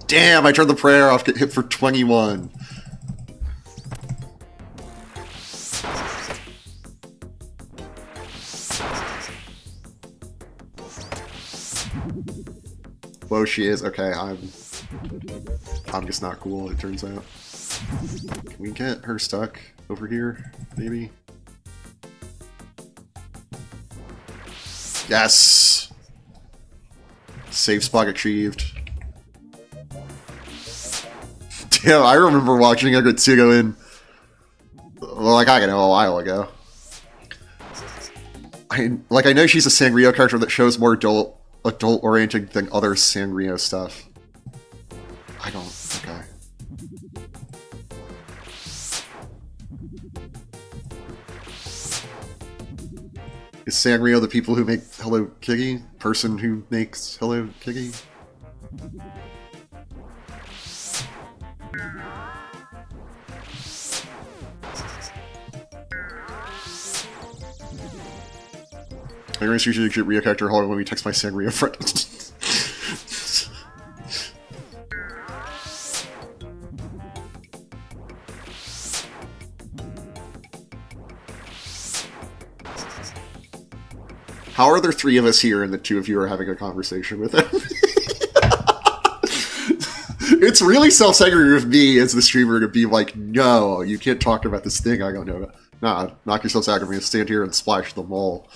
A: Damn, I turned the prayer off, get hit for 21. Whoa, she is. Okay, I'm just not cool, it turns out. Can we get her stuck over here, maybe? Yes! Safe spot achieved. Damn, I remember watching Agretsuko in... like, I don't know, a while ago. I know she's a Sanrio character that shows more adult-oriented than other Sanrio stuff. I don't... okay. Is Sanrio the people who make Hello Kitty? Person who makes Hello Kitty? I'm going to usually get Rio character. Hold on, let me text my Sanrio friend. How are there three of us here and the two of you are having a conversation with him? It's really self-centered of me as the streamer to be like, no, you can't talk about this thing I don't know about. Nah, knock yourselves out. I'm going to stand here and splash the mole.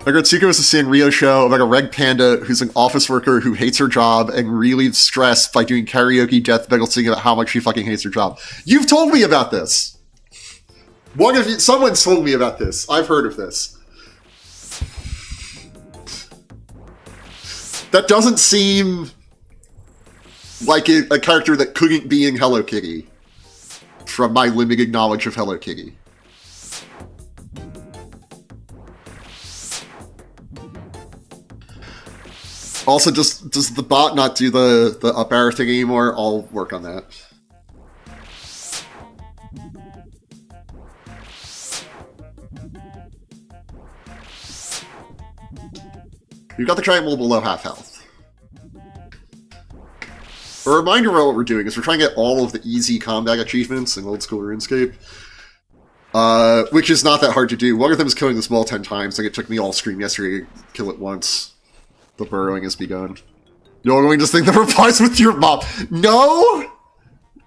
A: Agretsuko is a Sanrio show about a red panda who's an office worker who hates her job and relieves stress by doing karaoke death metal singing about how much she fucking hates her job. You've told me about this! One of you, someone's told me about this. I've heard of this. That doesn't seem like a character that couldn't be in Hello Kitty, from my limited knowledge of Hello Kitty. Also, does the bot not do the up arrow thing anymore? I'll work on that. You've got the triangle below half health. A reminder about what we're doing is we're trying to get all of the easy combat achievements in old school RuneScape. Which is not that hard to do. One of them is killing this wall 10 times, like it took me all stream yesterday to kill it once. The burrowing has begun. You're going to think that replies with your mom. No!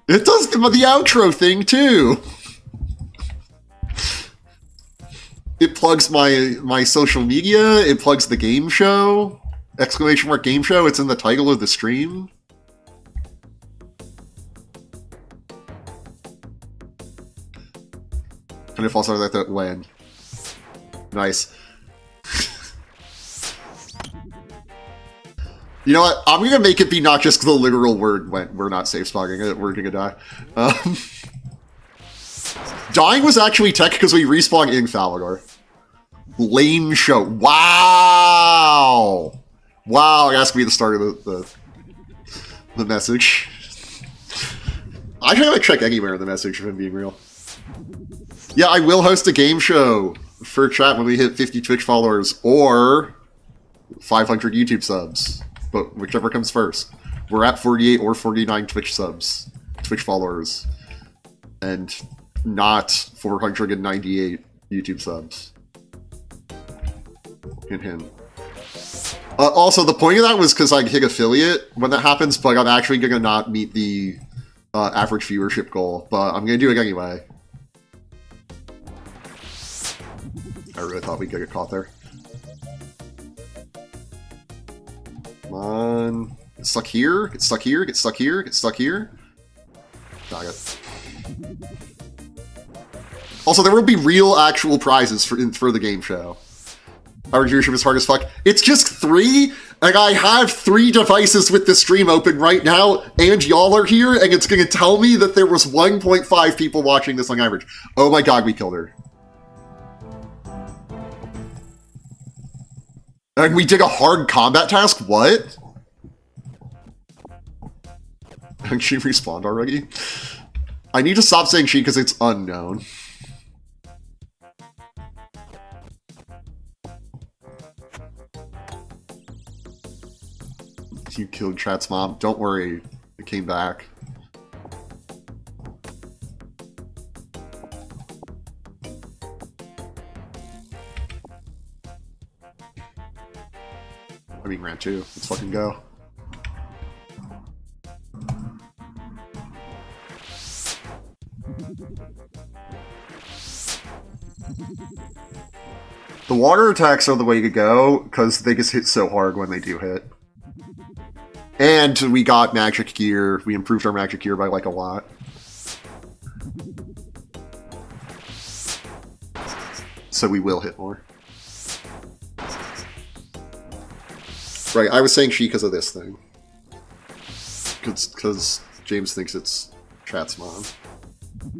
A: It does the outro thing, too! It plugs my social media, it plugs the game show. Exclamation mark game show, it's in the title of the stream. And it falls out like that when. Nice. You know what? I'm gonna make it be not just the literal word when we're not safe spawning it, we're gonna die. Dying was actually tech because we respawned in Falador. Lame show. Wow! Wow, it has to be the start of the message. I can't like check anywhere in the message if I'm being real. Yeah, I will host a game show for chat when we hit 50 Twitch followers or 500 YouTube subs. But whichever comes first. We're at 48 or 49 Twitch subs. Twitch followers. and not 498 YouTube subs. Hint, hint. Also, the point of that was because I hit affiliate when that happens, but I'm actually going to not meet the average viewership goal, but I'm going to do it anyway. I really thought we'd get caught there. Come on. Get stuck here, get stuck here, get stuck here, get stuck here. Got it. Also, there will be real, actual prizes for the game show. Our viewership is hard as fuck. It's just 3, and I have 3 devices with the stream open right now, and y'all are here, and it's gonna tell me that there was 1.5 people watching this on average. Oh my god, we killed her. And we did a hard combat task? What? And she respawned already? I need to stop saying she because it's unknown. You killed Chat's mom. Don't worry, it came back. I mean, ran 2. Let's fucking go. The water attacks are the way to go, because they just hit so hard when they do hit. And we got magic gear. We improved our magic gear by, like, a lot. So we will hit more. Right, I was saying she because of this thing. Because James thinks it's Chat's mom.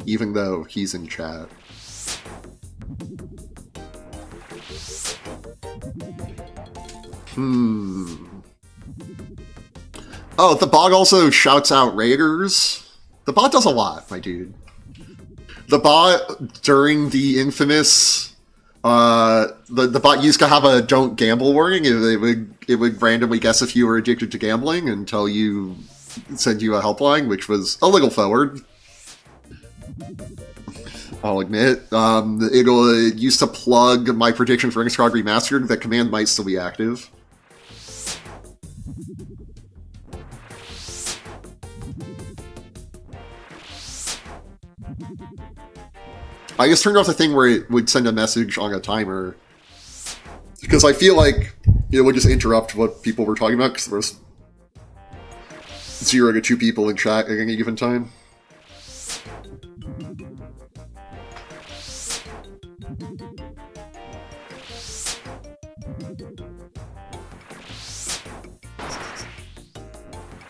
A: Even though he's in chat. Oh, the bot also shouts out raiders. The bot does a lot, my dude. The bot, during the infamous... the bot used to have a don't gamble warning. It would randomly guess if you were addicted to gambling and send you a helpline, which was a little forward. I'll admit. It used to plug my prediction for Innistrad Remastered. That command might still be active. I just turned off the thing where it would send a message on a timer. Because I feel like it would just interrupt what people were talking about, because there was 0 to 2 people in chat at any given time.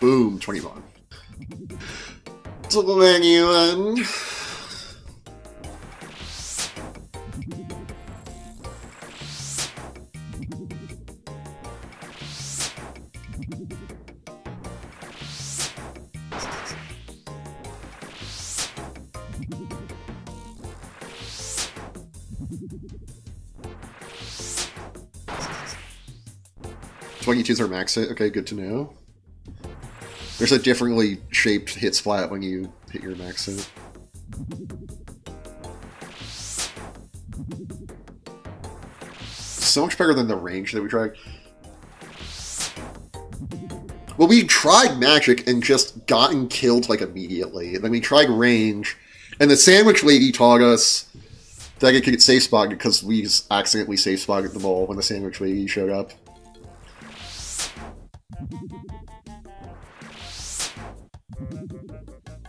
A: Boom, 21. 21. Are max hit. Okay, good to know. There's a differently shaped hit splat when you hit your max hit. So much better than the range that we tried. Well, we tried magic and just gotten killed like immediately. And then we tried range, and the sandwich lady taught us that it could get safe spotted because we accidentally safe spotted the mole when the sandwich lady showed up.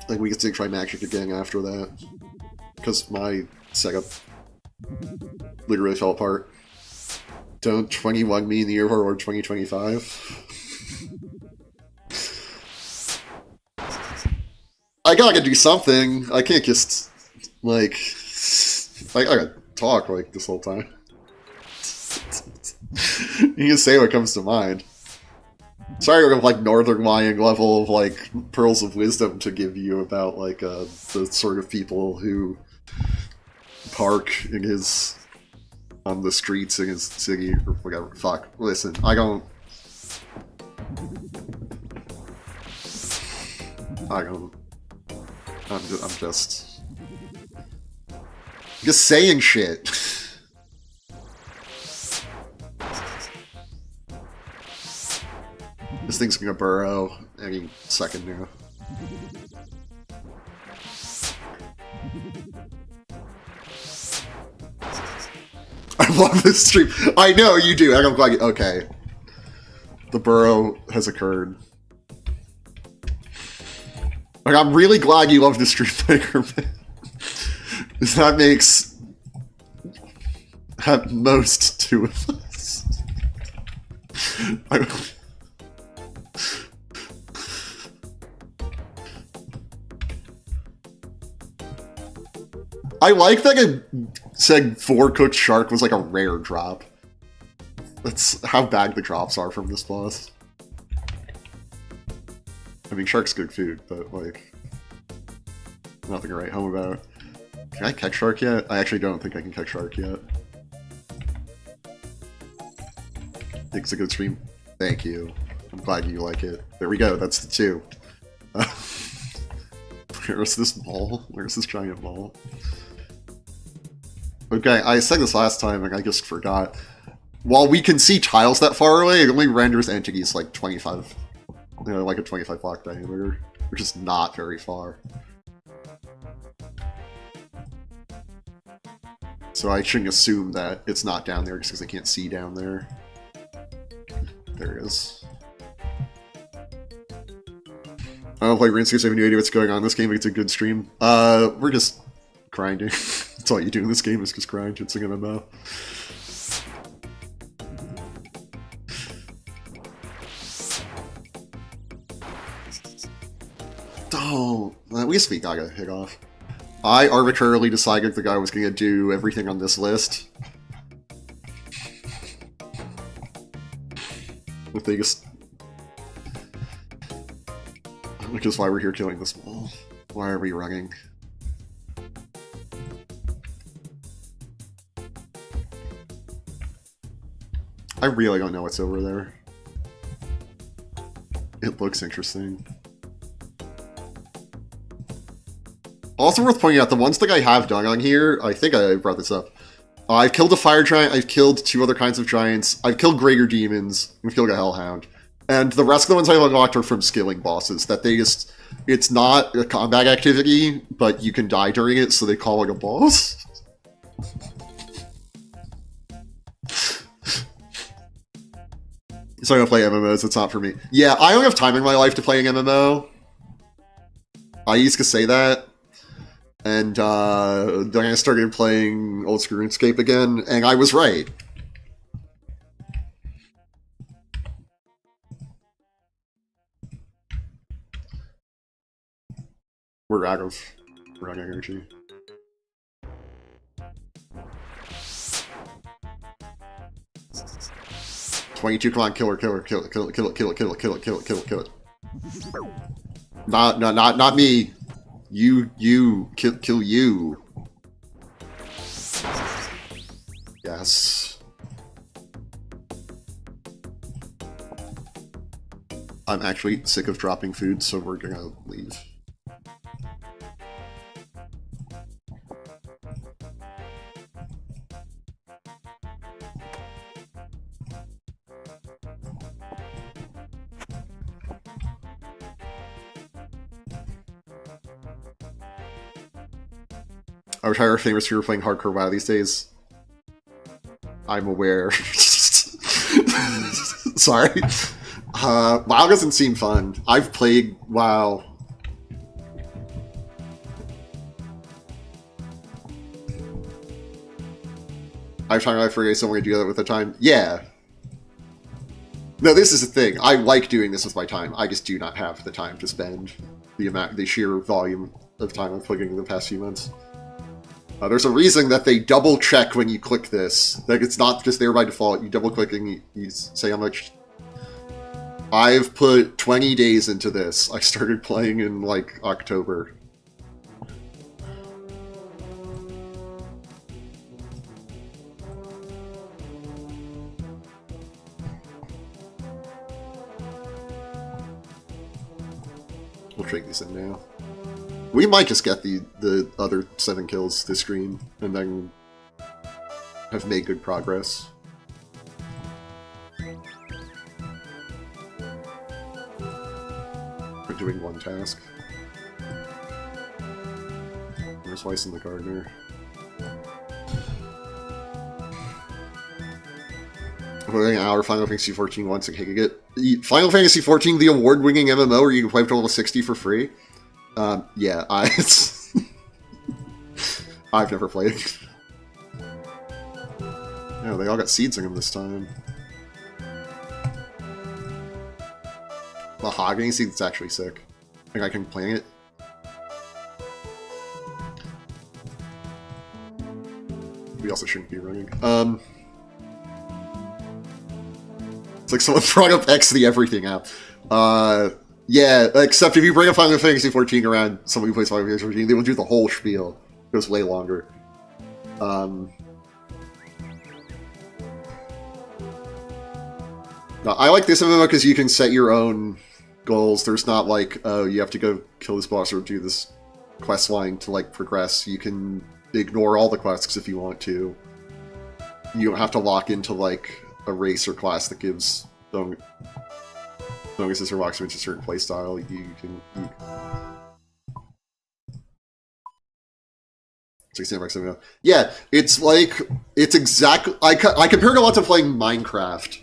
A: Like, we get to try magic again after that. Because my setup literally fell apart. Don't 21 me in the year or 2025. I gotta do something. I can't just, like... I gotta talk, like, this whole time. You can say what comes to mind. Sorry, we have like Northern Lion level of like pearls of wisdom to give you about like the sort of people who park in on the streets in his city or whatever. Fuck. Listen, I'm just Just saying shit. This thing's gonna burrow any second now. I love this stream. I know you do. I'm glad you... Okay. The burrow has occurred. Like, I'm really glad you love the stream maker, man. That makes... at most two of us. I like that it said 4-cooked shark was like a rare drop. That's how bad the drops are from this boss. I mean, shark's good food, but like... nothing to write home about. Can I catch shark yet? I actually don't think I can catch shark yet. Think it's a good stream? Thank you. I'm glad you like it. There we go, that's the 2. Where's this ball? Where's this giant ball? Okay, I said this last time and I just forgot. While we can see tiles that far away, it only renders entities like 25, you know, like a 25 block diameter, which is not very far. So I shouldn't assume that it's not down there just because I can't see down there. There it is. I don't play RuneScape, I have no idea what's going on in this game, but it's a good stream. We're just grinding. That's all you do in this game is just grind. It's an MMO. Oh, at least we got a hit off. I arbitrarily decided the guy was going to do everything on this list. If they just... which is why we're here killing this wall. Why are we running? I really don't know what's over there. It looks interesting. Also worth pointing out, the ones that I have done on here, I think I brought this up. I've killed a fire giant, I've killed 2 other kinds of giants, I've killed greater demons, I've killed a hellhound. And the rest of the ones I've unlocked are from skilling bosses, that they just... it's not a combat activity, but you can die during it, so they call it a boss. So I'm gonna play MMOs, it's not for me. Yeah, I don't have time in my life to play an MMO. I used to say that. And then I started playing old school RuneScape again, and I was right. We're out of energy. "22, come on, kill her, kill her, kill it, kill it, kill it, kill it, kill it, kill it, kill it, kill it, kill it." Not me. You, kill you. Yes. I'm actually sick of dropping food, so we're gonna leave. I wish I were famous for playing hardcore WoW these days. I'm aware. Sorry. WoW doesn't seem fun. I've played WoW. I'm trying to figure out some way to do that with the time. Yeah. No, this is the thing. I like doing this with my time. I just do not have the time to spend the sheer volume of time I've put in the past few months. There's a reason that they double check when you click this. Like, it's not just there by default. You double click and you say how much. I've put 20 days into this. I started playing in, like, October. We'll take these in now. We might just get the other 7 kills this screen, and then have made good progress. We're doing one task. There's Weiss and the Gardener. Playing an hour Final Fantasy XIV once and kicking it. Final Fantasy XIV, the award-winning MMO where you can play up to level 60 for free. Yeah, I've never played. Yeah, they all got seeds in them this time. Mahogany seed's actually sick. I think I can plant it. We also shouldn't be running. It's like someone brought up X the Everything app. Yeah, except if you bring up Final Fantasy XIV around somebody who plays Final Fantasy XIV, they will do the whole spiel. It goes way longer. I like this MMO because you can set your own goals. There's not like, oh, you have to go kill this boss or do this quest line to like progress. You can ignore all the quests if you want to. You don't have to lock into like a race or class that gives bonuses or locks into a certain playstyle. You can. Yeah, it's like it's exactly. I compare it a lot to playing Minecraft,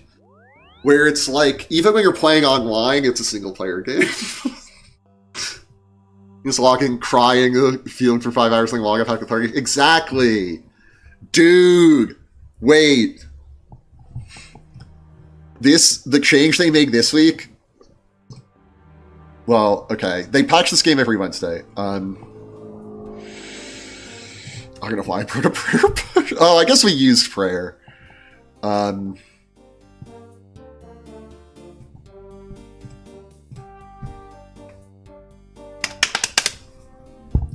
A: where it's like even when you're playing online, it's a single player game. Just logging, crying, feeling for 5 hours, like log off the target. Exactly, dude. Wait. The change they make this week. Well, okay, they patch this game every Wednesday. I don't know why I put a prayer. Oh, I guess we used prayer.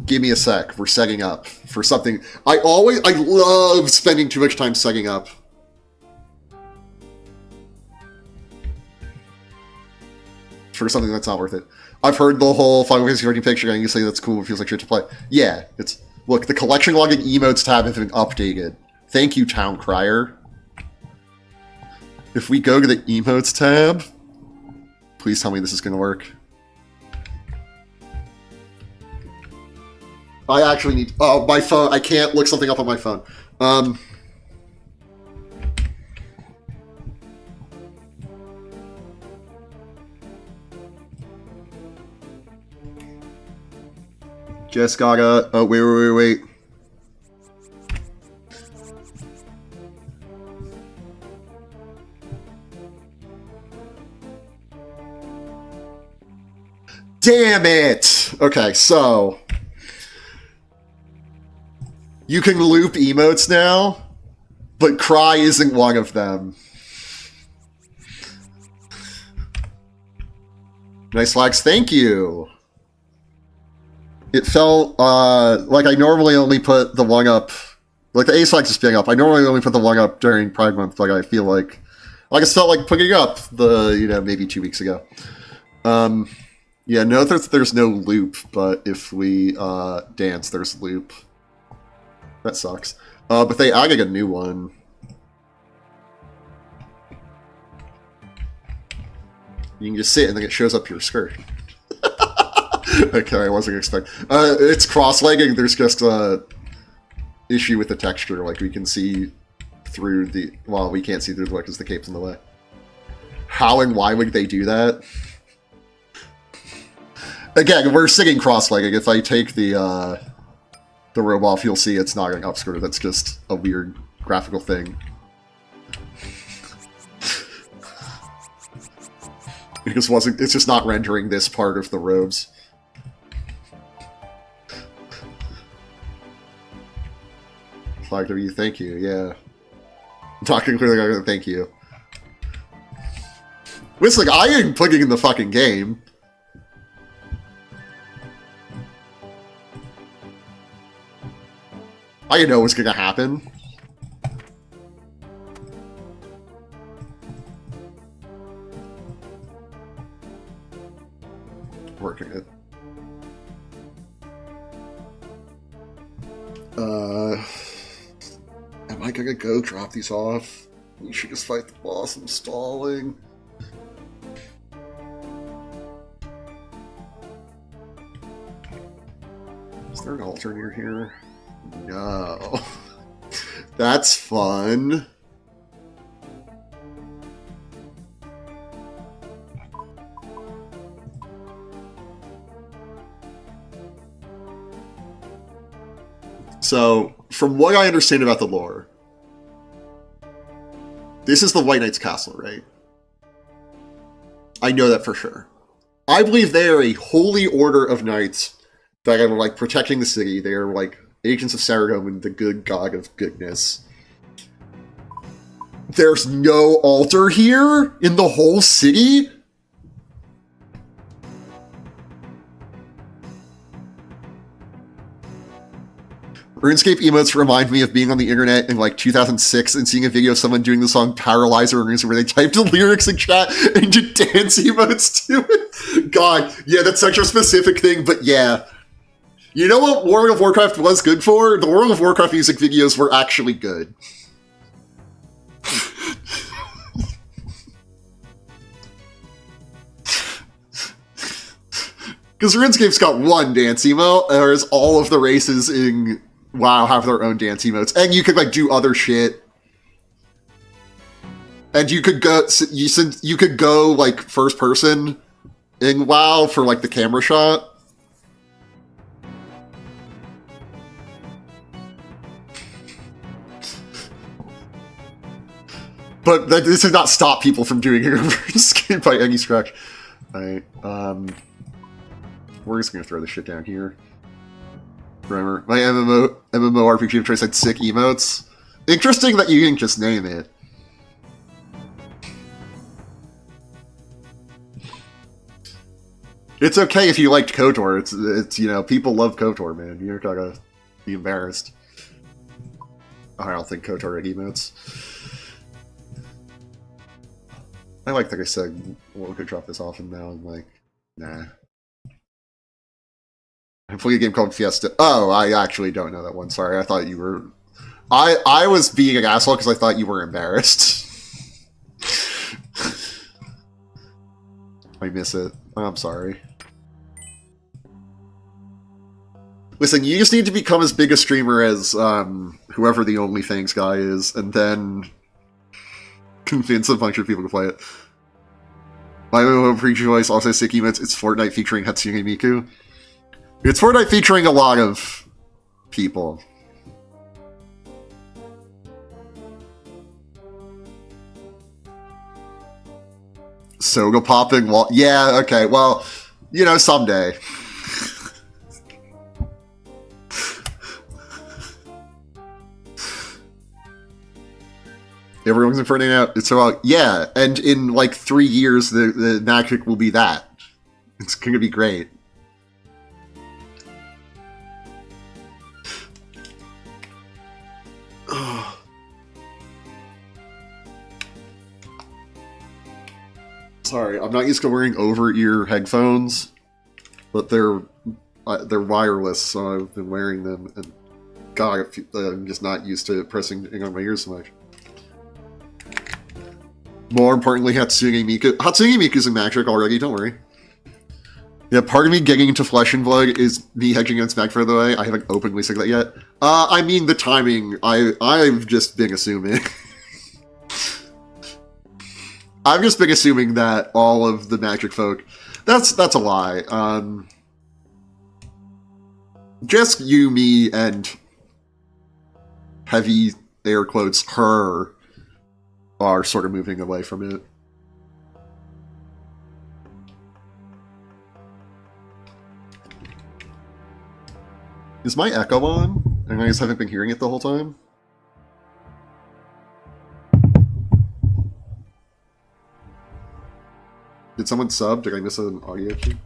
A: Give me a sec. We're setting up for something. I love spending too much time setting up. For something that's not worth it. I've heard the whole Final Fantasy XIV picture and you say that's cool, it feels like shit to play. Yeah, it's... Look, the collection logging emotes tab has been updated. Thank you, Town Crier. If we go to the emotes tab... Please tell me this is gonna work. I actually need... Oh, my phone. I can't look something up on my phone. Just gotta... Oh, wait. Damn it! Okay, so... You can loop emotes now, but cry isn't one of them. Nice flags, thank you! It felt like I normally only put the one up, like the ace flags is being up. I normally only put the one up during Pride Month, but I feel like I just felt like putting it up maybe 2 weeks ago. Yeah, no, there's no loop, but if we dance, there's loop. That sucks. But they added a new one. You can just sit and then it shows up your skirt. Okay, I wasn't expecting. It's cross-legging. There's just a issue with the texture. Like we can see through the. Well, we can't see through the way because the cape's in the way. How and why would they do that? Again, we're sitting cross-legging. If I take the robe off, you'll see it's not an upskirt. That's just a weird graphical thing. It's just not rendering this part of the robes. Flag W, thank you, yeah. I'm talking clearly, thank you. Listen, I ain't putting in the fucking game. I didn't know what's gonna happen. Working it. Am I gonna go drop these off? We should just fight the boss. I'm stalling. Is there an altar near here? No. That's fun. So, from what I understand about the lore, this is the White Knight's castle, right? I know that for sure. I believe they are a holy order of knights that are, like, protecting the city. They are, like, agents of Saradomin, the good god of goodness. There's no altar here in the whole city? RuneScape emotes remind me of being on the internet in like 2006 and seeing a video of someone doing the song Paralyzer where they typed the lyrics in chat and did dance emotes to it. God, yeah, that's such a specific thing, but yeah. You know what World of Warcraft was good for? The World of Warcraft music videos were actually good. Because RuneScape's got one dance emote, whereas all of the races in WoW have their own dance emotes, and you could like do other shit, and you could go like first person in WoW for like the camera shot. But this does not stop people from doing it in RuneScape by any stretch. Alright, we're just gonna throw this shit down here. Remember, my MMORPG of choice had sick emotes. Interesting that you didn't just name it. It's okay if you liked KOTOR. It's you know, people love KOTOR, man. You're not gonna be embarrassed. I don't think KOTOR had emotes. I like that I said, well, we could drop this off, and now I'm like, nah. I play a game called Fiesta. Oh, I actually don't know that one. Sorry, I thought you were... I was being an asshole because I thought you were embarrassed. I miss it. I'm sorry. Listen, you just need to become as big a streamer as whoever the OnlyFans guy is, and then convince a bunch of people to play it. My MMO pre-choice also sick emotes. It's Fortnite featuring Hatsune Miku. It's Fortnite featuring a lot of people. Soga popping wall. Yeah, okay, well, you know, someday. Everyone's inferning out. It's about, yeah, and in like 3 years, the magic will be that. It's gonna be great. Sorry, I'm not used to wearing over-ear headphones, but they're wireless, so I've been wearing them, and God, I'm just not used to pressing on my ears so much. More importantly, Hatsune Miku. Hatsune Miku's in Magic already, don't worry. Yeah, part of me getting into Flesh and Blood is me hedging against Magic, by the way. I haven't openly said that yet. I mean, the timing, I've just been assuming. I've just been assuming that all of the Magic folk... That's a lie. Just you, me, and heavy air quotes, her, are sort of moving away from it. Is my echo on? And I just haven't been hearing it the whole time? Did someone sub? Did I miss an audio cue?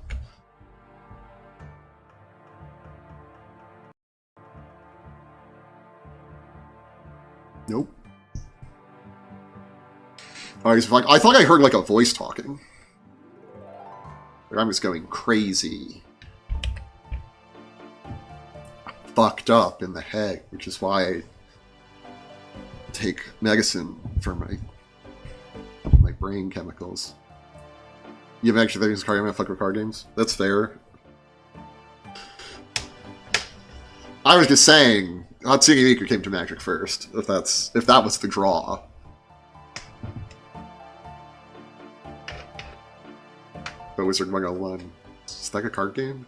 A: Nope. I thought I heard like a voice talking. I'm just going crazy. fucked up in the head, which is why I take medicine for my brain chemicals. You have actually things card game, fuck with card games? That's fair. I was just saying, Hatsune Miku came to Magic first, if that was the draw. But Wizard 101. Is that a card game?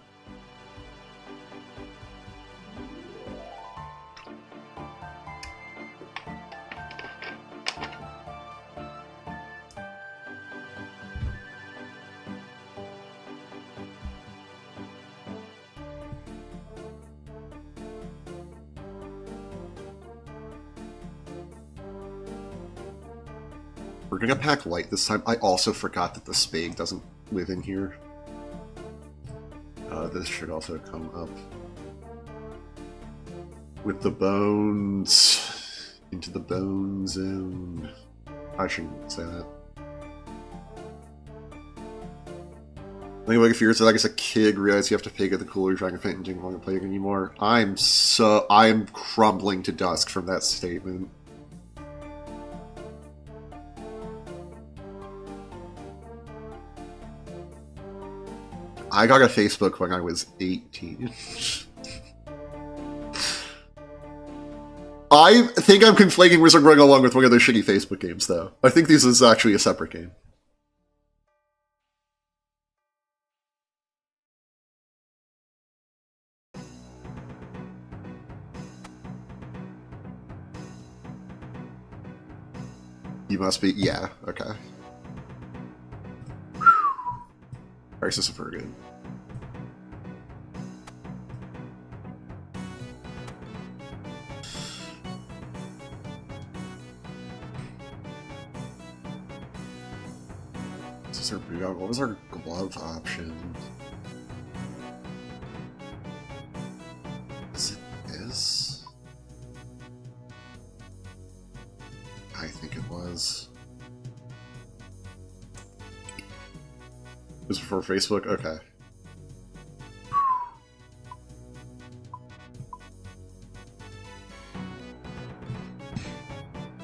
A: We're gonna pack light this time. I also forgot that the spade doesn't live in here. This should also come up with the bones into the bone zone. I shouldn't say that. I think like if you're like as a kid realize you have to pay get the cooler trying to paint and didn't want to play it anymore. I'm crumbling to dust from that statement. I got a Facebook when I was 18. I think I'm conflating Wizard Running Along with one of those shitty Facebook games, though. I think this is actually a separate game. You must be... yeah, okay. Crisis averted. What was our glove option? Is it this? I think it was. This was before Facebook? Okay.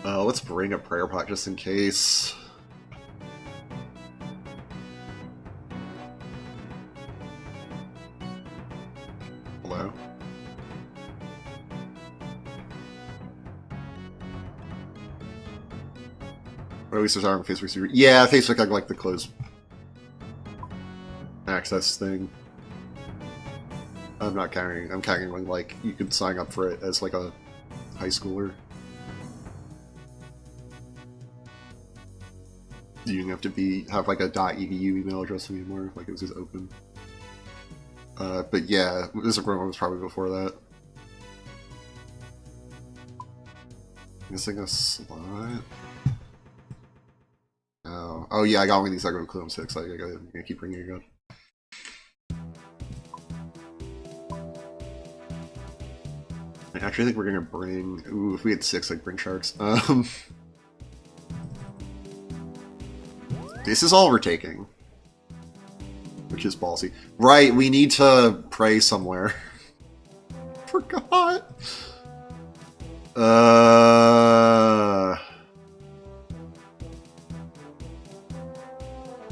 A: Let's bring a prayer pot just in case. Hello? Or at least there's our Facebook. Yeah, Facebook had like the closed access thing. I'm not counting. I'm counting when like you could sign up for it as like a high schooler. You didn't have to have like a .edu email address anymore. Like it was just open. But yeah, this was probably before that. Missing a slot. Oh yeah, I got one of these. I go to Clone 6. I gotta keep bringing it up. I actually think we're gonna bring. Ooh, if we had 6, I'd bring sharks. This is all we're taking, which is ballsy. Right, we need to pray somewhere. Forgot.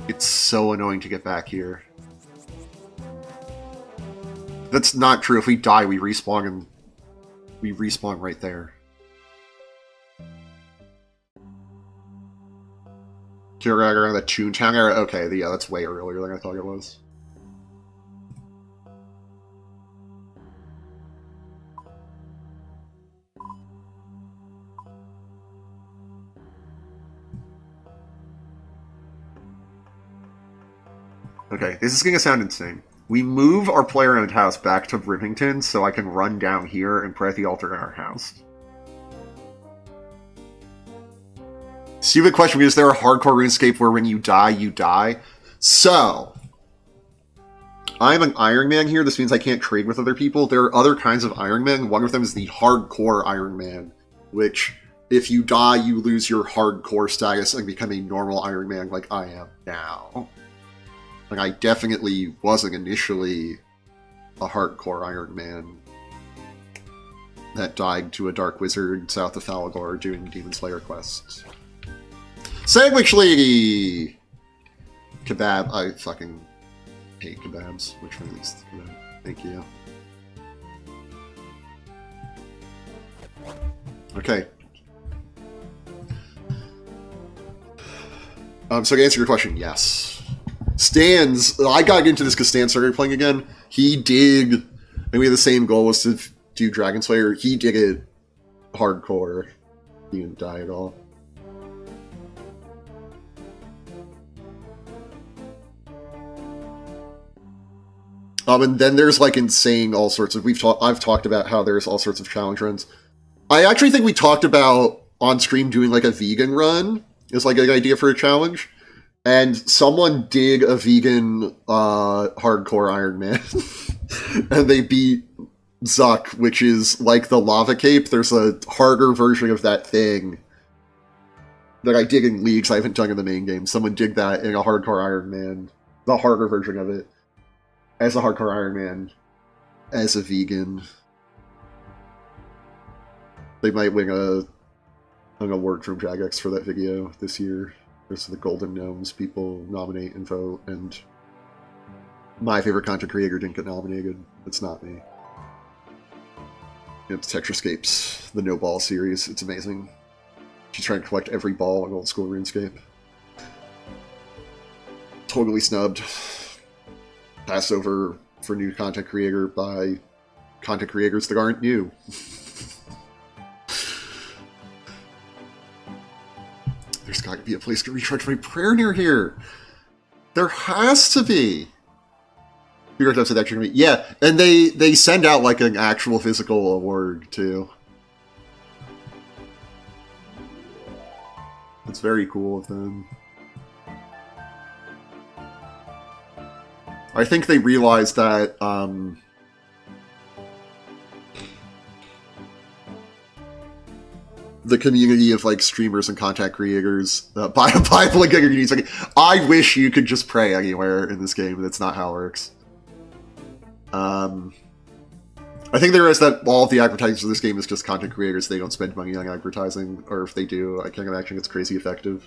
A: It's so annoying to get back here. That's not true. If we die, we respawn and we respawn right there. Around the Toontown era? Okay, yeah, that's way earlier than I thought it was. Okay, this is gonna sound insane. We move our player-owned house back to Rivington so I can run down here and pray at the altar in our house. Stupid question, is there a hardcore RuneScape where when you die, you die? So, I'm an Iron Man here. This means I can't trade with other people. There are other kinds of Iron Man. One of them is the hardcore Iron Man, which, if you die, you lose your hardcore status and become a normal Iron Man like I am now. Like, I definitely wasn't initially a hardcore Iron Man. that died to a Dark Wizard south of Falagor doing Demon Slayer quests. Sandwich Lady! Kebab. I fucking hate kebabs. Which one is the kebab? Thank you. Okay. So to answer your question, yes. Stan's, I got into this because Stan started playing again. He did, and we had the same goal, was to do Dragon Slayer. He did it hardcore. He didn't die at all. And then there's like insane all sorts of, I've talked about how there's all sorts of challenge runs. I actually think we talked about on stream doing like a vegan run is like an idea for a challenge. And someone did a vegan hardcore Iron Man. And they beat Zuck, which is like the lava cape. There's a harder version of that thing that I did in Leagues. I haven't done in the main game. Someone did that in a hardcore Iron Man. The harder version of it. As a hardcore Iron Man. As a vegan. They might win an award from Jagex for that video this year. There's the Golden Gnomes people nominate and vote, and my favorite content creator didn't get nominated. It's not me. It's Tetrascapes, the No Ball series. It's amazing. She's trying to collect every ball in old school RuneScape. Totally snubbed. Passed over for new content creator by content creators that aren't new. There's got to be a place to recharge my prayer near here. There has to be. Yeah, and they send out like an actual physical award too. It's very cool of them. I think they realized that the community of like streamers and content creators, Bible and communities, like, I wish you could just pray anywhere in this game. That's not how it works. I think there is that all of the advertising for this game is just content creators. They don't spend money on advertising, or if they do, I can't imagine it's crazy effective.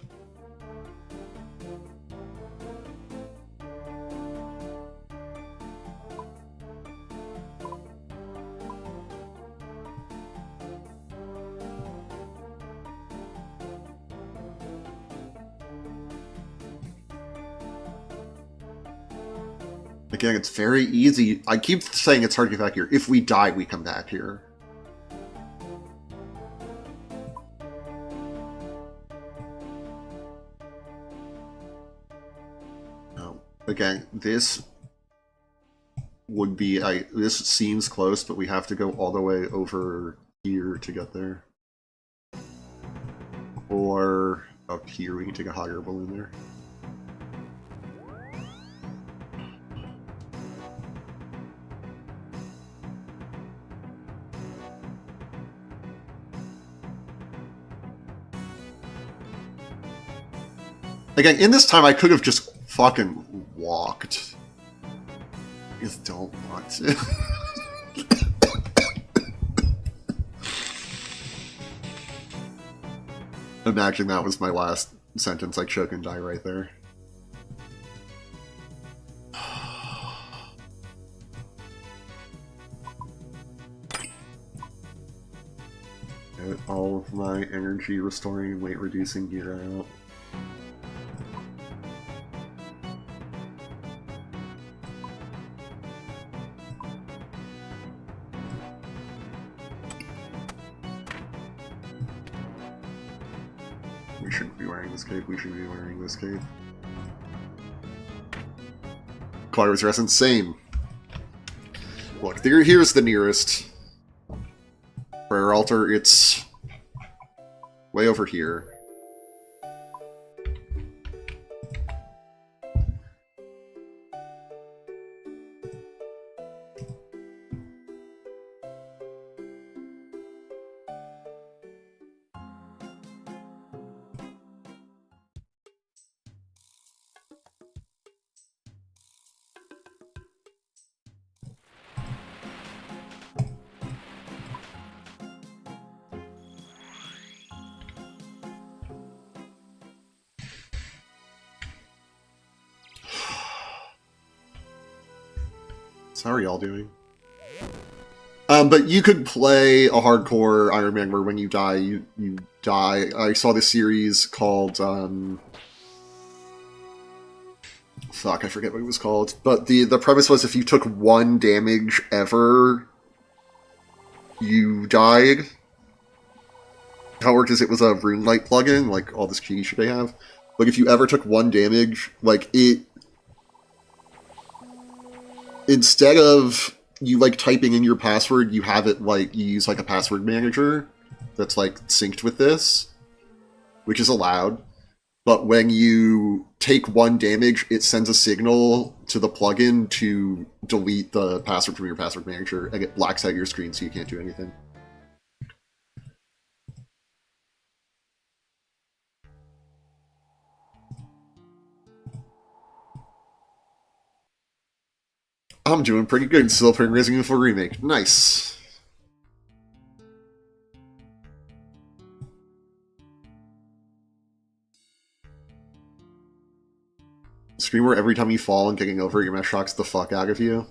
A: Again, it's very easy. I keep saying it's hard to get back here. If we die, we come back here. Again, this would be... this seems close, but we have to go all the way over here to get there. Or up here, we can take a higher balloon there. Again, in this time, I could have just fucking walked. I just don't want to. Imagine that was my last sentence. I choke and die right there. Get all of my energy restoring and weight reducing gear out. We shouldn't be wearing this cape. We should be wearing this cape. Clara's Resonance, same. Look, here's the nearest prayer altar. It's way over here. So how are y'all doing? But you could play a hardcore Iron Man where when you die, you die. I saw this series called, fuck, I forget what it was called. But the premise was if you took 1 damage ever, you died. How it worked is it was a RuneLite plugin, like all this cheaty shit they have. Like if you ever took 1 damage, like it... Instead of you like typing in your password, you have it like you use like a password manager that's like synced with this, which is allowed. But when you take 1 damage, it sends a signal to the plugin to delete the password from your password manager, and it blacks out your screen so you can't do anything. I'm doing pretty good. Still playing Resident Evil Remake. Nice. Scream where every time you fall and getting over it, your mess shocks the fuck out of you.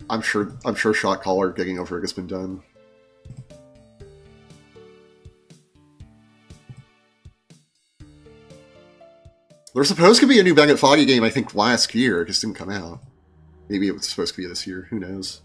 A: I'm sure shot caller getting over it has been done. There's supposed to be a new Bang It Foggy game, I think, last year. It just didn't come out. Maybe it was supposed to be this year. Who knows?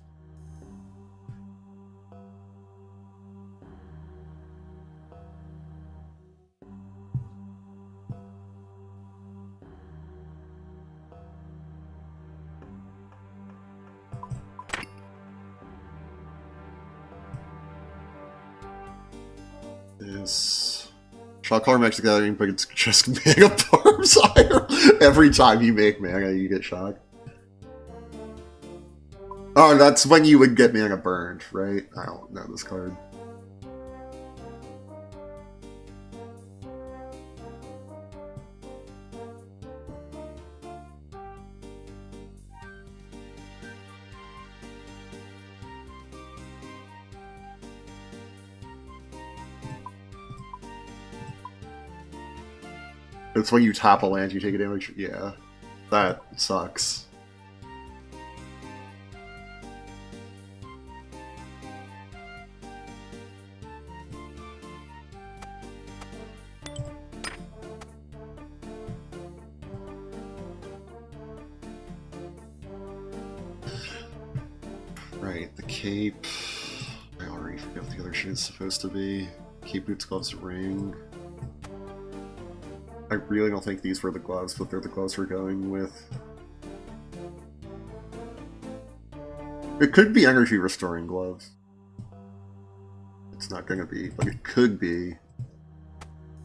A: This shot caller makes the gathering, but it's just Mega Farms higher. Every time you make mana, you get shocked. Oh, that's when you would get mana burned, right? I don't know this card. It's when you tap a land, you take a damage. Yeah, that sucks. Right, the cape. I already forgot what the other shit is supposed to be. Cape, boots, gloves, ring. I really don't think these were the gloves, but they're the gloves we're going with. It could be energy restoring gloves. It's not gonna be, but it could be.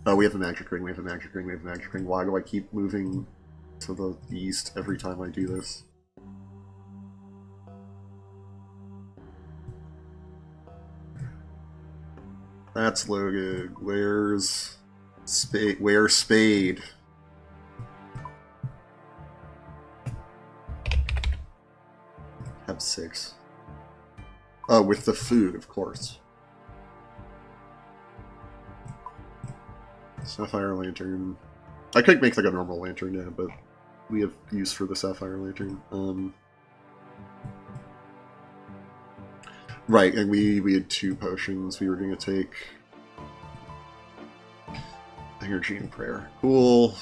A: Oh, we have a magic ring, we have a magic ring, we have a magic ring. Why do I keep moving to the east every time I do this? That's loaded. Where's Spade? Where's Spade? Have 6. Oh, with the food, of course. Sapphire Lantern. I could make like a normal lantern now, but we have use for the Sapphire Lantern. Right, and we had 2 potions we were going to take. Energy and Prayer. Cool.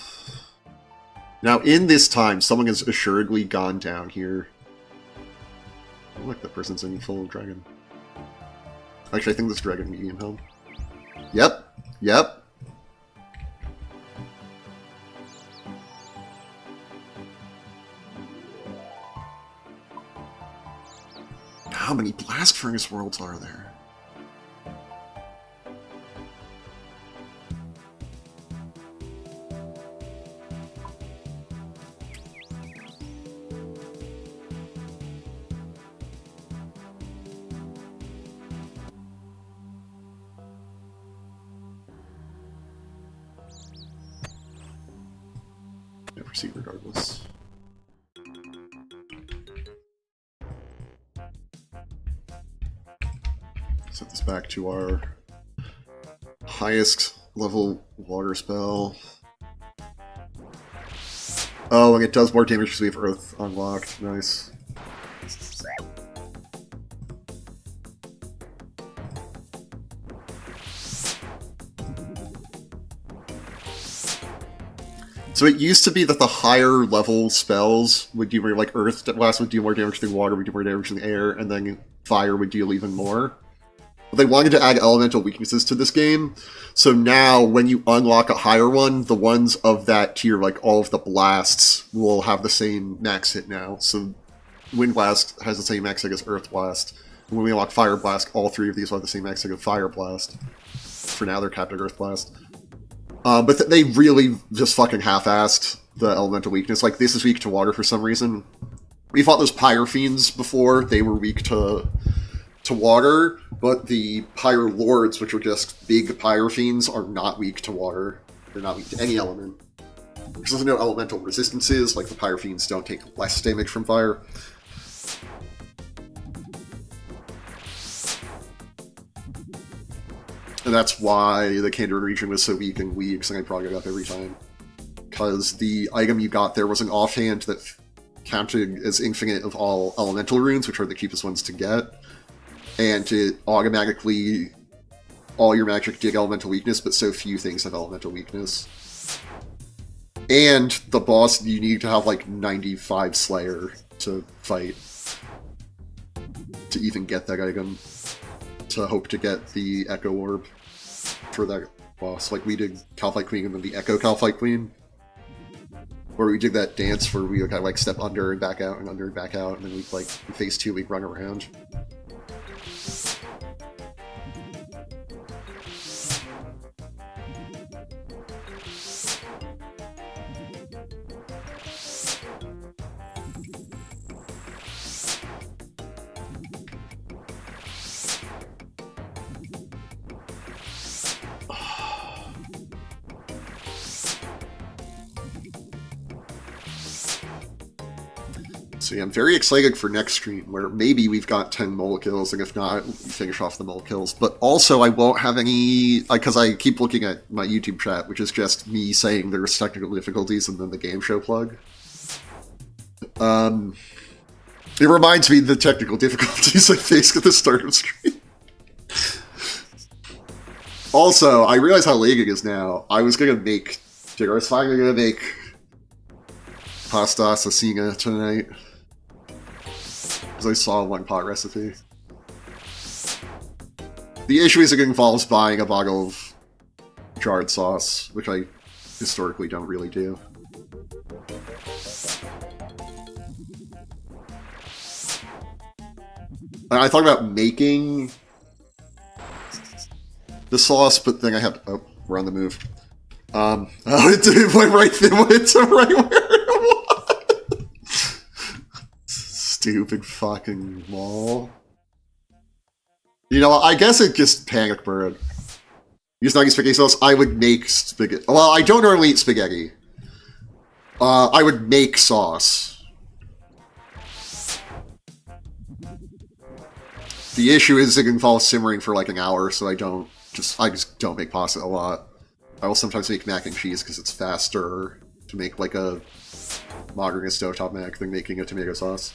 A: Now, in this time, someone has assuredly gone down here. Oh, look, that person's in full dragon. Actually, I think this dragon medium helm. Yep. Yep. How many Blast Furnace worlds are there? Yeah, proceed regardless. Set this back to our highest level water spell. Oh, and it does more damage because we have Earth unlocked. Nice. So it used to be that the higher level spells would do more, like Earth Blast would do more damage through water, would do more damage in the air, and then Fire would deal even more. But they wanted to add elemental weaknesses to this game, so now when you unlock a higher one, the ones of that tier, like all of the blasts, will have the same max hit now. So Wind Blast has the same max hit as Earth Blast. And when we unlock Fire Blast, all three of these will have the same max hit as Fire Blast. For now, they're capped at Earth Blast. But they really just fucking half-assed the elemental weakness. Like, this is weak to water for some reason. We fought those Pyre Fiends before. They were weak to water, but the Pyre Lords, which are just big Pyre Fiends, are not weak to water. They're not weak to any element. Because there's no elemental resistances, like the Pyre Fiends don't take less damage from fire. And that's why the Kandarin region was so weak and weak, and I brought it up every time. Because the item you got there was an offhand that counted as infinite of all elemental runes, which are the cheapest ones to get. And it automatically, all your magic did elemental weakness, but so few things have elemental weakness. And the boss, you need to have like 95 Slayer to fight. To even get that item. To hope to get the Echo Orb for that boss. Like we did Calphite Queen and then the Echo Calphite Queen. Where we did that dance where we kind of like step under and back out and under and back out, and then we like in phase 2 we run around. So yeah, I'm very excited for next stream, where maybe we've got 10 mole kills, and if not, we finish off the mole kills. But also, I won't have any, because I keep looking at my YouTube chat, which is just me saying there's technical difficulties and then the game show plug. It reminds me of the technical difficulties I faced at the start of stream. Also, I realize how late it is now. I was gonna make, I was finally gonna make pasta assassina tonight. Because I saw a one-pot recipe. The issue is it involves buying a bottle of jarred sauce, which I historically don't really do. And I thought about making the sauce, but then I had to, oh, we're on the move. Oh, it went right where it was. Stupid fucking wall. You know, I guess it just panic bird. Use not spaghetti sauce. I would make spaghetti. Well, I don't normally eat spaghetti. I would make sauce. The issue is it involves simmering for like an hour, so I just don't make pasta a lot. I will sometimes make mac and cheese because it's faster to make like a modernist stovetop mac than making a tomato sauce.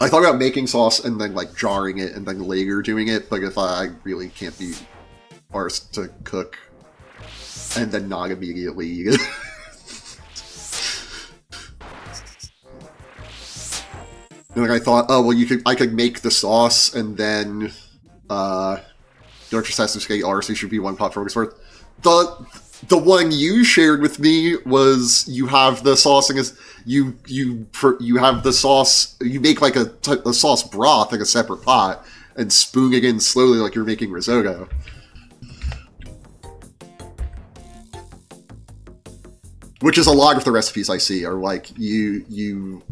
A: I thought about making sauce and then like jarring it and then later doing it, but if I really can't be arsed to cook and then not immediately eat it. And like I thought, oh well, I could make the sauce and then don't just have some spaghetti RC should be one pot focus worth. The one you shared with me was you have the sauce and you have the sauce, you make like a sauce broth like a separate pot and spoon it in slowly like you're making risotto. Which is a lot of the recipes I see are like you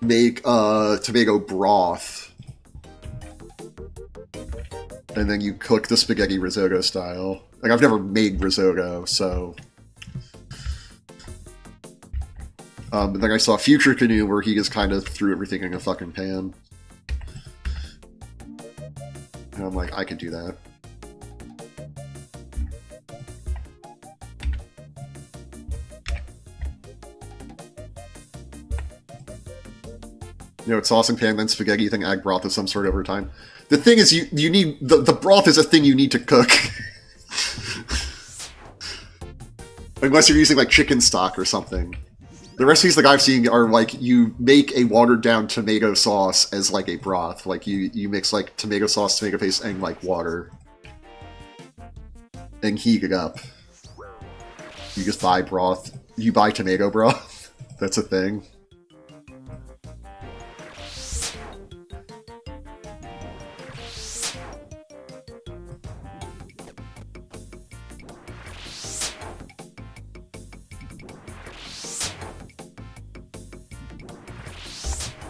A: make a tomato broth and then you cook the spaghetti risotto style. Like, I've never made risotto, so... but then I saw Future Canoe where he just kind of threw everything in a fucking pan. And I'm like, I can do that. You know, it's sauce and pan, then spaghetti, then egg broth of some sort over time. The thing is, you need... The broth is a thing you need to cook. Unless you're using, like, chicken stock or something. The recipes that I've seen are, like, you make a watered-down tomato sauce as, like, a broth. Like, you mix, like, tomato sauce, tomato paste, and, like, water. And heat it up. You just buy broth. You buy tomato broth. That's a thing.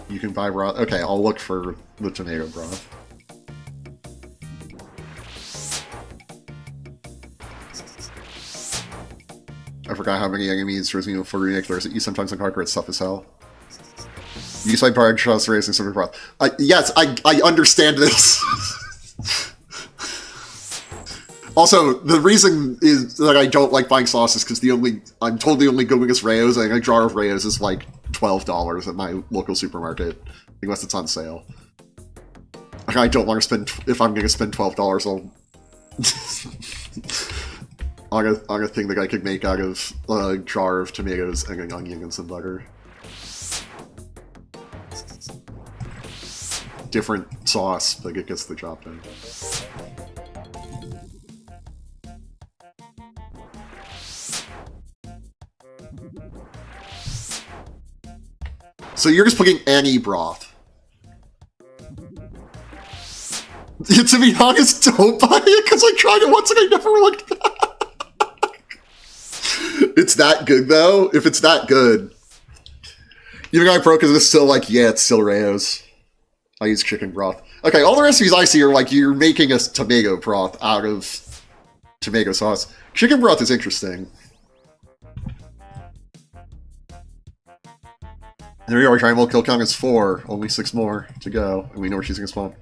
A: You can buy broth. Okay, I'll look for the tomato broth. I forgot how many enemies Rosino for ridiculous. You sometimes encounter it's tough as hell. You decide bar trust raising some broth. Yes, I understand this. Also, the reason is that I don't like buying sauces because I'm totally only going as Rayo's, and a jar of Rayo's is like $12 at my local supermarket, unless it's on sale. I don't want to spend, if I'm going to spend $12 on a thing that I could make out of a jar of tomatoes and an onion and some butter. Different sauce, but it gets the job done. So you're just putting any broth. To be honest, don't buy it, because I tried it once and I never looked back. It's that good, though. If it's that good. Even though I broke it, it's still like, yeah, it's still Rayo's. I use chicken broth. Okay, all the recipes I see are like, you're making a tomato broth out of tomato sauce. Chicken broth is interesting. There we go, our triangle kill count is 4. Only 6 more to go, and we know where she's gonna spawn.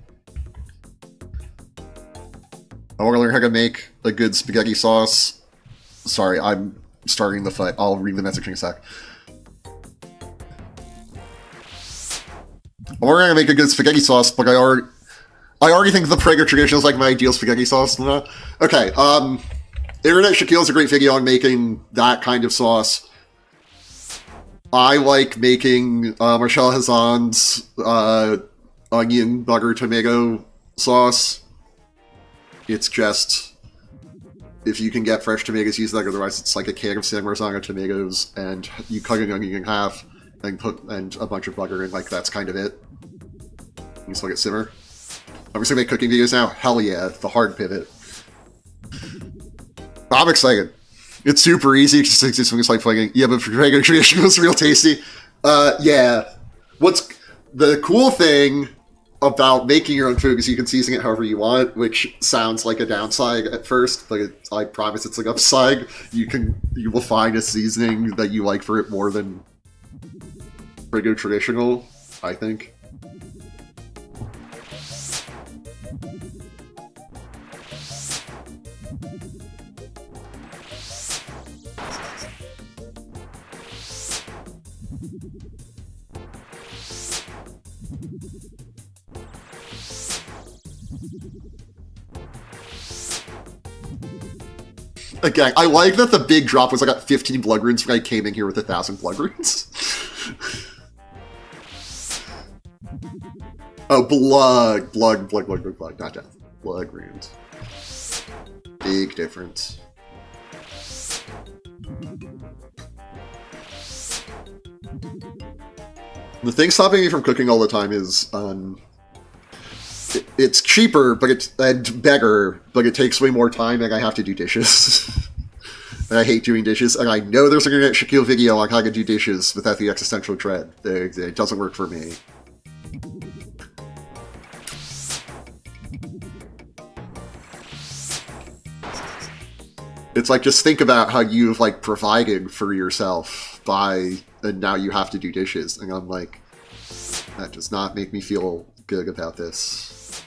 A: I want to learn how to make a good spaghetti sauce. Sorry, I'm starting the fight. I'll read the message in a sec. I want to learn how to make a good spaghetti sauce, but I already think the Prager tradition is like my ideal spaghetti sauce. Okay, Internet Shaquille is a great video on making that kind of sauce. I like making Marcel Hazan's onion, butter, tomato sauce. It's just, if you can get fresh tomatoes, use that. Otherwise, it's like a can of San Marzano tomatoes, and you cut an onion in half, and put a bunch of butter in. Like, that's kind of it. You just let it simmer. I'm just gonna make cooking videos now. Hell yeah, the hard pivot. I'm excited. It's super easy. Just takes this like playing. Yeah, but for regular tradition, it's real tasty. Yeah. What's the cool thing about making your own food is you can season it however you want, which sounds like a downside at first, but I promise it's an upside. You will find a seasoning that you like for it more than regular traditional, I think. Again, I like that the big drop was I got 15 blood runes when I came in here with 1,000 blood runes. Oh, blood, not death. Blood runes. Big difference. The thing stopping me from cooking all the time is, it's cheaper, and better, but it takes way more time, and I have to do dishes. And I hate doing dishes, and I know there's an Internet Shaquille video on how to do dishes without the existential dread. It doesn't work for me. It's like, just think about how you've, like, provided for yourself and now you have to do dishes. And I'm like, that does not make me feel good about this.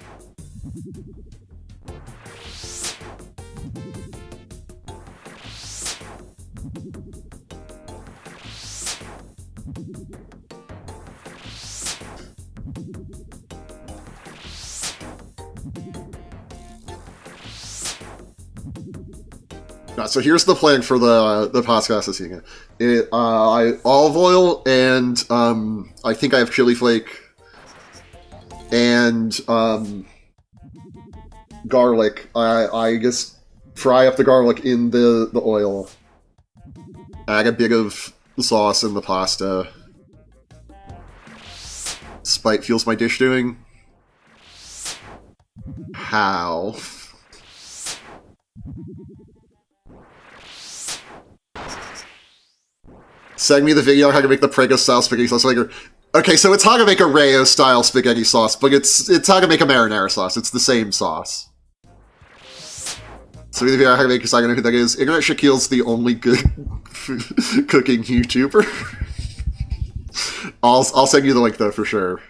A: So here's the plan for the podcast this evening. I olive oil and I think I have chili flake and garlic. I just fry up the garlic in the oil. Add a bit of the sauce in the pasta. Spite feels my dish doing. How? Send me the video on how to make the Prego-style spaghetti sauce maker. Okay, so it's how to make a Rayo-style spaghetti sauce, but it's how to make a marinara sauce. It's the same sauce. Send me the video on how to make, because I don't know who that is. Internet Shaquille's the only good cooking YouTuber. I'll send you the link, though, for sure.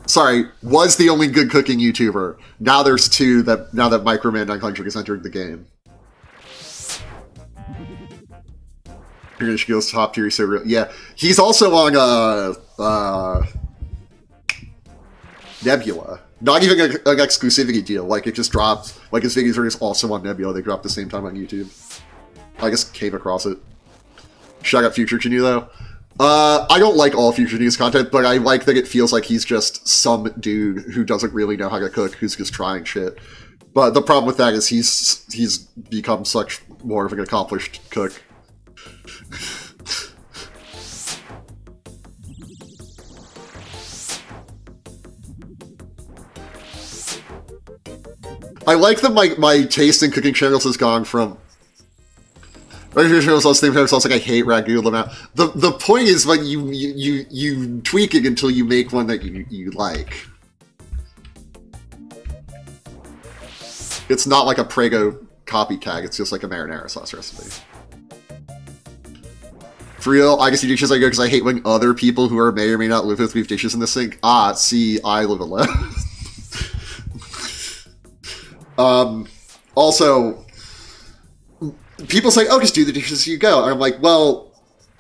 A: Sorry, was the only good cooking YouTuber. Now there's two now that Microman 900 has entered the game. Shaquille's top tier, so real. Yeah, he's also on Nebula. Not even an exclusivity deal. Like, it just dropped. Like, his videos are just also on Nebula. They drop at the same time on YouTube. I just came across it. Shout out Future Genu, though. I don't like all Future Genu's content, but I like that it feels like he's just some dude who doesn't really know how to cook, who's just trying shit. But the problem with that is he's become such more of an accomplished cook. I like that my taste in cooking channels has gone from sounds like I hate ragu now. The point is, like, you tweak it until you make one that you like. It's not like a Prego copycat. It's just like a marinara sauce recipe. For real, I guess you dishes I go because I hate when other people who may or may not live with me have dishes in the sink. Ah, see, I live alone. Also, people say, oh, just do the dishes as you go. And I'm like, well,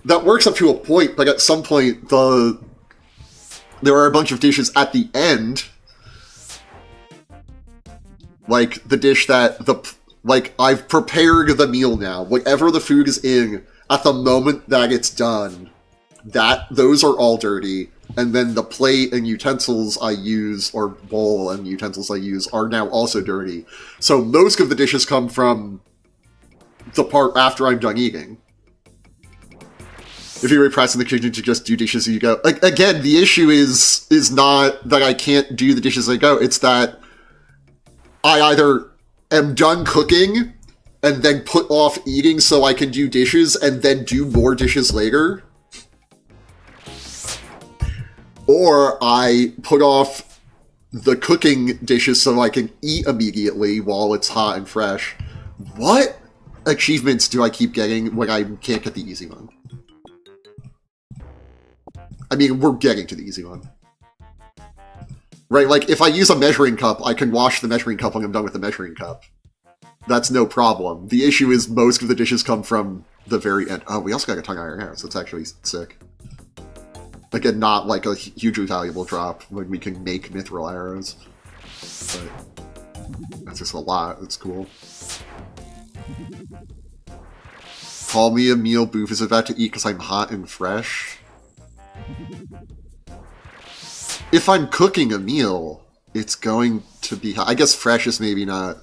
A: that works up to a point, but at some point, there are a bunch of dishes at the end. Like, the dish that, I've prepared the meal now. Whatever the food is in, at the moment that it's done, those are all dirty. And then the plate and utensils I use, or bowl and utensils I use, are now also dirty. So most of the dishes come from the part after I'm done eating. If you're really pressing the kitchen to just do dishes as you go. Like, again, the issue is not that I can't do the dishes as I go. It's that I either am done cooking and then put off eating so I can do dishes and then do more dishes later. Or I put off the cooking dishes so I can eat immediately while it's hot and fresh. What achievements do I keep getting when I can't get the easy one? I mean, we're getting to the easy one. Right, like, if I use a measuring cup, I can wash the measuring cup when I'm done with the measuring cup. That's no problem. The issue is most of the dishes come from the very end. Oh, we also got a tongue iron arrow, so it's actually sick. Again, not like a hugely valuable drop when we can make mithril arrows. But that's just a lot. That's cool. Call me a meal Boof is about to eat because I'm hot and fresh. If I'm cooking a meal, it's going to be hot. I guess fresh is maybe not.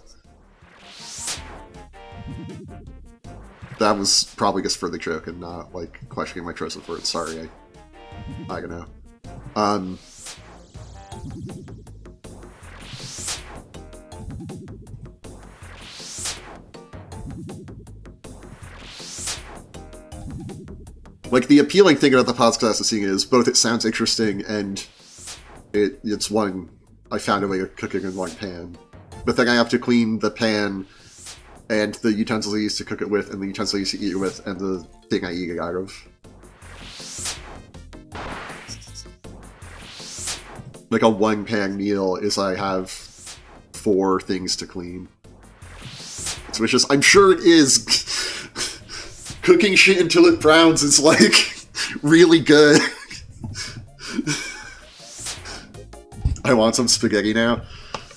A: That was probably just for the joke and not, like, questioning my choice of words. Sorry, I don't know. Like, the appealing thing about the podcast scene is both it sounds interesting and it's one I found a way of cooking in one pan. But then I have to clean the pan and the utensils I use to cook it with and the utensils I use to eat it with and the thing I eat it out of. Like a one-pan meal is I have 4 things to clean. Which is, I'm sure it is Cooking shit until it browns is, like, really good. I want some spaghetti now.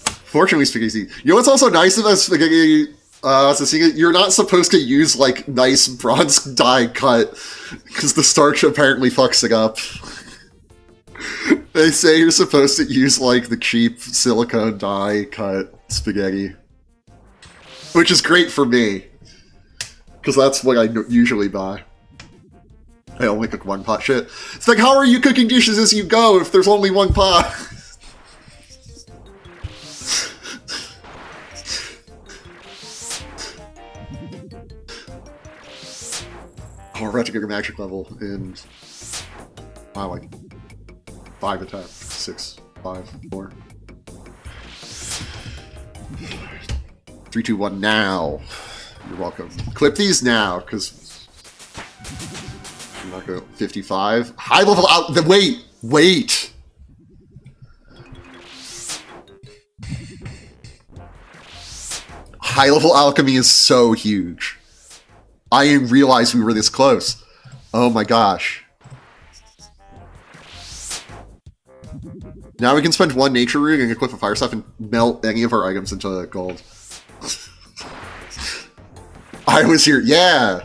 A: Fortunately, spaghetti. You know what's also nice about spaghetti? You're not supposed to use, like, nice bronze dye cut, because the starch apparently fucks it up. They say you're supposed to use, like, the cheap silicone dye cut spaghetti. Which is great for me. Because that's what I usually buy. I only cook one pot. Shit. It's like, how are you cooking dishes as you go if there's only one pot? Oh, we're about to get a magic level in... wow, like... 5 attacks. 6, 5, 4. 3, 2, 1, now! You're welcome. Clip these now, because... I'm not going to... 55. High level out... Wait! Wait! High level alchemy is so huge. I didn't realize we were this close. Oh my gosh. Now we can spend 1 nature rune and equip a fire staff and melt any of our items into gold. I was here, yeah!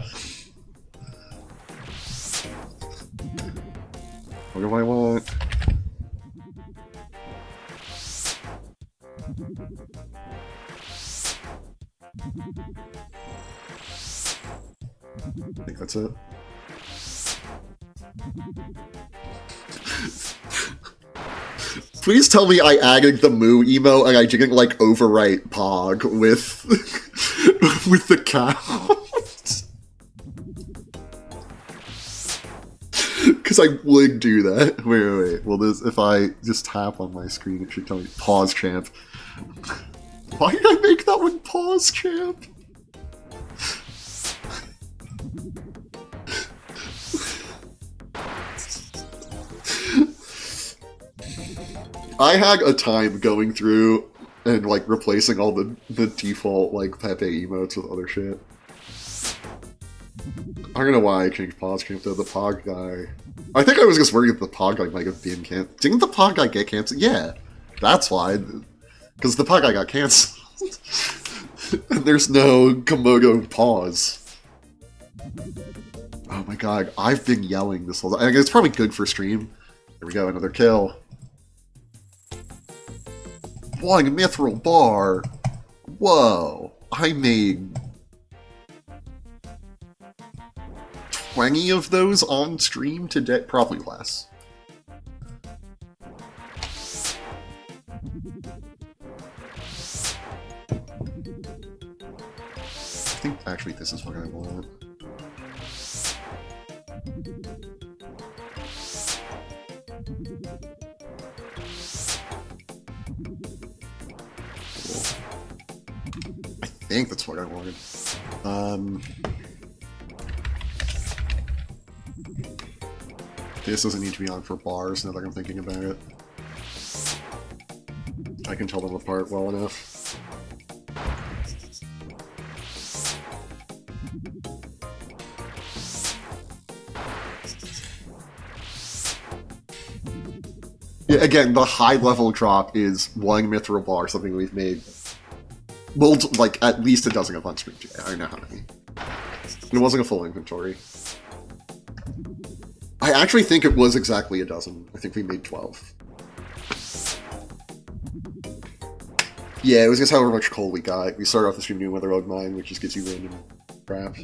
A: What do I want? I think that's it. Please tell me I added the moo emo and I didn't, like, overwrite Pog with with the cow. Because I would do that. Wait. Well, this, if I just tap on my screen, it should tell me pause champ. Why did I make that one pause champ? I had a time going through and, like, replacing all the default, like, Pepe emotes with other shit. I don't know why I changed pause champ though. The Pog guy. I think I was just worried that the Pog guy might have been cancelled. Didn't the Pog guy get cancelled? Yeah. That's why. Because the Pog guy got cancelled. And there's no Komodo pause. Oh my god. I've been yelling this whole time. I mean, it's probably good for stream. There we go. Another kill. 1 mithril bar. Whoa. I made 20 of those on stream today. Probably less. I think actually this is what I want. I think that's what I wanted. This doesn't need to be on for bars now that I'm thinking about it. I can tell them apart well enough. Yeah, again, the high level drop is 1 mithril bar, something we've made. Well, like, at least a dozen of on stream today. I know how many. It wasn't a full inventory. I actually think it was exactly a dozen. I think we made 12. Yeah, it was just however much coal we got. We started off the stream doing Weather Road Mine, which just gives you random crap.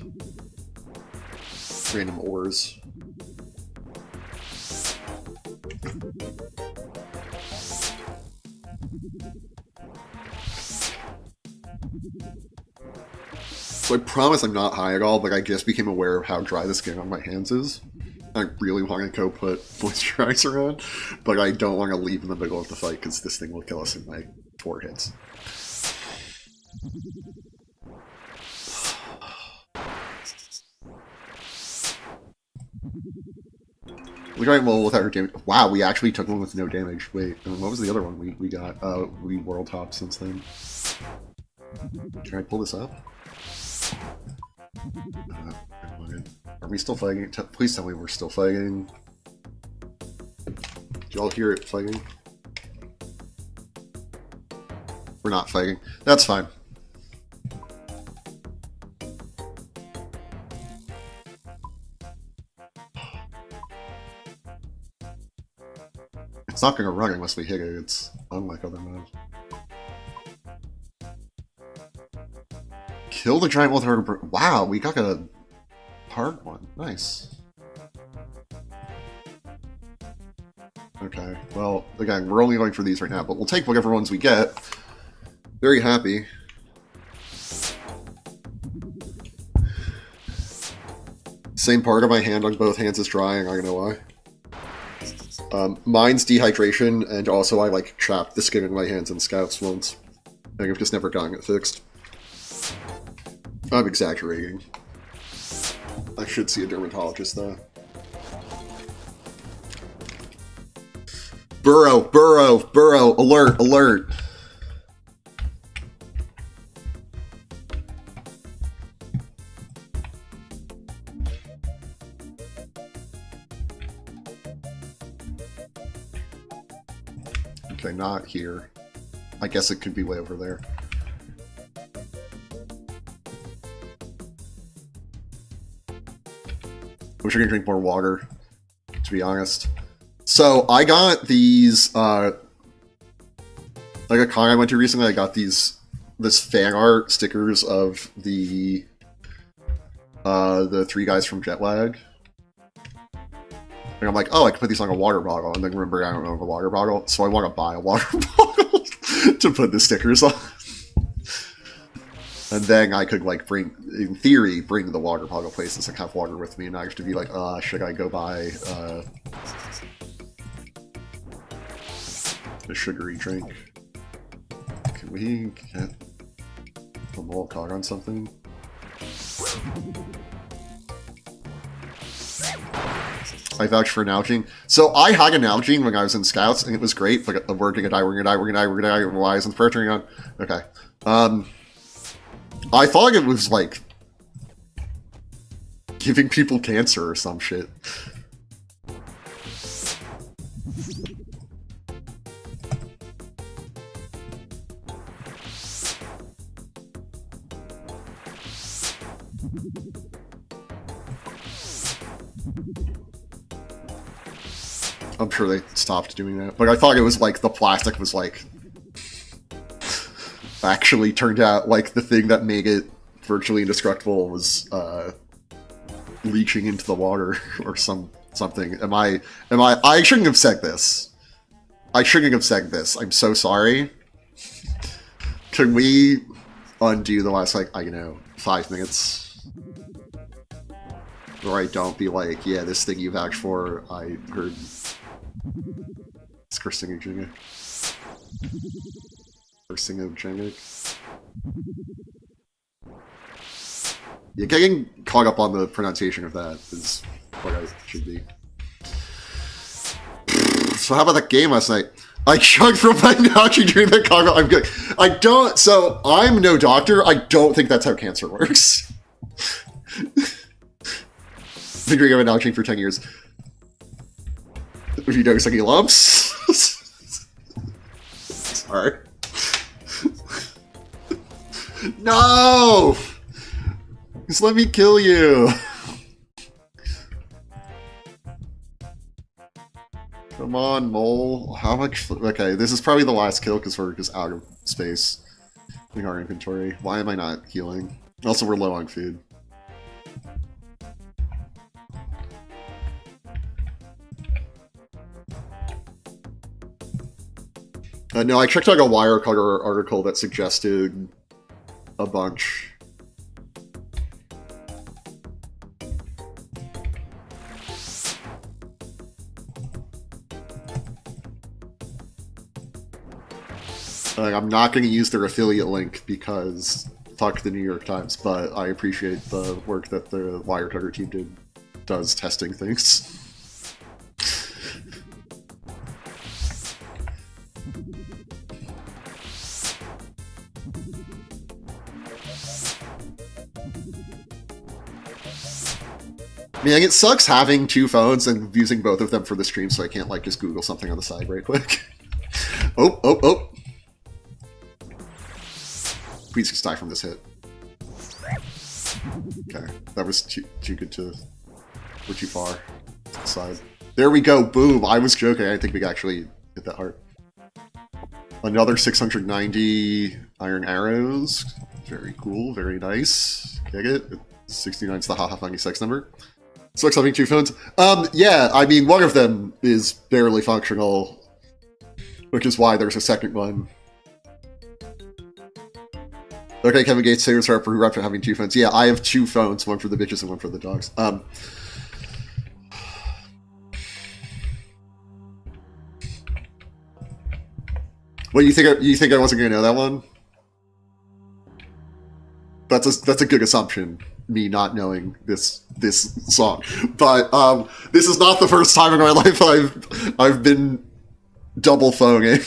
A: Random ores. So I promise I'm not high at all, but I just became aware of how dry the skin on my hands is. I really want to go put moisturizer on, but I don't want to leave in the middle of the fight because this thing will kill us in like 4 hits. We got one without her damage. Wow, we actually took one with no damage. Wait, what was the other one we got? We world topped since then. Can I pull this up? Are we still fighting? Please tell me we're still fighting. Did y'all hear it fighting? We're not fighting. That's fine. It's not going to run unless we hit it. It's unlike other modes. Kill the giant with her. Wow, we got a hard one. Nice. Okay, well, again, we're only going for these right now, but we'll take whatever ones we get. Very happy. Same part of my hand on both hands is drying, I don't know why. Mine's dehydration, and also I, like, trapped the skin in my hands in scouts once. And I've just never gotten it fixed. I'm exaggerating. I should see a dermatologist, though. Burrow! Burrow! Burrow! Alert! Alert! Okay, not here. I guess it could be way over there. Wish I could drink more water, to be honest. So, I got these, like a con I went to recently, I got this fan art stickers of the three guys from Jetlag. And I'm like, oh, I can put these on a water bottle, and then remember I don't own a water bottle, so I want to buy a water bottle to put the stickers on. And then I could, like, in theory, bring the water bottle places and have water with me, and I have to be like, should I go buy, a sugary drink? Can we get a mole caught on something? I vouch for Nalgene. So I had a Nalgene when I was in Scouts, and it was great. Like, we're gonna die, we're gonna die, we're gonna die, we're gonna die, why isn't the prayer turning on? Okay. I thought it was, like, giving people cancer or some shit. I'm sure they stopped doing that. But I thought it was like the plastic was like actually turned out like the thing that made it virtually indestructible was leaching into the water or something. I shouldn't have said this. I shouldn't have said this. I'm so sorry. Can we undo the last, like, I don't know, 5 minutes? Or I don't be like, yeah, this thing you vouched for, I heard. It's carcinogenic. Carcinogenic. Yeah, getting caught up on the pronunciation of that is what I should be. So how about that game last night? I chugged from my Nachi during the Congo. I'm good. I don't. So I'm no doctor. I don't think that's how cancer works. Figuring I've been Nalgene for 10 years. If you notice any lumps? Sorry. No! Just let me kill you! Come on, mole. How much? Okay, this is probably the last kill because we're just out of space in our inventory. Why am I not healing? Also, we're low on food. No, I checked out a Wirecutter article that suggested a bunch. I'm not going to use their affiliate link because fuck the New York Times, but I appreciate the work that the Wirecutter team does testing things. Man, it sucks having two phones and using both of them for the stream, so I can't like just Google something on the side right quick. Oh. Please just die from this hit. Okay, that was too good to... We're too far to the side. There we go, boom! I was joking, I think we actually hit that hard. Another 690 iron arrows. Very cool, very nice. Get it? 69's the haha funny sex number. Sucks having two phones. Yeah, I mean, one of them is barely functional, which is why there's a second one. Okay, Kevin Gates, Sailors are for having two phones. Yeah, I have two phones, one for the bitches and one for the dogs. Well, you think I wasn't gonna know that one? That's a good assumption. Me not knowing this song, but this is not the first time in my life I've been double phoning.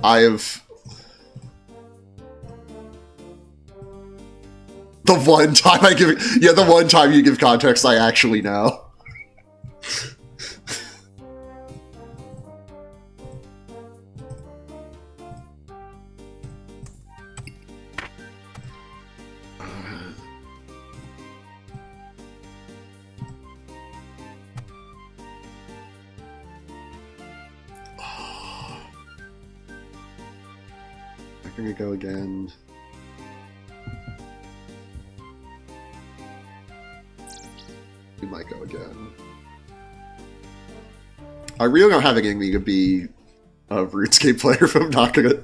A: I have the one time I give the one time you give context I actually know. I'm gonna go again. We might go again. I really don't have it in me to be a RuneScape player if I'm not gonna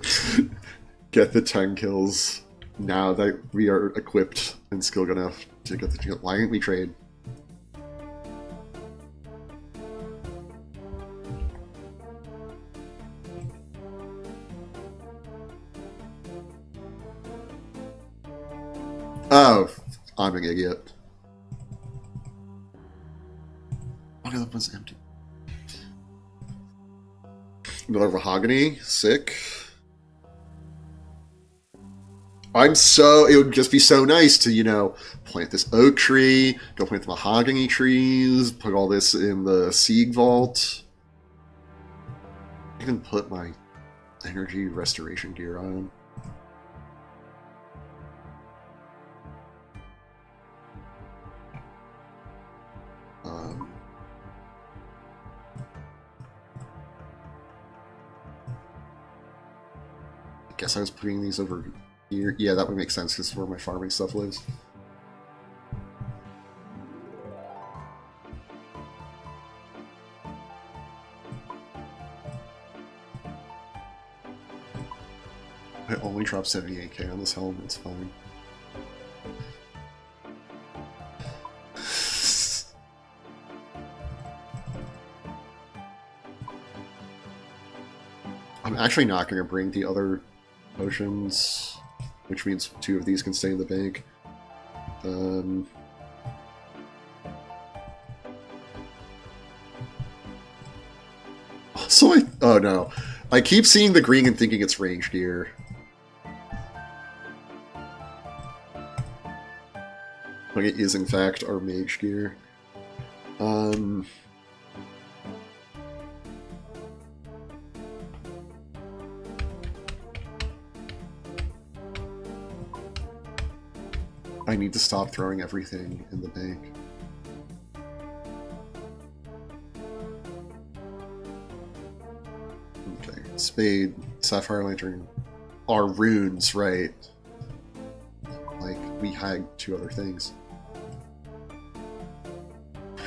A: get the 10 kills now that we are equipped and skilled enough to get the 10 kills. Why didn't we trade? Oh, I'm an idiot. One of them was empty. Another mahogany, sick. It would just be so nice to, you know, plant this oak tree, go plant the mahogany trees, put all this in the seed vault. Even put my energy restoration gear on. I guess I was putting these over here. Yeah, that would make sense because where my farming stuff lives. I only dropped 78k on this helm, it's fine. I'm actually not going to bring the other potions, which means 2 of these can stay in the bank. Also, oh no. I keep seeing the green and thinking it's range gear. Like it is in fact our mage gear. I need to stop throwing everything in the bank. Okay, spade, sapphire lantern are runes, right? Like, we had 2 other things.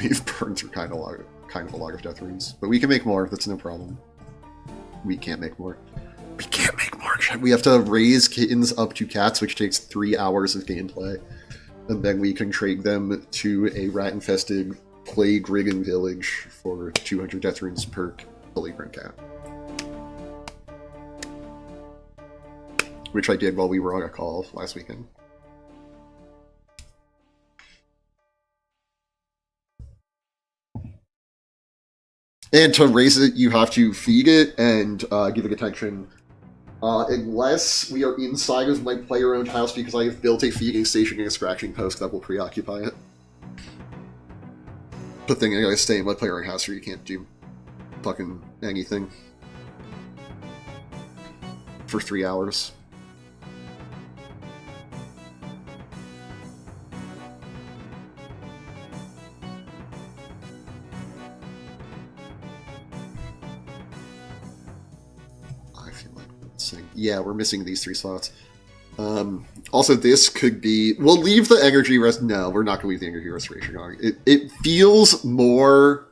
A: We've burned through kind of a lot of death runes, but we can make more. That's no problem. We can't make more. We can't make more. We have to raise kittens up to cats, which takes 3 hours of gameplay. And then we can trade them to a rat-infested, plague-ridden village for 200 death runes per Pelican cat. Which I did while we were on a call last weekend. And to raise it, you have to feed it and give it attention. Unless we are inside of my player-owned house, because I have built a feeding station and a scratching post that will preoccupy it. But then I gotta stay in my player-owned house, or you can't do fucking anything for 3 hours. I feel like missing. Yeah, we're missing these 3 slots. Also, this could be... We'll leave the energy rest... No, we're not going to leave the energy restoration on. It feels more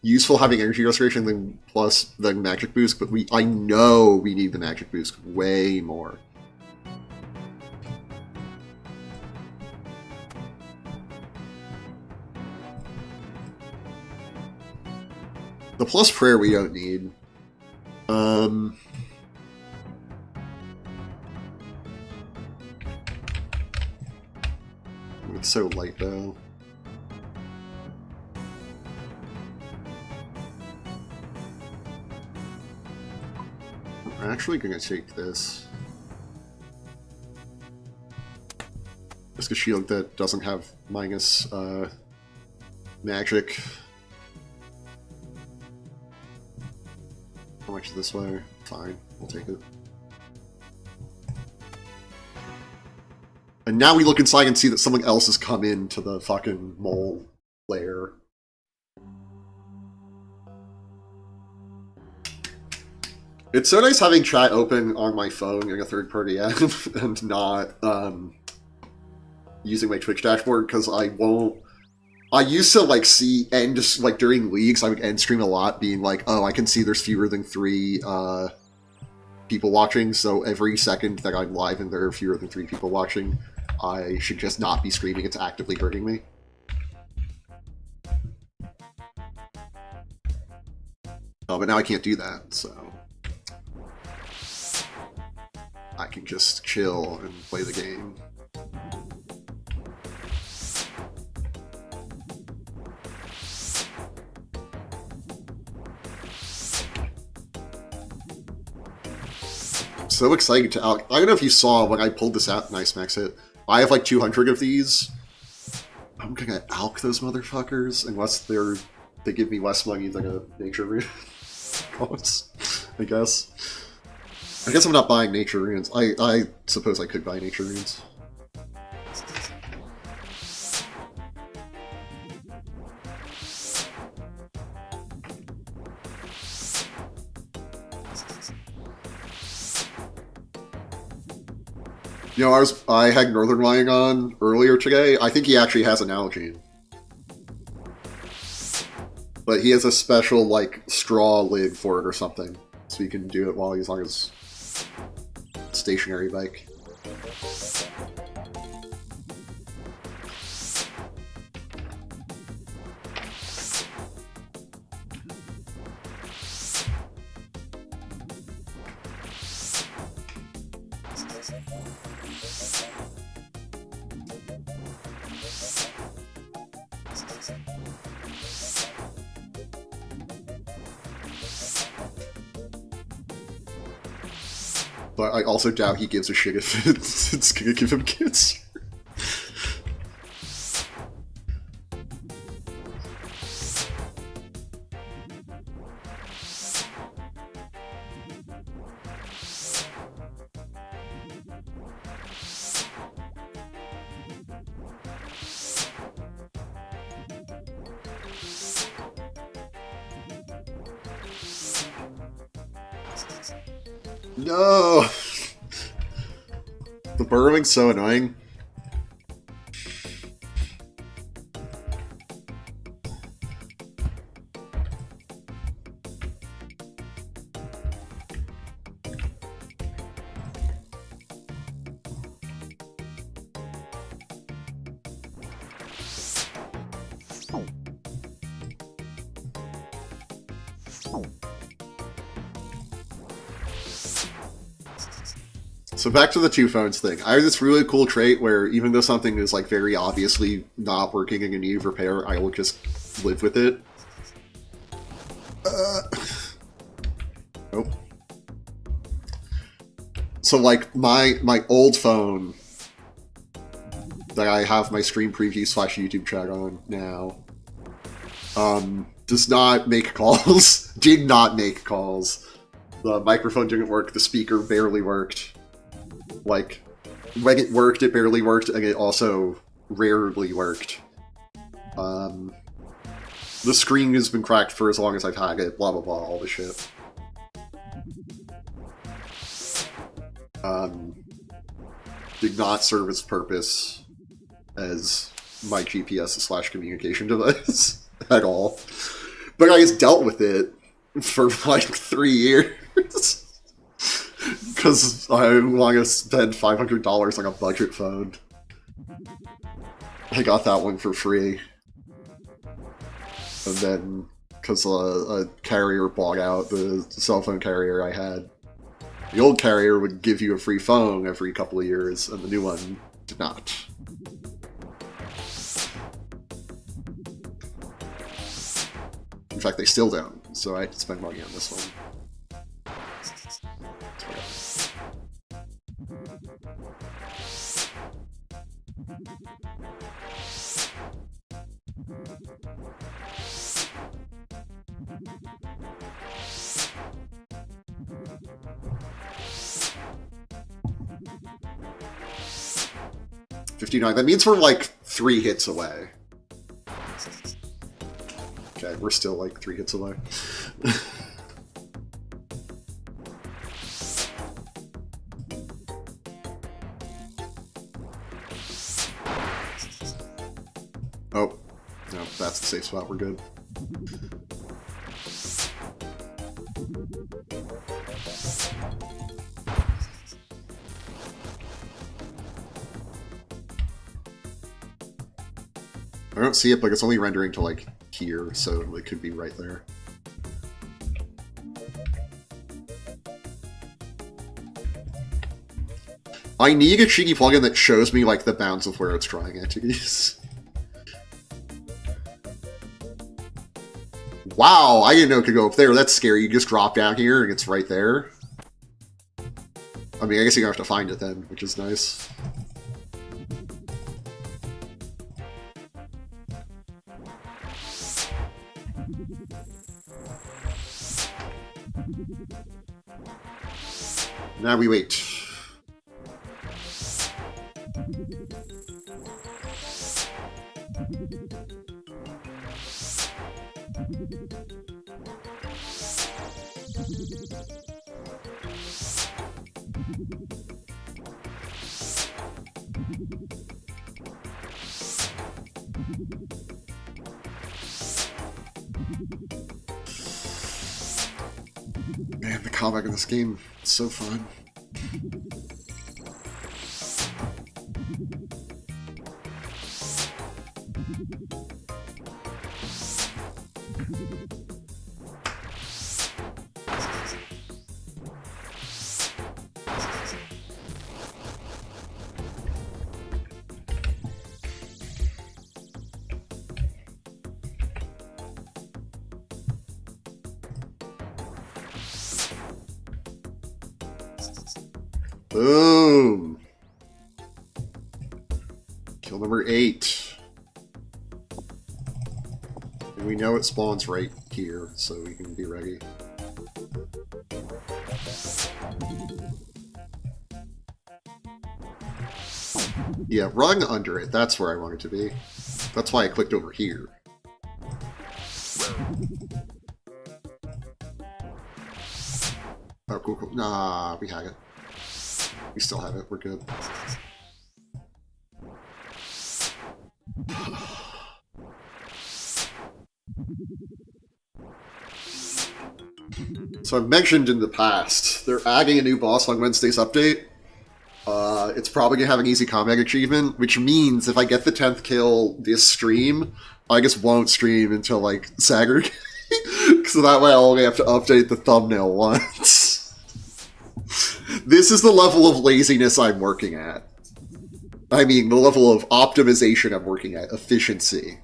A: useful having energy restoration than magic boost, but I know we need the magic boost way more. The plus prayer we don't need. It's so light though. We're actually gonna take this. Just a shield that doesn't have minus magic. How much is this way? Fine, we'll take it. And now we look inside and see that someone else has come into the fucking mole lair. It's so nice having chat open on my phone in a third-party app and not using my Twitch dashboard, because I used to like see end like during leagues I would end stream a lot being like, oh, I can see there's fewer than 3 people watching, so every second that I'm live and there are fewer than 3 people watching, I should just not be screaming. It's actively hurting me. Oh, but now I can't do that, so I can just chill and play the game. So excited to alch. I don't know if you saw when I pulled this out and Ice Max hit. I have like 200 of these. I'm gonna alch those motherfuckers unless they give me less money than a nature rune costs, I guess. I guess I'm not buying nature runes. I suppose I could buy nature runes. You know, I had Northern Lion on earlier today. I think he actually has an Nalgene. But he has a special, like, straw lid for it or something. So you can do it while he's on his stationary bike. But I also doubt he gives a shit if it's gonna give him cancer. No! The burrowing's so annoying. So back to the 2 phones thing. I have this really cool trait where even though something is like very obviously not working and in need of repair, I will just live with it. Nope. So, like, my old phone that I have my stream preview slash YouTube chat on now, does not make calls. Did not make calls. The microphone didn't work, the speaker barely worked. Like, when it worked, it barely worked, and it also rarely worked. The screen has been cracked for as long as I've had it, blah blah blah, all this shit. Did not serve its purpose as my GPS slash communication device at all. But I just dealt with it for like 3 years. Because I want to spend $500 on a budget phone. I got that one for free. And then, because a carrier bought out the cell phone carrier I had, the old carrier would give you a free phone every couple of years, and the new one did not. In fact, they still don't, so I had to spend money on this one. $59. That means we're like 3 hits away. Okay, we're still like 3 hits away. Oh, no, that's the safe spot. We're good. I don't see it, but it's only rendering to, like, here, so it could be right there. I need a cheeky plugin that shows me, like, the bounds of where it's drawing entities. Wow, I didn't know it could go up there. That's scary. You just drop down here and it's right there. I mean, I guess you're gonna have to find it then, which is nice. Now we wait. Man, the combat in this game is so fun. Boom! Kill number 8. And we know it spawns right here, so we can be ready. Yeah, run under it. That's where I want it to be. That's why I clicked over here. Oh, cool, cool. Nah, we had it. We still have it. We're good. So I've mentioned in the past, they're adding a new boss on Wednesday's update. It's probably going to have an easy combat achievement, which means if I get the 10th kill this stream, I just won't stream until, like, Saturday. So that way I'll only have to update the thumbnail once. This is the level of laziness I'm working at. I mean, the level of optimization I'm working at. Efficiency.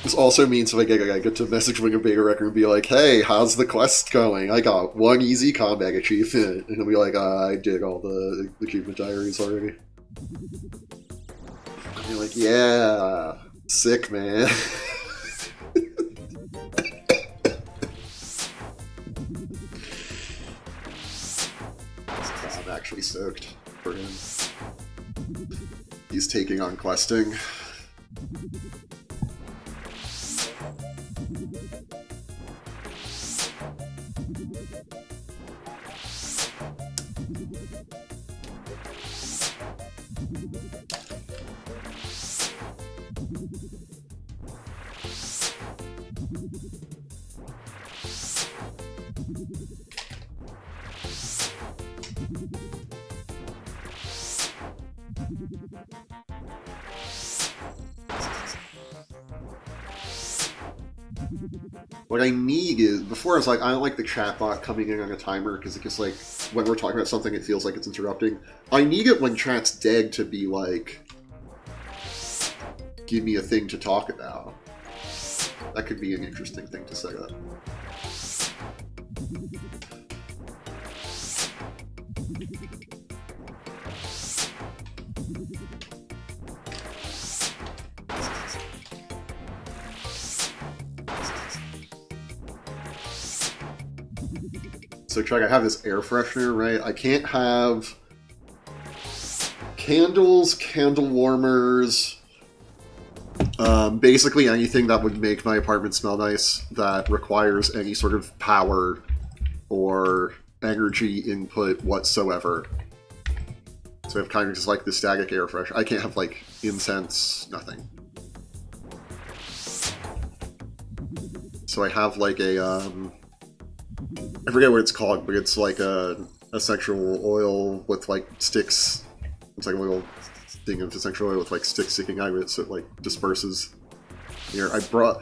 A: This also means if I get to message Wing of Beta Record and be like, hey, how's the quest going? I got one easy combat achievement. And he'll be like, I did all the achievement diaries already. And you're like, yeah, sick, man. I'm actually stoked for him. He's taking on questing. What I need is, before I was like, I don't like the chatbot coming in on a timer because it just like, when we're talking about something it feels like it's interrupting. I need it when chat's dead to be like, give me a thing to talk about. That could be an interesting thing to set up. So Chuck, I have this air freshener, right? I can't have candles, candle warmers, basically anything that would make my apartment smell nice that requires any sort of power or energy input whatsoever. So I have kind of just like the static air freshener. I can't have like incense, nothing. So I have like a, I forget what it's called, but it's like a essential oil with like sticks. It's like a little thing of essential oil with like sticks sticking out of it, so it like disperses. Here, I brought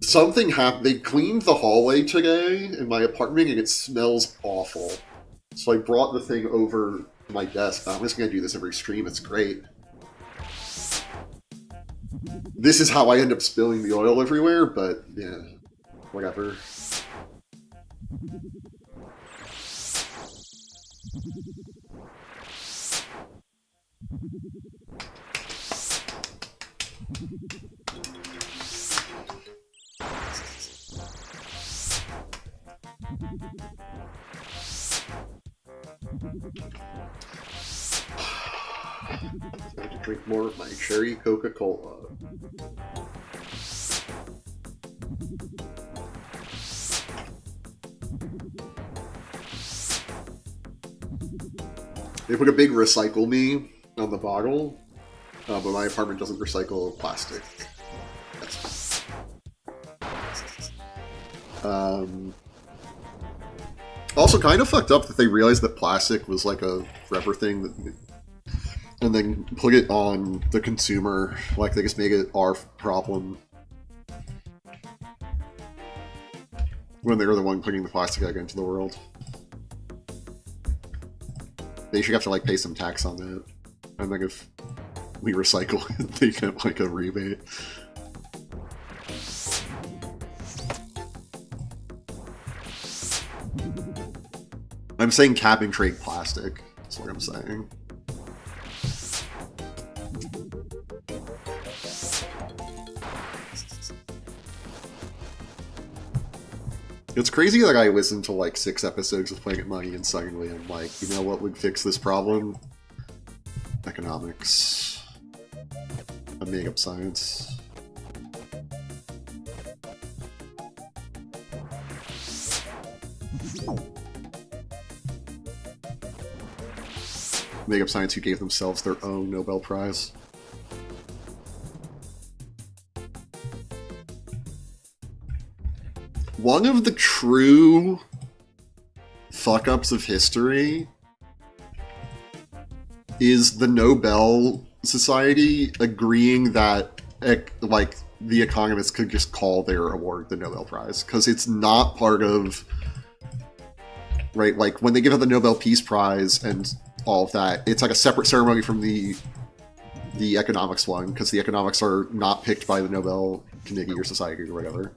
A: something happened. They cleaned the hallway today in my apartment, and it smells awful. So I brought the thing over to my desk. I'm just gonna do this every stream. It's great. This is how I end up spilling the oil everywhere, but yeah, whatever. I have to drink more of my cherry Coca-Cola. They put a big recycle me on the bottle, but my apartment doesn't recycle plastic. Also kind of fucked up that they realized that plastic was like a forever thing, that, and then put it on the consumer, like they just made it our problem. When they were the one putting the plastic back into the world. They should have to like pay some tax on that. And like if we recycle it, they get like a rebate. I'm saying cap and trade plastic. That's what I'm saying. It's crazy that I listened to like 6 episodes of Planet Money and suddenly I'm like, you know what would fix this problem? Economics. I'm making up science. Make up science who gave themselves their own Nobel Prize. one of the true fuck-ups of history is the Nobel Society agreeing that, like, the economists could just call their award the Nobel Prize, because it's not part of, right, like, when they give out the Nobel Peace Prize and all of that, it's like a separate ceremony from the economics one, because the economics are not picked by the Nobel Committee or Society or whatever.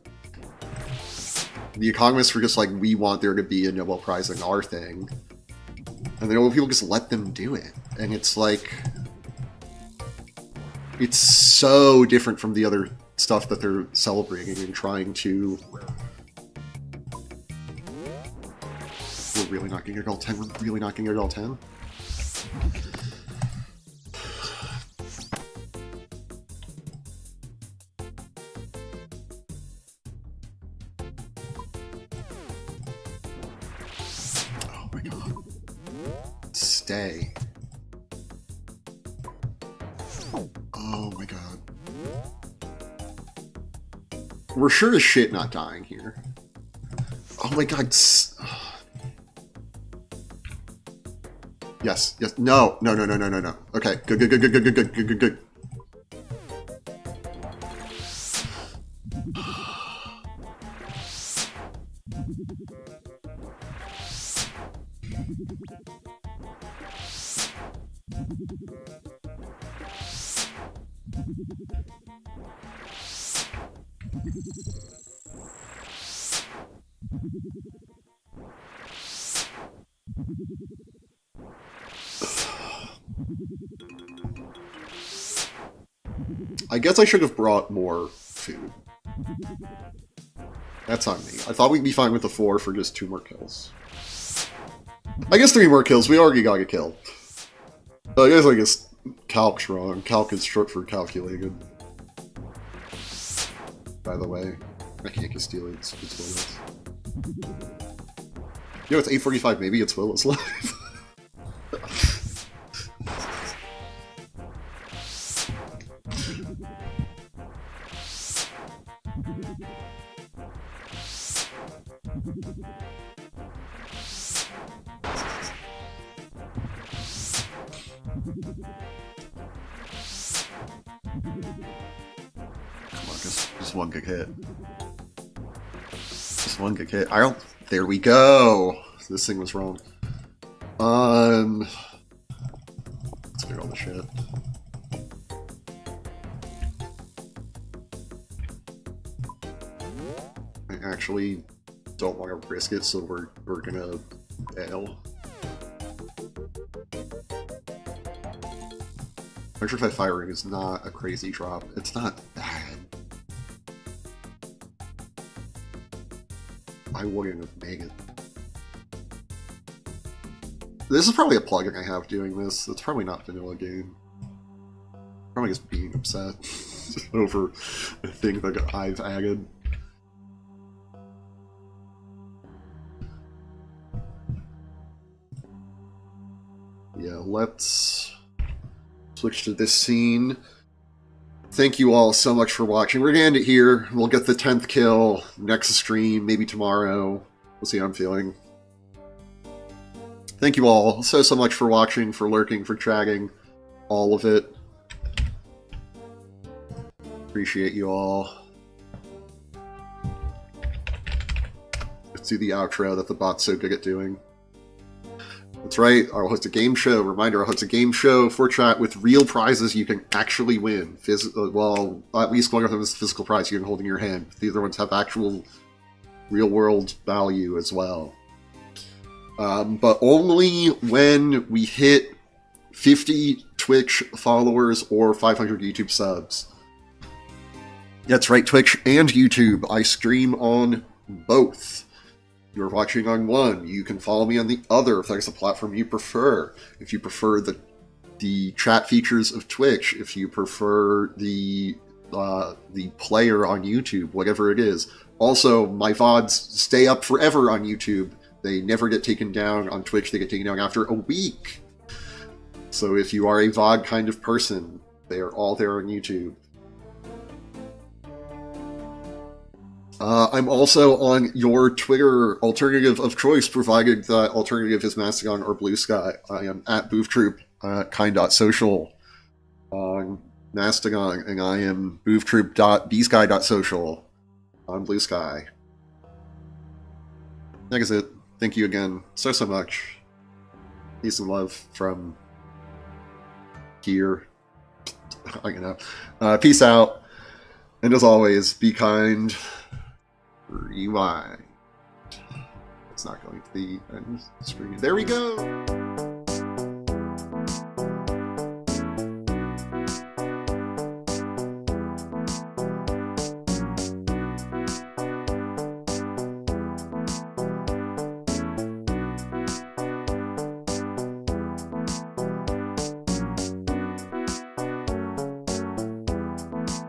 A: The economists were just like, we want there to be a Nobel Prize in our thing. And the Nobel people just let them do it. And it's like... It's so different from the other stuff that they're celebrating and trying to... We're really not getting it all 10? We're really not getting it all 10? Stay. Oh my god. We're sure as shit not dying here. Oh my god. Yes, yes. No, no, no, no, no, no, no. Okay, good, good, good, good, good, good, good, good, good, good. I guess I should have brought more food. That's on me. I thought we'd be fine with the 4 for just 2 more kills. I guess 3 more kills. We already got a kill. I guess calc's wrong. Calc is short for calculated. By the way, I can't just steal it. It's Willis. You know, it's 8:45. Maybe it's Willis live. Just one good hit. Just one good hit. I don't... There we go! This thing was wrong. Let's clear all the shit. I actually don't want to risk it, so we're gonna bail. Electrified firing is not a crazy drop. It's not bad. I wouldn't have made it. This is probably a plugin I have doing this. It's probably not vanilla game. Probably just being upset over a thing that I've added. Yeah, let's switch to this scene. Thank you all so much for watching. We're gonna end it here. We'll get the 10th kill next stream, maybe tomorrow. We'll see how I'm feeling. Thank you all so much for watching, for lurking, for chatting, all of it. Appreciate you all. Let's do the outro that the bot's so good at doing. That's right, I'll host a game show. Reminder, I'll host a game show for chat with real prizes you can actually win. Well, at least one of them is a physical prize you can hold in your hand. The other ones have actual real-world value as well. But only when we hit 50 Twitch followers or 500 YouTube subs. That's right, Twitch and YouTube. I stream on both. You're watching on one, you can follow me on the other if that's a platform you prefer. If you prefer the chat features of Twitch, if you prefer the player on YouTube, whatever it is. Also, my VODs stay up forever on YouTube. They never get taken down on Twitch, they get taken down after a week. So if you are a VOD kind of person, they are all there on YouTube. I'm also on your Twitter alternative of choice, provided the alternative is Mastodon or Blue Sky. I am at BoofTroop, kind.social on Mastodon, and I am booftroop.bsky.social on Blue Sky. That is it. Thank you again so much. Peace and love from here. Peace out. And as always, be kind. Rewind. It's not going to the end screen. There we go.